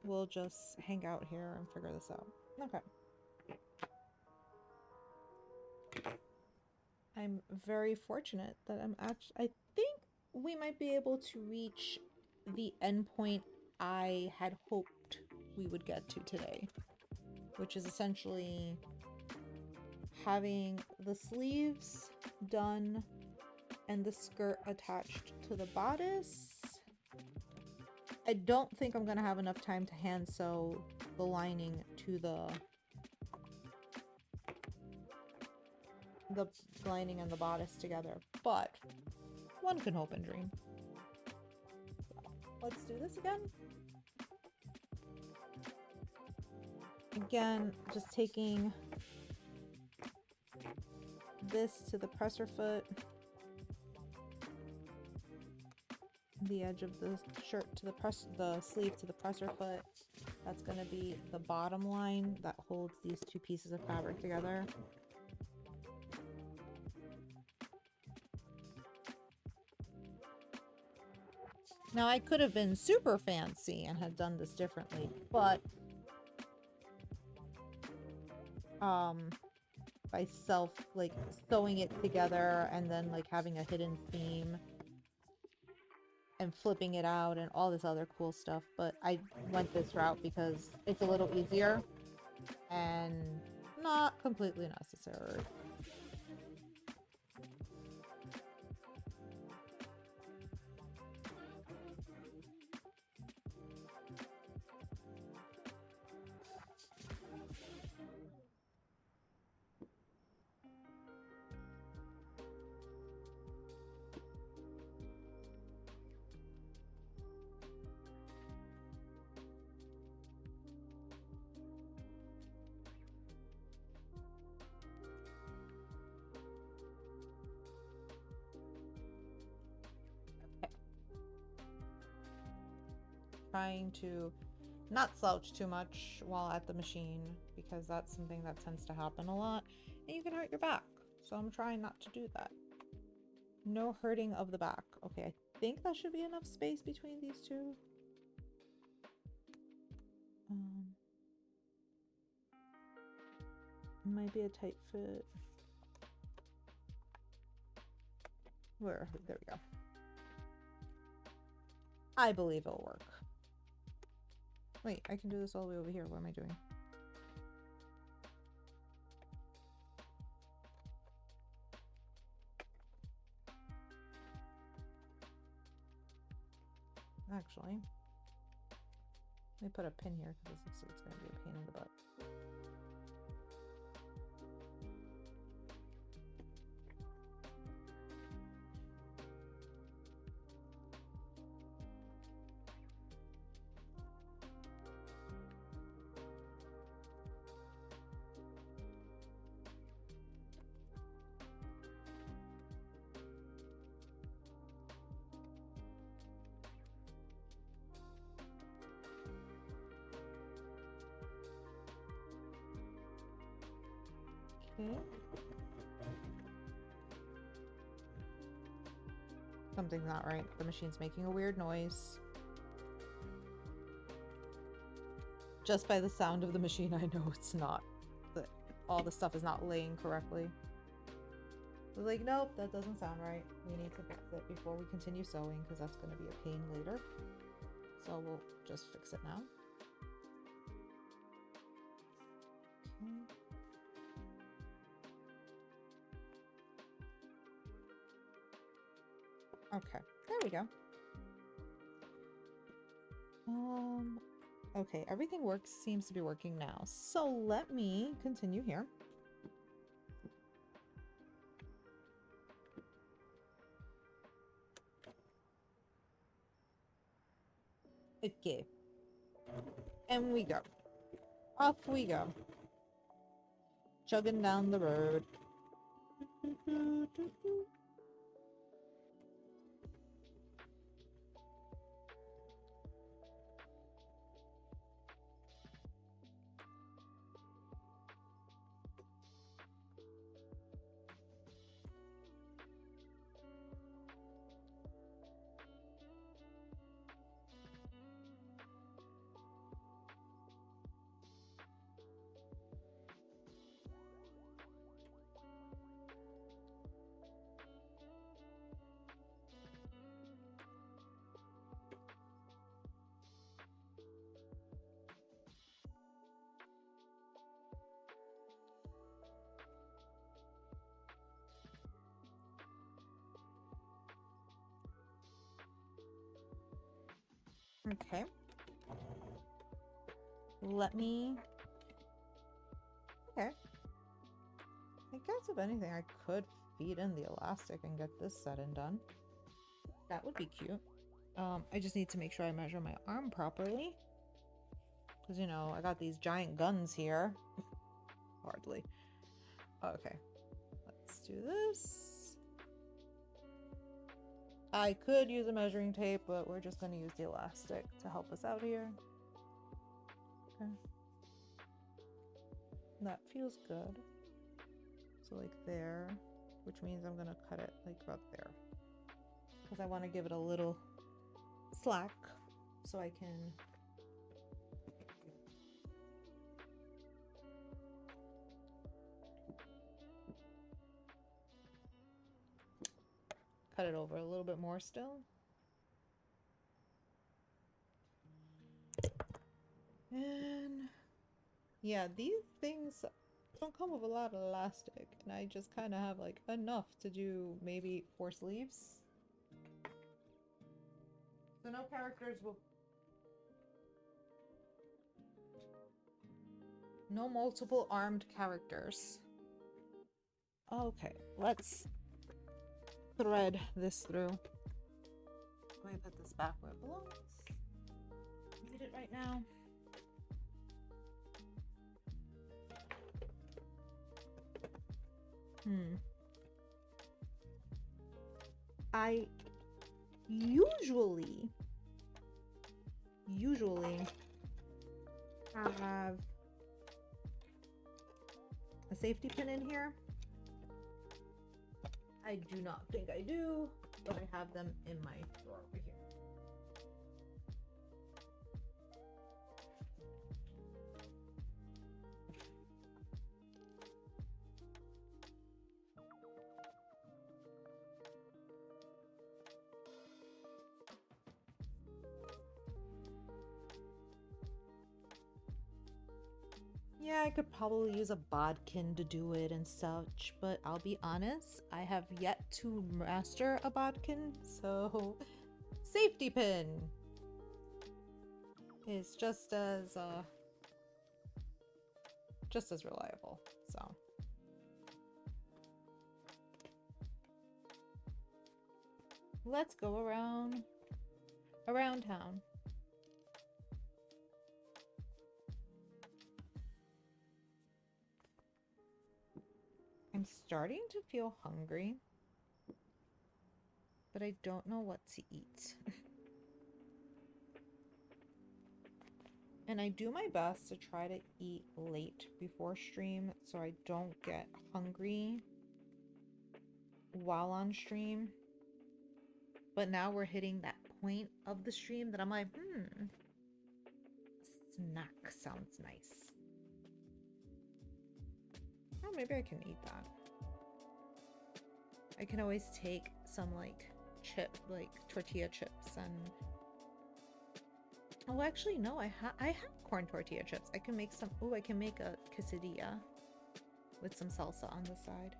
we'll just hang out here and figure this out. Okay. I'm very fortunate that I think we might be able to reach the endpoint I had hoped we would get to today, which is essentially having the sleeves done and the skirt attached to the bodice. I don't think I'm gonna have enough time to hand sew the lining to the lining and the bodice together, but one can hope and dream. So, let's do this again. Again, just taking this to the presser foot, the edge of the shirt to the sleeve to the presser foot. That's going to be the bottom line that holds these two pieces of fabric together. Now, I could have been super fancy and had done this differently, but by sewing it together and then like having a hidden seam and flipping it out and all this other cool stuff, but I went this route because it's a little easier and not completely necessary. Trying to not slouch too much while at the machine because that's something that tends to happen a lot and you can hurt your back, so I'm trying not to do that. No hurting of the back. Okay, I think that should be enough space between these two. Might be a tight fit. There we go. I believe it'll work. Wait, I can do this all the way over here. What am I doing? Actually, let me put a pin here because this looks like it's going to be a pain in the butt. Okay. Something's not right. The machine's making a weird noise. Just by the sound of the machine, I know it's not. That all the stuff is not laying correctly. I was like, nope, that doesn't sound right. We need to fix it before we continue sewing because that's going to be a pain later. So we'll just fix it now. Okay, there we go. Okay, everything seems to be working now. So let me continue here. Okay. And we go. Off we go. Chugging down the road. Okay. Let me... Okay. I guess if anything, I could feed in the elastic and get this set and done. That would be cute. I just need to make sure I measure my arm properly. Because, you know, I got these giant guns here. Hardly. Okay. Let's do this. I could use a measuring tape, but we're just going to use the elastic to help us out here. Okay. That feels good. So like there, which means I'm going to cut it like about there. Because I want to give it a little slack so I can cut it over a little bit more still. And yeah, these things don't come with a lot of elastic, and I just kind of have like enough to do maybe 4 sleeves. So no characters will... No multiple armed characters. Okay, let's thread this through. Let me put this back where it belongs. Need it right now. I usually have a safety pin in here. I do not think I do, but I have them in my drawer over here. Yeah, I could probably use a bodkin to do it and such, but I'll be honest, I have yet to master a bodkin, so safety pin is just as reliable. So let's go around town. I'm starting to feel hungry, but I don't know what to eat. And I do my best to try to eat late before stream so I don't get hungry while on stream. But now we're hitting that point of the stream that I'm like, snack sounds nice. Oh, maybe I can eat that. I can always take some like tortilla chips and... Oh, actually, no, I have corn tortilla chips. I can make some... Oh, I can make a quesadilla with some salsa on the side.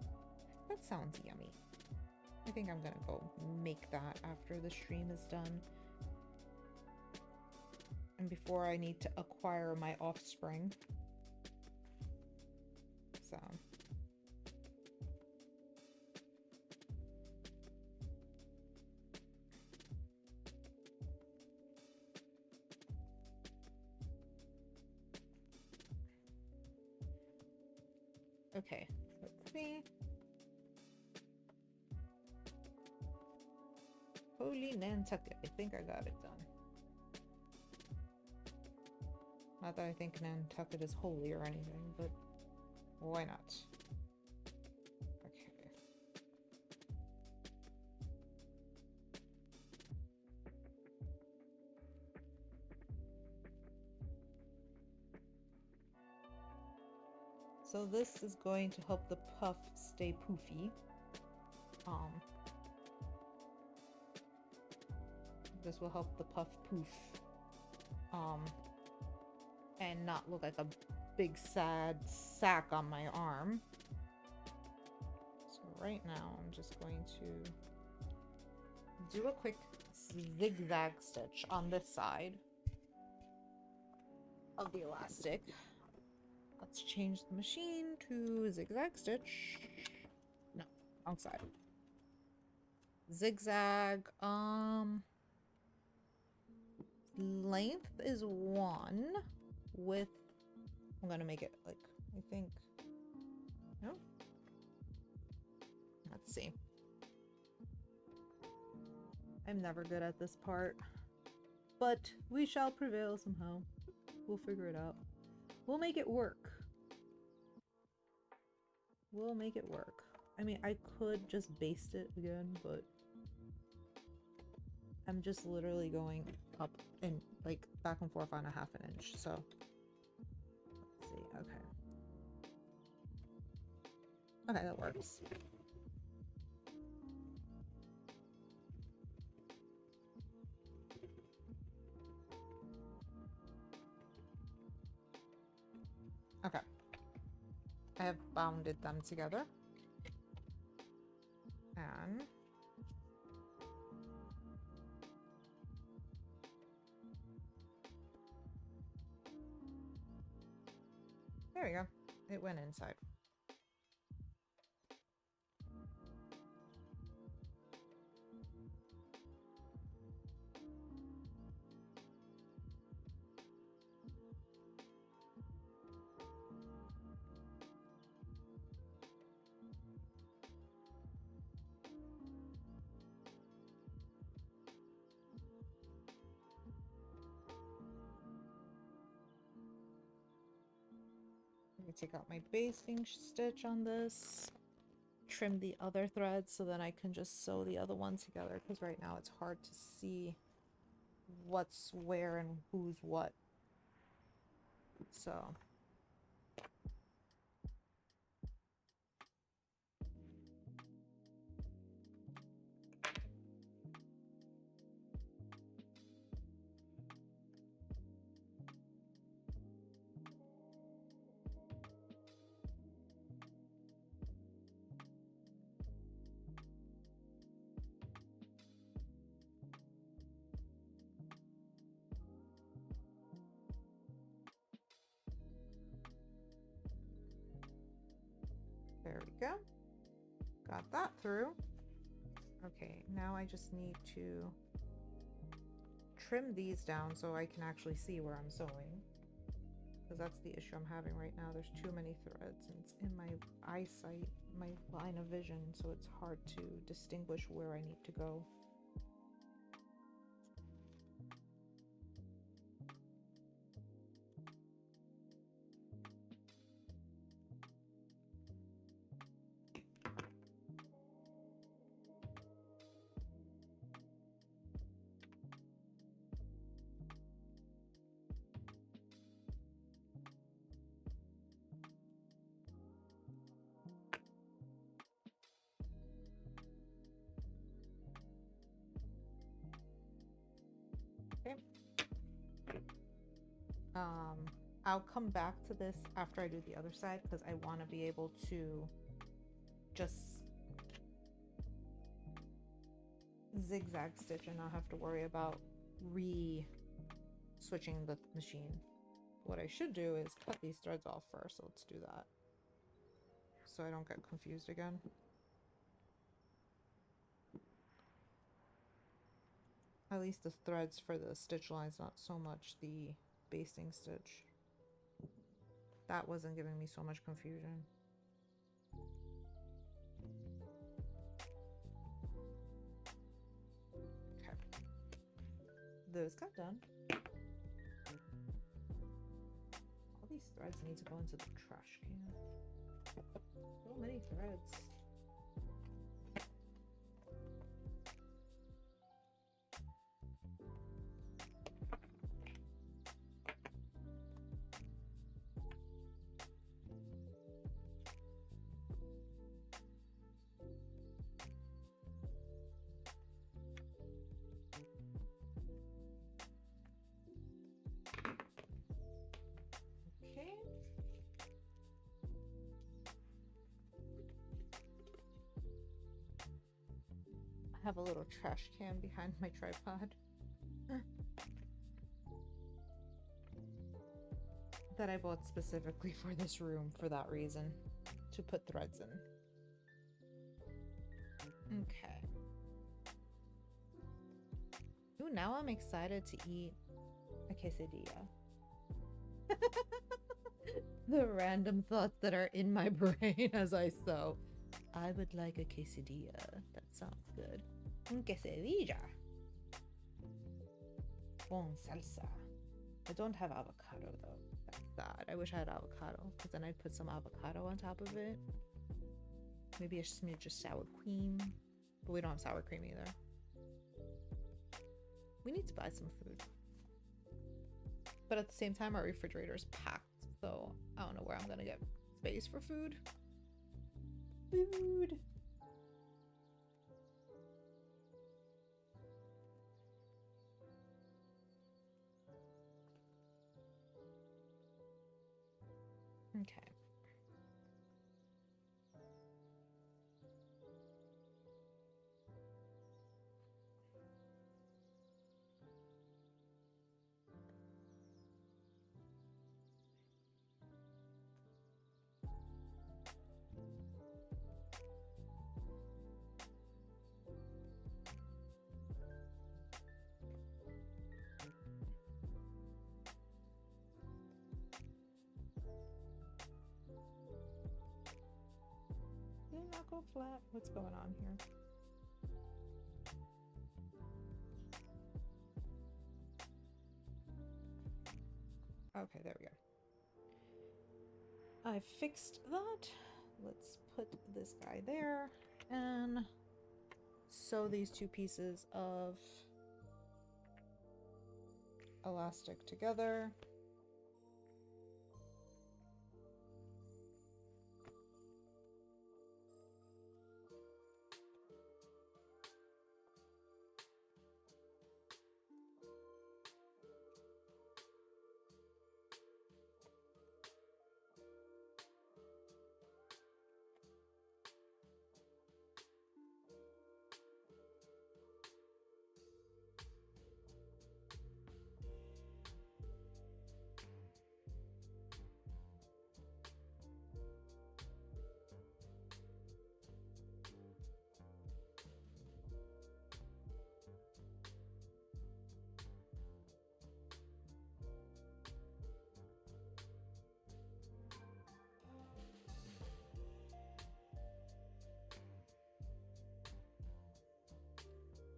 That sounds yummy. I think I'm gonna go make that after the stream is done. And before I need to acquire my offspring. So... Okay, let's see. Holy Nantucket. I think I got it done. Not that I think Nantucket is holy or anything, but why not? Okay. So this is going to help the puff stay poofy. This will help the puff poof. And not look like a big sad sack on my arm. So right now I'm just going to do a quick zigzag stitch on this side of the elastic. Let's change the machine to zigzag stitch. No, wrong side. Zigzag, length is 1, width, I'm gonna make it like, I think, no? Let's see. I'm never good at this part, but we shall prevail somehow. We'll figure it out. We'll make it work. We'll make it work. I mean, I could just baste it again, but I'm just literally going up and like back and forth on a 1/2 inch. So let's see. Okay. Okay, that works. Okay. I have bounded them together. And there we go. It went inside. Let me take out my basting stitch on this. Trim the other threads so then I can just sew the other one together, because right now it's hard to see what's where and who's what. So there we go. Got that through. Okay, now I just need to trim these down so I can actually see where I'm sewing, because that's the issue I'm having right now. There's too many threads and it's in my eyesight, my line of vision, so it's hard to distinguish where I need to go. Okay. I'll come back to this after I do the other side, because I want to be able to just zigzag stitch and not have to worry about switching the machine. What I should do is cut these threads off first, so let's do that so I don't get confused again. At least the threads for the stitch lines, not so much the basting stitch. That wasn't giving me so much confusion. those got done. All these threads need to go into the trash can. So many threads. Okay. I have a little trash can behind my tripod that I bought specifically for this room for that reason, to put threads in. Okay. Ooh, now I'm excited to eat a quesadilla. The random thoughts that are in my brain as I sew. I would like a quesadilla. That sounds good. Un quesadilla. Con salsa. I don't have avocado though. That's sad. I wish I had avocado, because then I'd put some avocado on top of it. Maybe a smidge of sour cream. But we don't have sour cream either. We need to buy some food. But at the same time, our refrigerator is packed. So I don't know where I'm gonna get space for food. Food. Okay. Did it not go flat? What's going on here? Okay, there we go. I fixed that. Let's put this guy there and sew these two pieces of elastic together.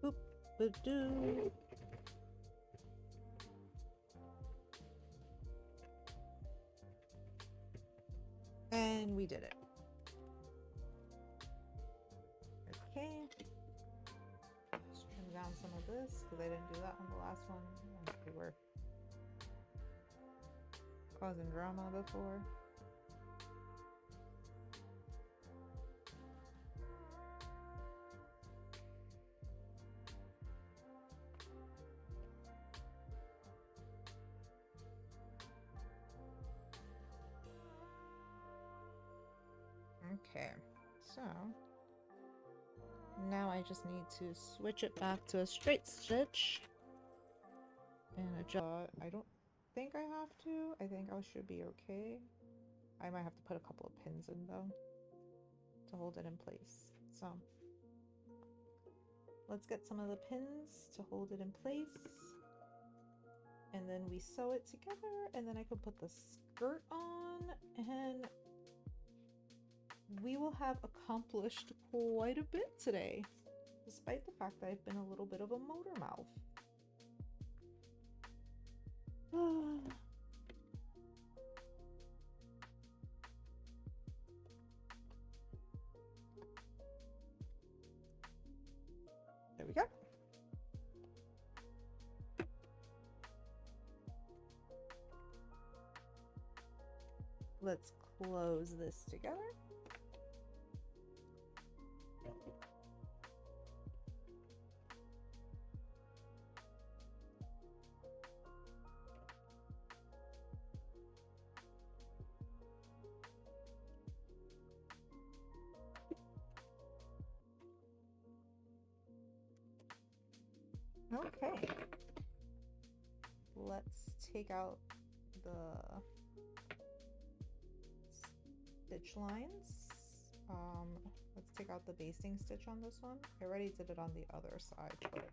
Boop, boop, doo. And we did it. Okay. Let's trim down some of this because I didn't do that on the last one. We were causing drama before. Okay, so now I just need to switch it back to a straight stitch and adjust. I don't think I have to. I think I should be okay. I might have to put a couple of pins in though to hold it in place. So let's get some of the pins to hold it in place. And then we sew it together, and then I can put the skirt on, and we will have accomplished quite a bit today, despite the fact that I've been a little bit of a motor mouth. let's close this together. Okay. Let's take out the stitch lines. Let's take out the basting stitch on this one. I already did it on the other side, but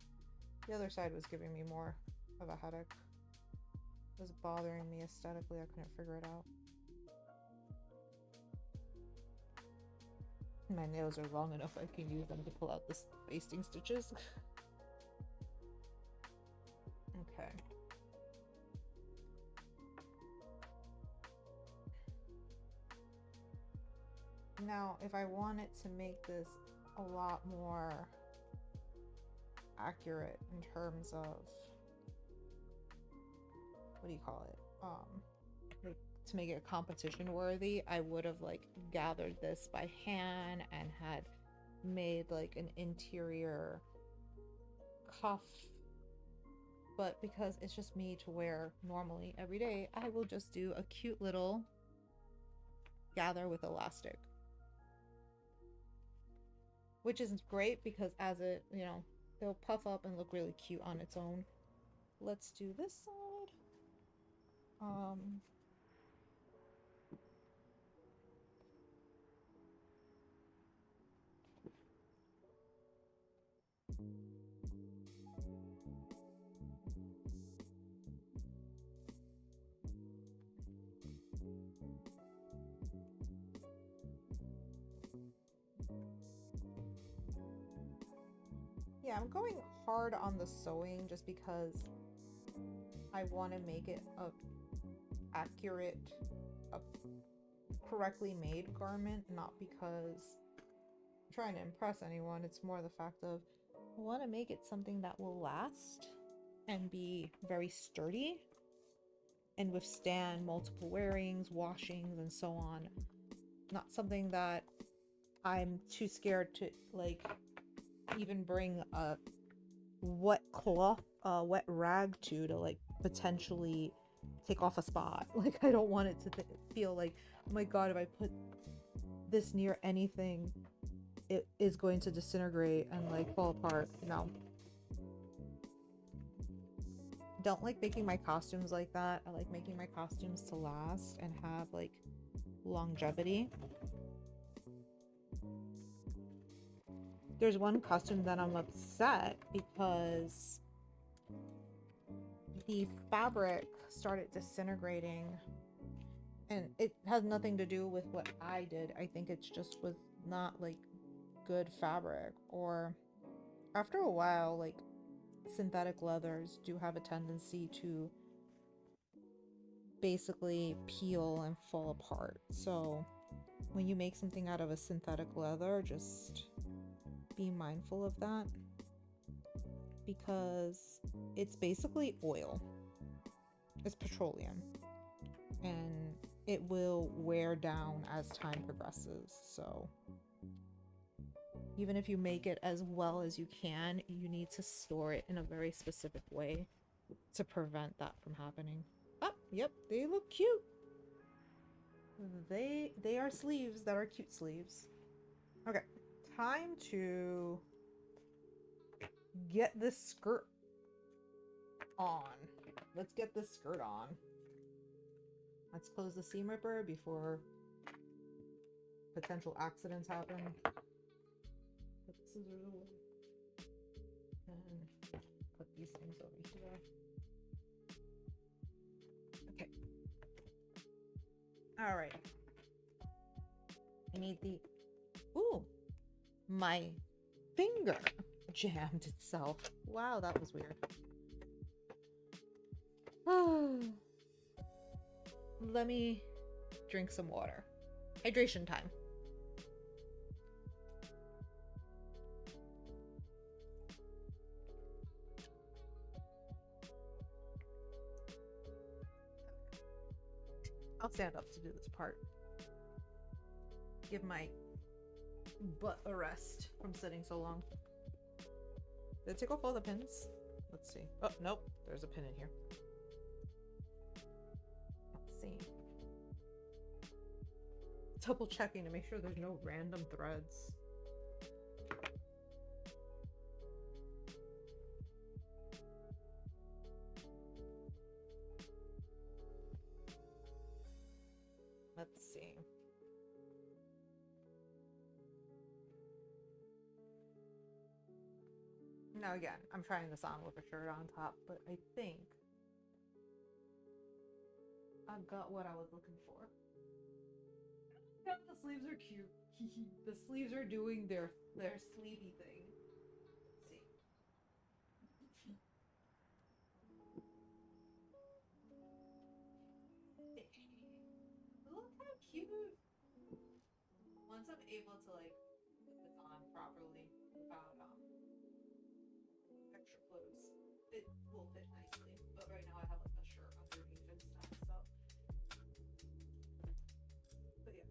the other side was giving me more of a headache. It was bothering me aesthetically. I couldn't figure it out. My nails are long enough I can use them to pull out the basting stitches. Okay. Now, if I wanted to make this a lot more accurate in terms of, what do you call it? Like to make it competition worthy, I would have like gathered this by hand and had made like an interior cuff. But because it's just me to wear normally every day, I will just do a cute little gather with elastic. Which is great because as it, you know, it'll puff up and look really cute on its own. Let's do this side. Yeah, I'm going hard on the sewing just because I want to make it a accurate, a correctly made garment, not because I'm trying to impress anyone. It's more the fact of I want to make it something that will last and be very sturdy and withstand multiple wearings, washings, and so on. Not something that I'm too scared to like even bring a wet cloth, wet rag to like potentially take off a spot. Like I don't want it to feel like, oh my god, if I put this near anything, it is going to disintegrate and like fall apart. No. Don't like making my costumes like that. I like making my costumes to last and have like longevity. There's one costume that I'm upset because the fabric started disintegrating, and it has nothing to do with what I did. I think it's just was not like good fabric, or after a while, like synthetic leathers do have a tendency to basically peel and fall apart. So when you make something out of a synthetic leather, just be mindful of that, because it's basically oil. It's petroleum, and it will wear down as time progresses. So even if you make it as well as you can, you need to store it in a very specific way to prevent that from happening. Oh, yep, they look cute. They are sleeves that are cute sleeves. Okay, time to get this skirt on. Let's get this skirt on. Let's close the seam ripper before potential accidents happen. Put the scissors away. And put these things over here. Okay. Alright. I need the... Ooh! My finger jammed itself. Wow, that was weird. Let me drink some water. Hydration time. I'll stand up to do this part. Give my butt a rest from sitting so long. Did I take off all the pins? Let's see. Oh, nope. There's a pin in here. Let's see. Double checking to make sure there's no random threads. Let's see. Now again, I'm trying this on with a shirt on top, but I think I've got what I was looking for. Yeah, the sleeves are cute. The sleeves are doing their sleevey thing. Let's see. Look how cute. Once I'm able to like put this on properly without extra clothes, it will fit nicely. But right now I have like a shirt underneath and stuff, so. But yeah.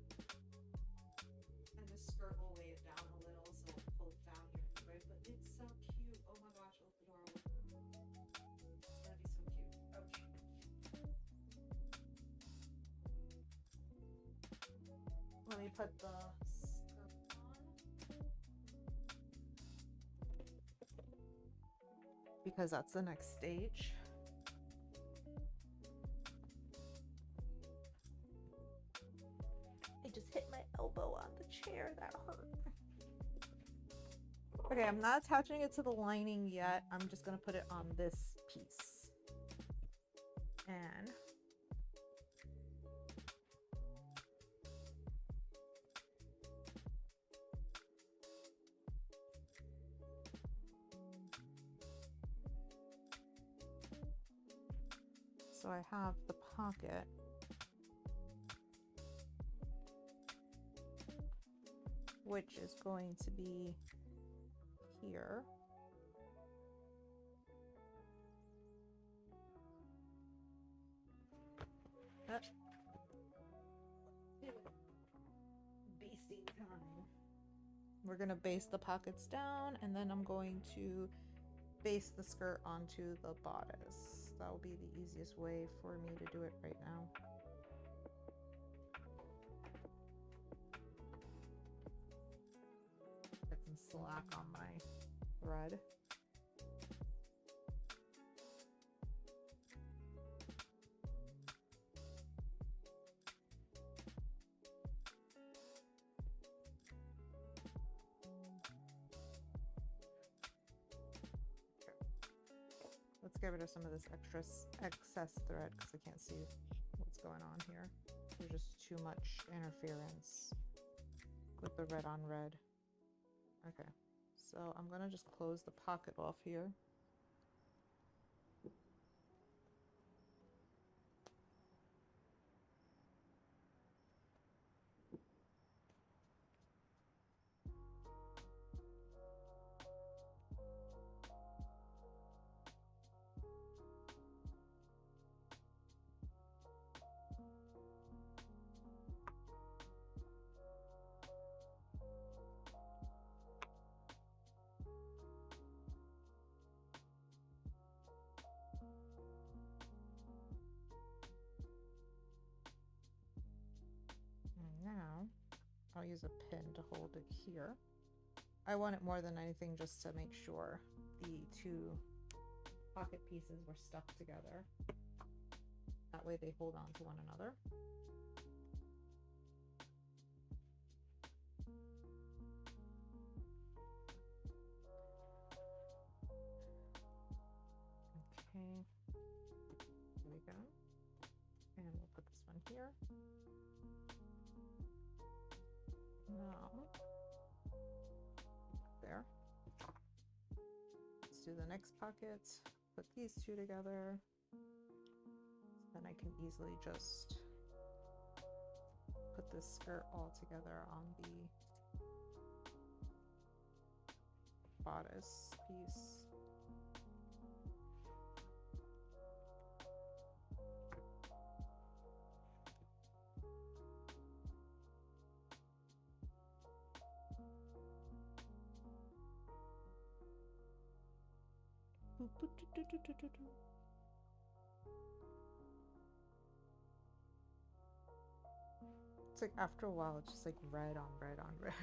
And the skirt will weigh it down a little, so it'll pull it down here anyway. But it's so cute. Oh my gosh, it looks adorable. It's gonna be so cute. Okay. Let me put the skirt on. Because that's the next stage. I just hit my elbow on the chair. That hurt. Okay, I'm not attaching it to the lining yet. I'm just gonna put it on this piece. And so I have the pocket. Which is going to be here. Basting time. We're gonna base the pockets down, and then I'm going to base the skirt onto the bodice. That will be the easiest way for me to do it right now. Get some slack on my thread. Let's get rid of some of this excess thread because I can't see what's going on here. There's just too much interference with the red on red. Okay, so I'm gonna just close the pocket off here. Now I'll use a pin to hold it here. I want it more than anything just to make sure the two pocket pieces were stuck together. That way they hold on to one another. Okay, there we go. And we'll put this one here. Now, there. Let's do the next pocket. Put these two together. Then I can easily just put this skirt all together on the bodice piece. It's like after a while, it's just like red on red on red.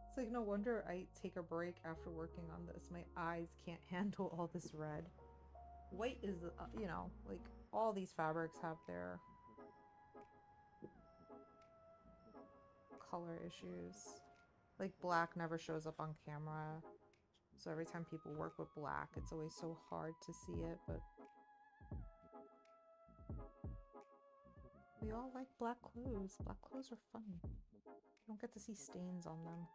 It's like no wonder I take a break after working on this. My eyes can't handle all this red. White is, you know, like all these fabrics have their color issues. Like black never shows up on camera. So every time people work with black, it's always so hard to see it, but we all like black clothes. Black clothes are fun. You don't get to see stains on them.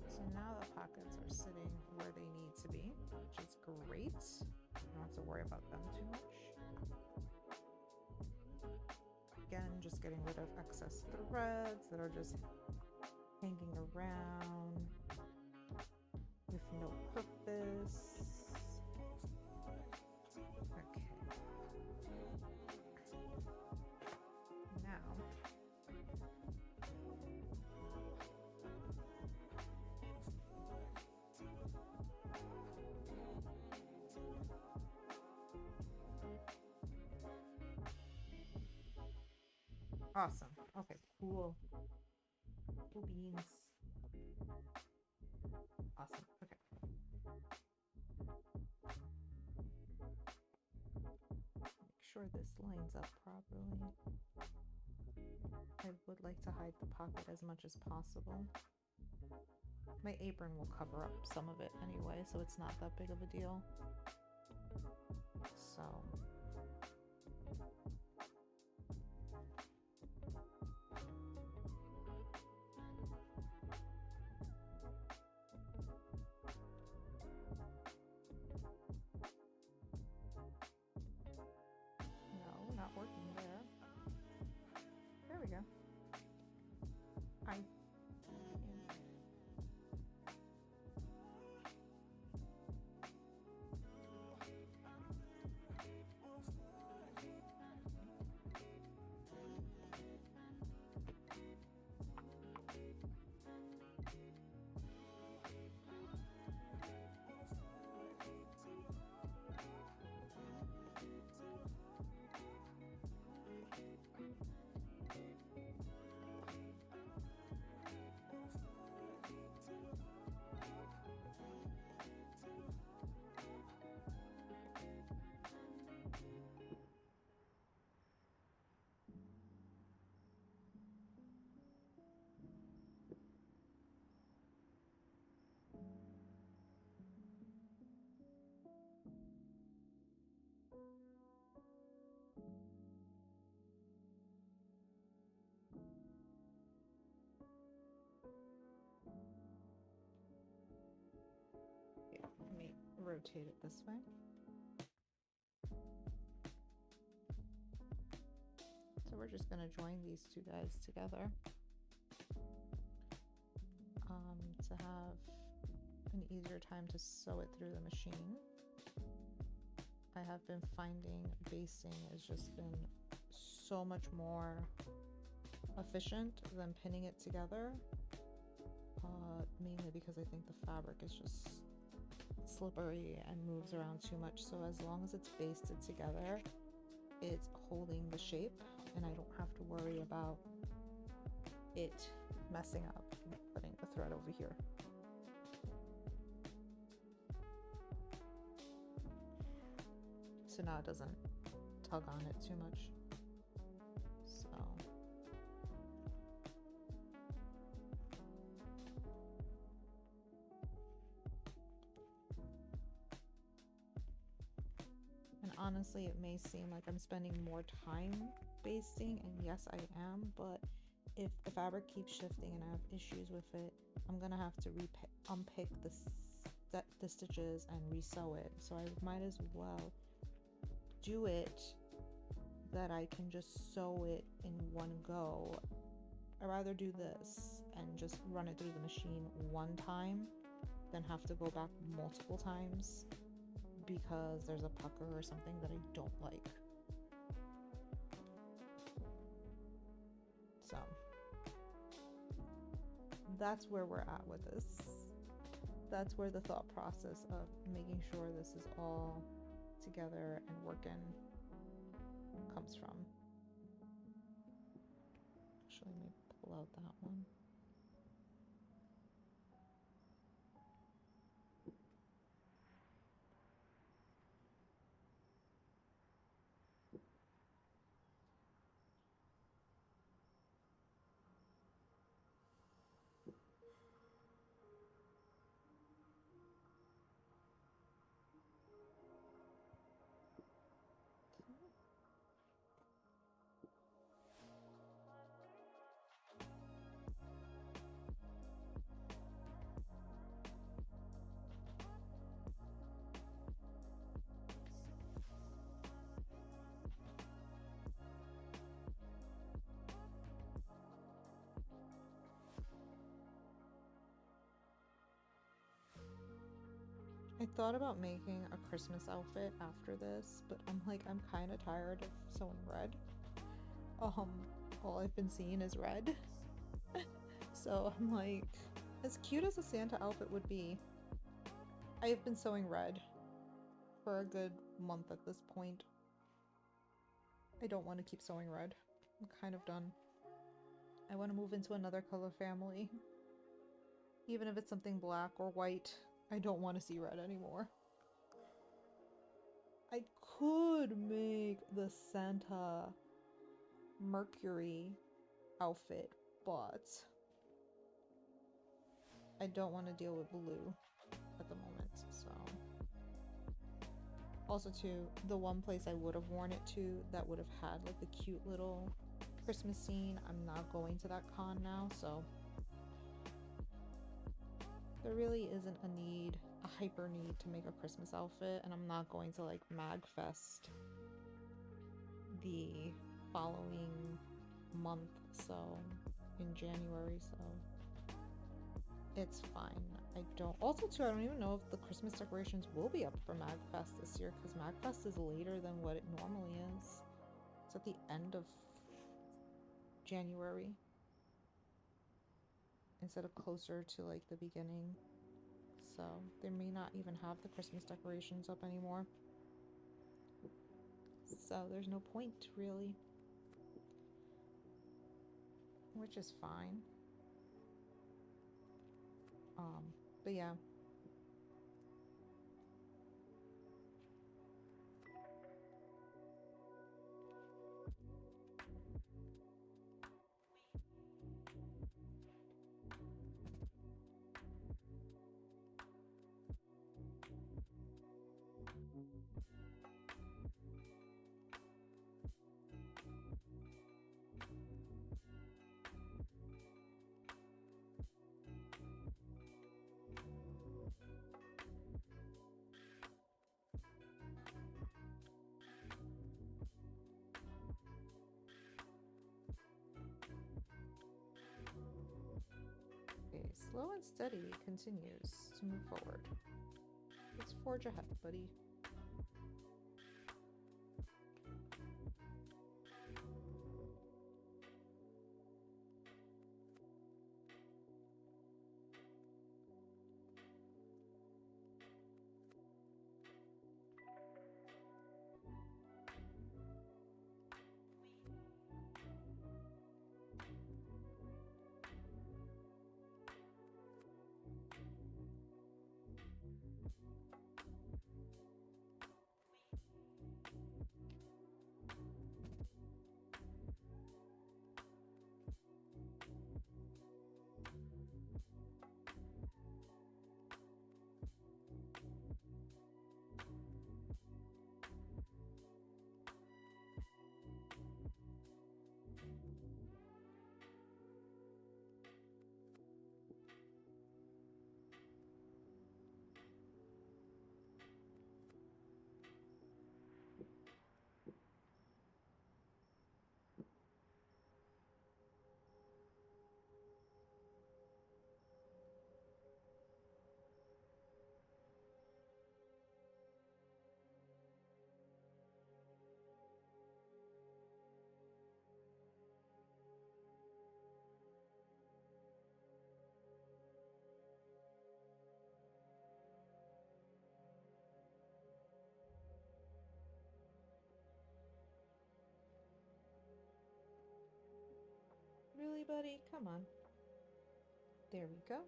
So now the pockets are sitting where they need to be, which is great. You don't have to worry about them too much. Again, just getting rid of excess threads that are just hanging around with no purpose. Okay. Now, awesome. Okay, cool. Cool beans. Awesome. Okay. Make sure this lines up properly. I would like to hide the pocket as much as possible. My apron will cover up some of it anyway, so it's not that big of a deal. So no, not working there. There we go. Let me rotate it this way. So we're just going to join these two guys together to have an easier time to sew it through the machine. I have been finding basting has just been so much more efficient than pinning it together, mainly because I think the fabric is just slippery and moves around too much. So as long as it's basted together, it's holding the shape and I don't have to worry about it messing up. I'm putting the thread over here. So now it doesn't tug on it too much. So and honestly, it may seem like I'm spending more time basting, and yes, I am, but if the fabric keeps shifting and I have issues with it, I'm gonna have to unpick the the stitches and resew it. So I might as well do it that I can just sew it in one go. I'd rather do this and just run it through the machine one time than have to go back multiple times because there's a pucker or something that I don't like. So that's where we're at with this. That's where the thought process of making sure this is all together and working comes from. Actually, let me pull out that one. I thought about making a Christmas outfit after this, but I'm like, I'm kind of tired of sewing red. All I've been seeing is red. So I'm like, as cute as a Santa outfit would be, I have been sewing red for a good month at this point. I don't want to keep sewing red. I'm kind of done. I want to move into another color family. Even if it's something black or white, I don't want to see red anymore. I could make the Santa Mercury outfit, but I don't want to deal with blue at the moment, so. Also too, the one place I would have worn it to that would have had like the cute little Christmas scene, I'm not going to that con now, so there really isn't a hyper need to make a Christmas outfit, and I'm not going to like MagFest the following month, so in January, so it's fine. I don't even know if the Christmas decorations will be up for MagFest this year, because MagFest is later than what it normally is. It's at the end of January instead of closer to like the beginning. So they may not even have the Christmas decorations up anymore. So there's no point really. Which is fine. But yeah. Okay, slow and steady continues to move forward. Let's forge ahead, buddy. Really, buddy? Come on. There we go.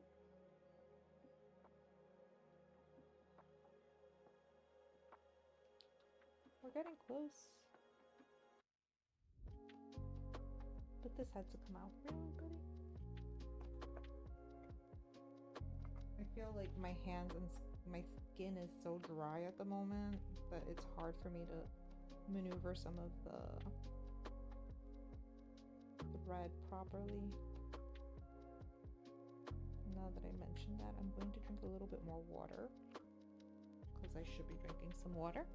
We're getting close. But this had to come out. Really, buddy? I feel like my hands and my skin is so dry at the moment that it's hard for me to maneuver some of the thread properly. Now that I mentioned that, I'm going to drink a little bit more water because I should be drinking some water.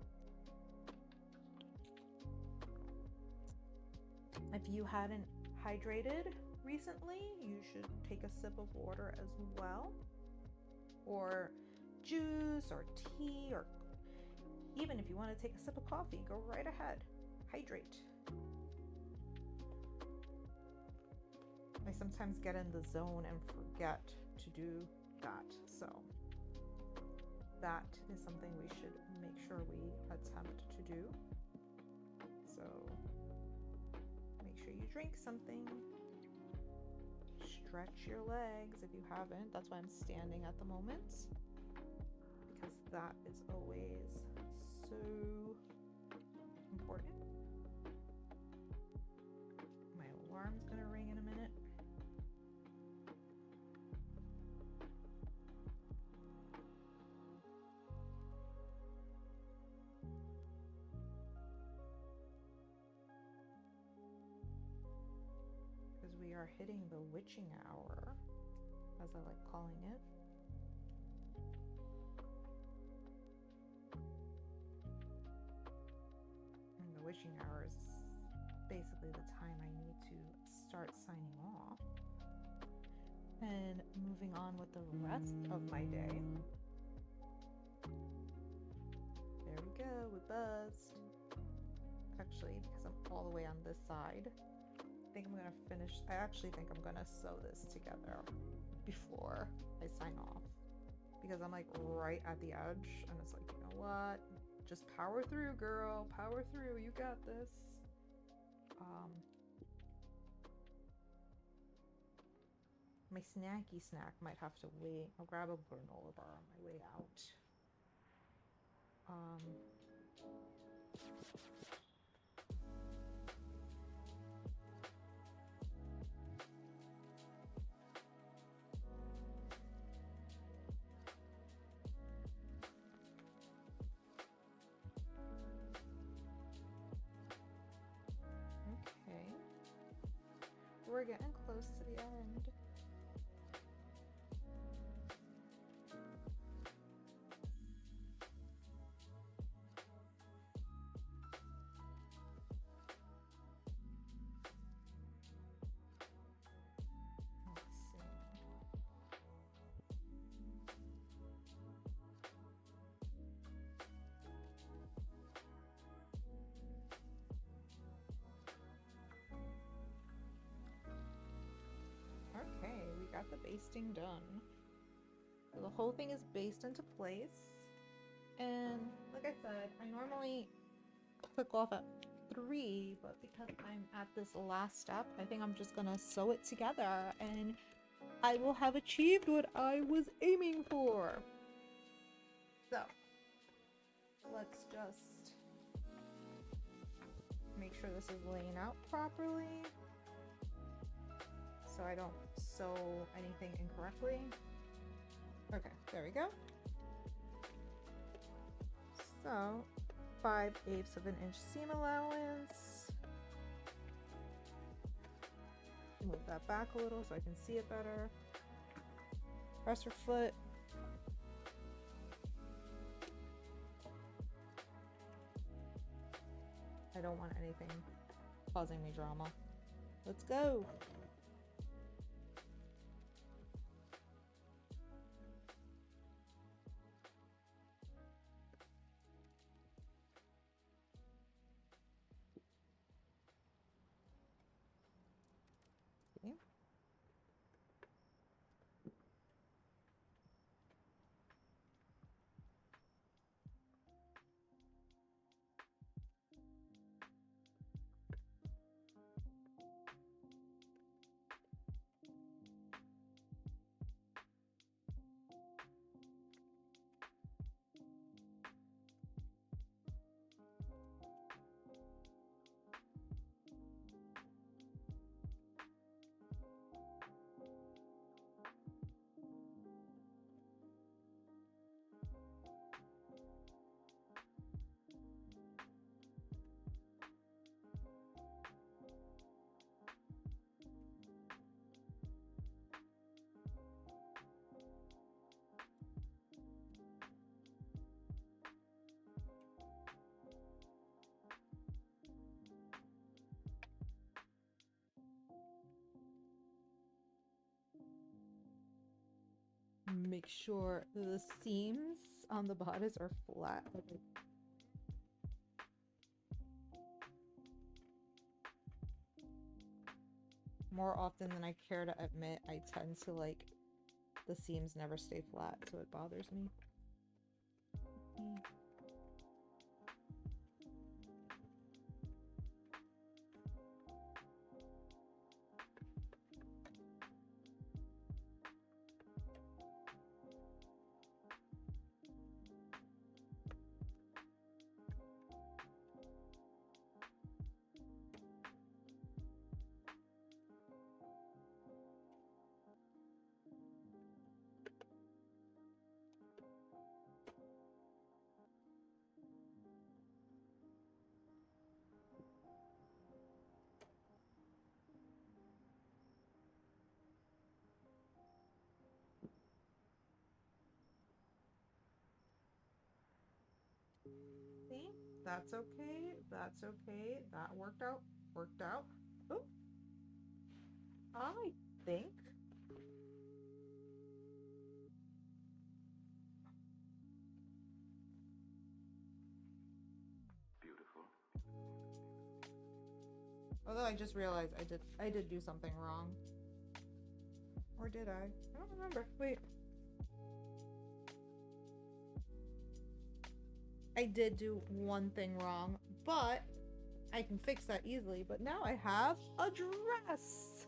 If you hadn't hydrated recently, you should take a sip of water as well, or juice or tea, or even if you want to take a sip of coffee, go right ahead. Hydrate. I sometimes get in the zone and forget to do that, so that is something we should make sure we attempt to do. So make sure you drink something. Stretch your legs if you haven't. That's why I'm standing at the moment, because that is always so important. My alarm's gonna ring in a minute. Because we are hitting the witching hour, as I like calling it. And the witching hour is basically the time I need to start signing off and moving on with the rest of my day. There we go, we buzzed. Actually, because I'm all the way on this side, I think I'm gonna finish. I actually think I'm gonna sew this together before I sign off, because I'm like right at the edge, and it's like, you know what? Just power through, girl. Power through. You got this. My snacky snack might have to wait. I'll grab a granola bar on my way out. Okay. We're getting close to the end. Okay, we got the basting done. So the whole thing is based into place. And like I said, I normally click off at 3, but because I'm at this last step, I think I'm just gonna sew it together and I will have achieved what I was aiming for. So let's just make sure this is laying out properly, so I don't sew anything incorrectly. Okay, there we go. So 5/8 of an inch seam allowance. Move that back a little so I can see it better. Press your foot. I don't want anything causing me drama. Let's go. Okay. sure the seams on the bodice are flat. More often than I care to admit, I tend to like the seams never stay flat, so it bothers me. See? That's okay. That's okay. That worked out. Worked out. Oh, I think. Beautiful. Although I just realized I did do something wrong. Or did I? I don't remember. Wait. I did do one thing wrong, but I can fix that easily. But now I have a dress.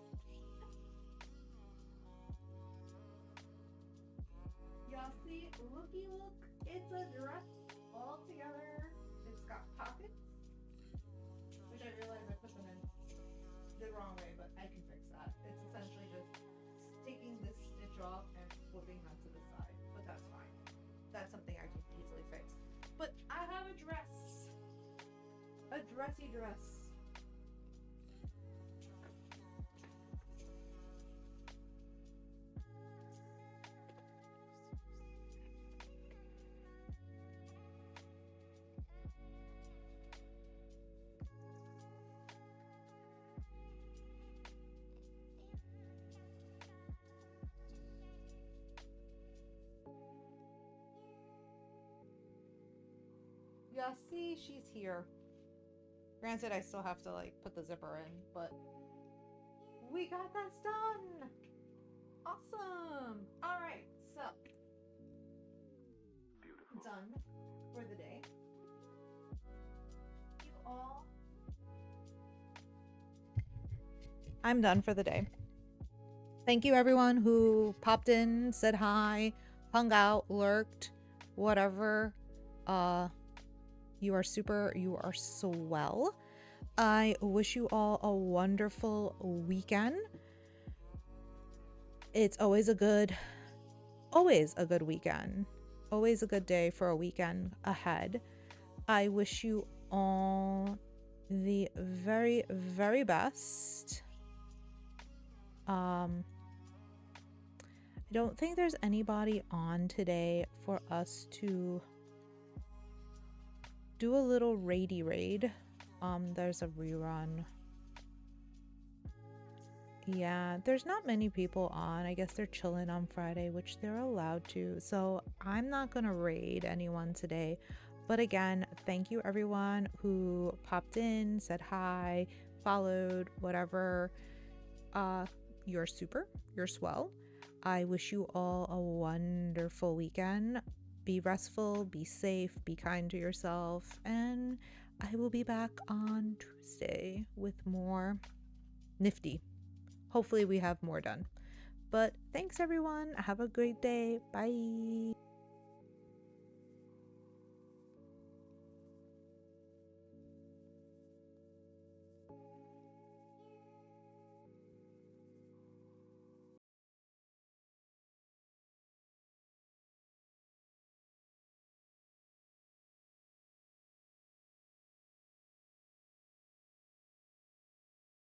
Y'all see? Looky look. It's a dress all together. It's got pockets, which I realized I put them in the wrong way, but I can fix that. It's essentially just taking this stitch off and flipping that to the side, but that's fine. That's something I can easily fix. But I have a dress. A dressy dress. Yeah, see, she's here. Granted, I still have to like put the zipper in, but we got this done. Awesome. All right, so Beautiful. done for the day. You all. I'm done for the day. Thank you, everyone who popped in, said hi, hung out, lurked, whatever. You are super, you are swell. I wish you all a wonderful weekend. It's always a good weekend. Always a good day for a weekend ahead. I wish you all the very, very best. I don't think there's anybody on today for us to do a little raidy raid. There's a rerun. Yeah, there's not many people on. I guess they're chilling on Friday, which they're allowed to. So I'm not gonna raid anyone today. But again, thank you everyone who popped in, said hi, followed, whatever. You're super, you're swell. I wish you all a wonderful weekend. Be restful, be safe, be kind to yourself, and I will be back on Tuesday with more Niffty. Hopefully we have more done. But thanks everyone. Have a great day. Bye.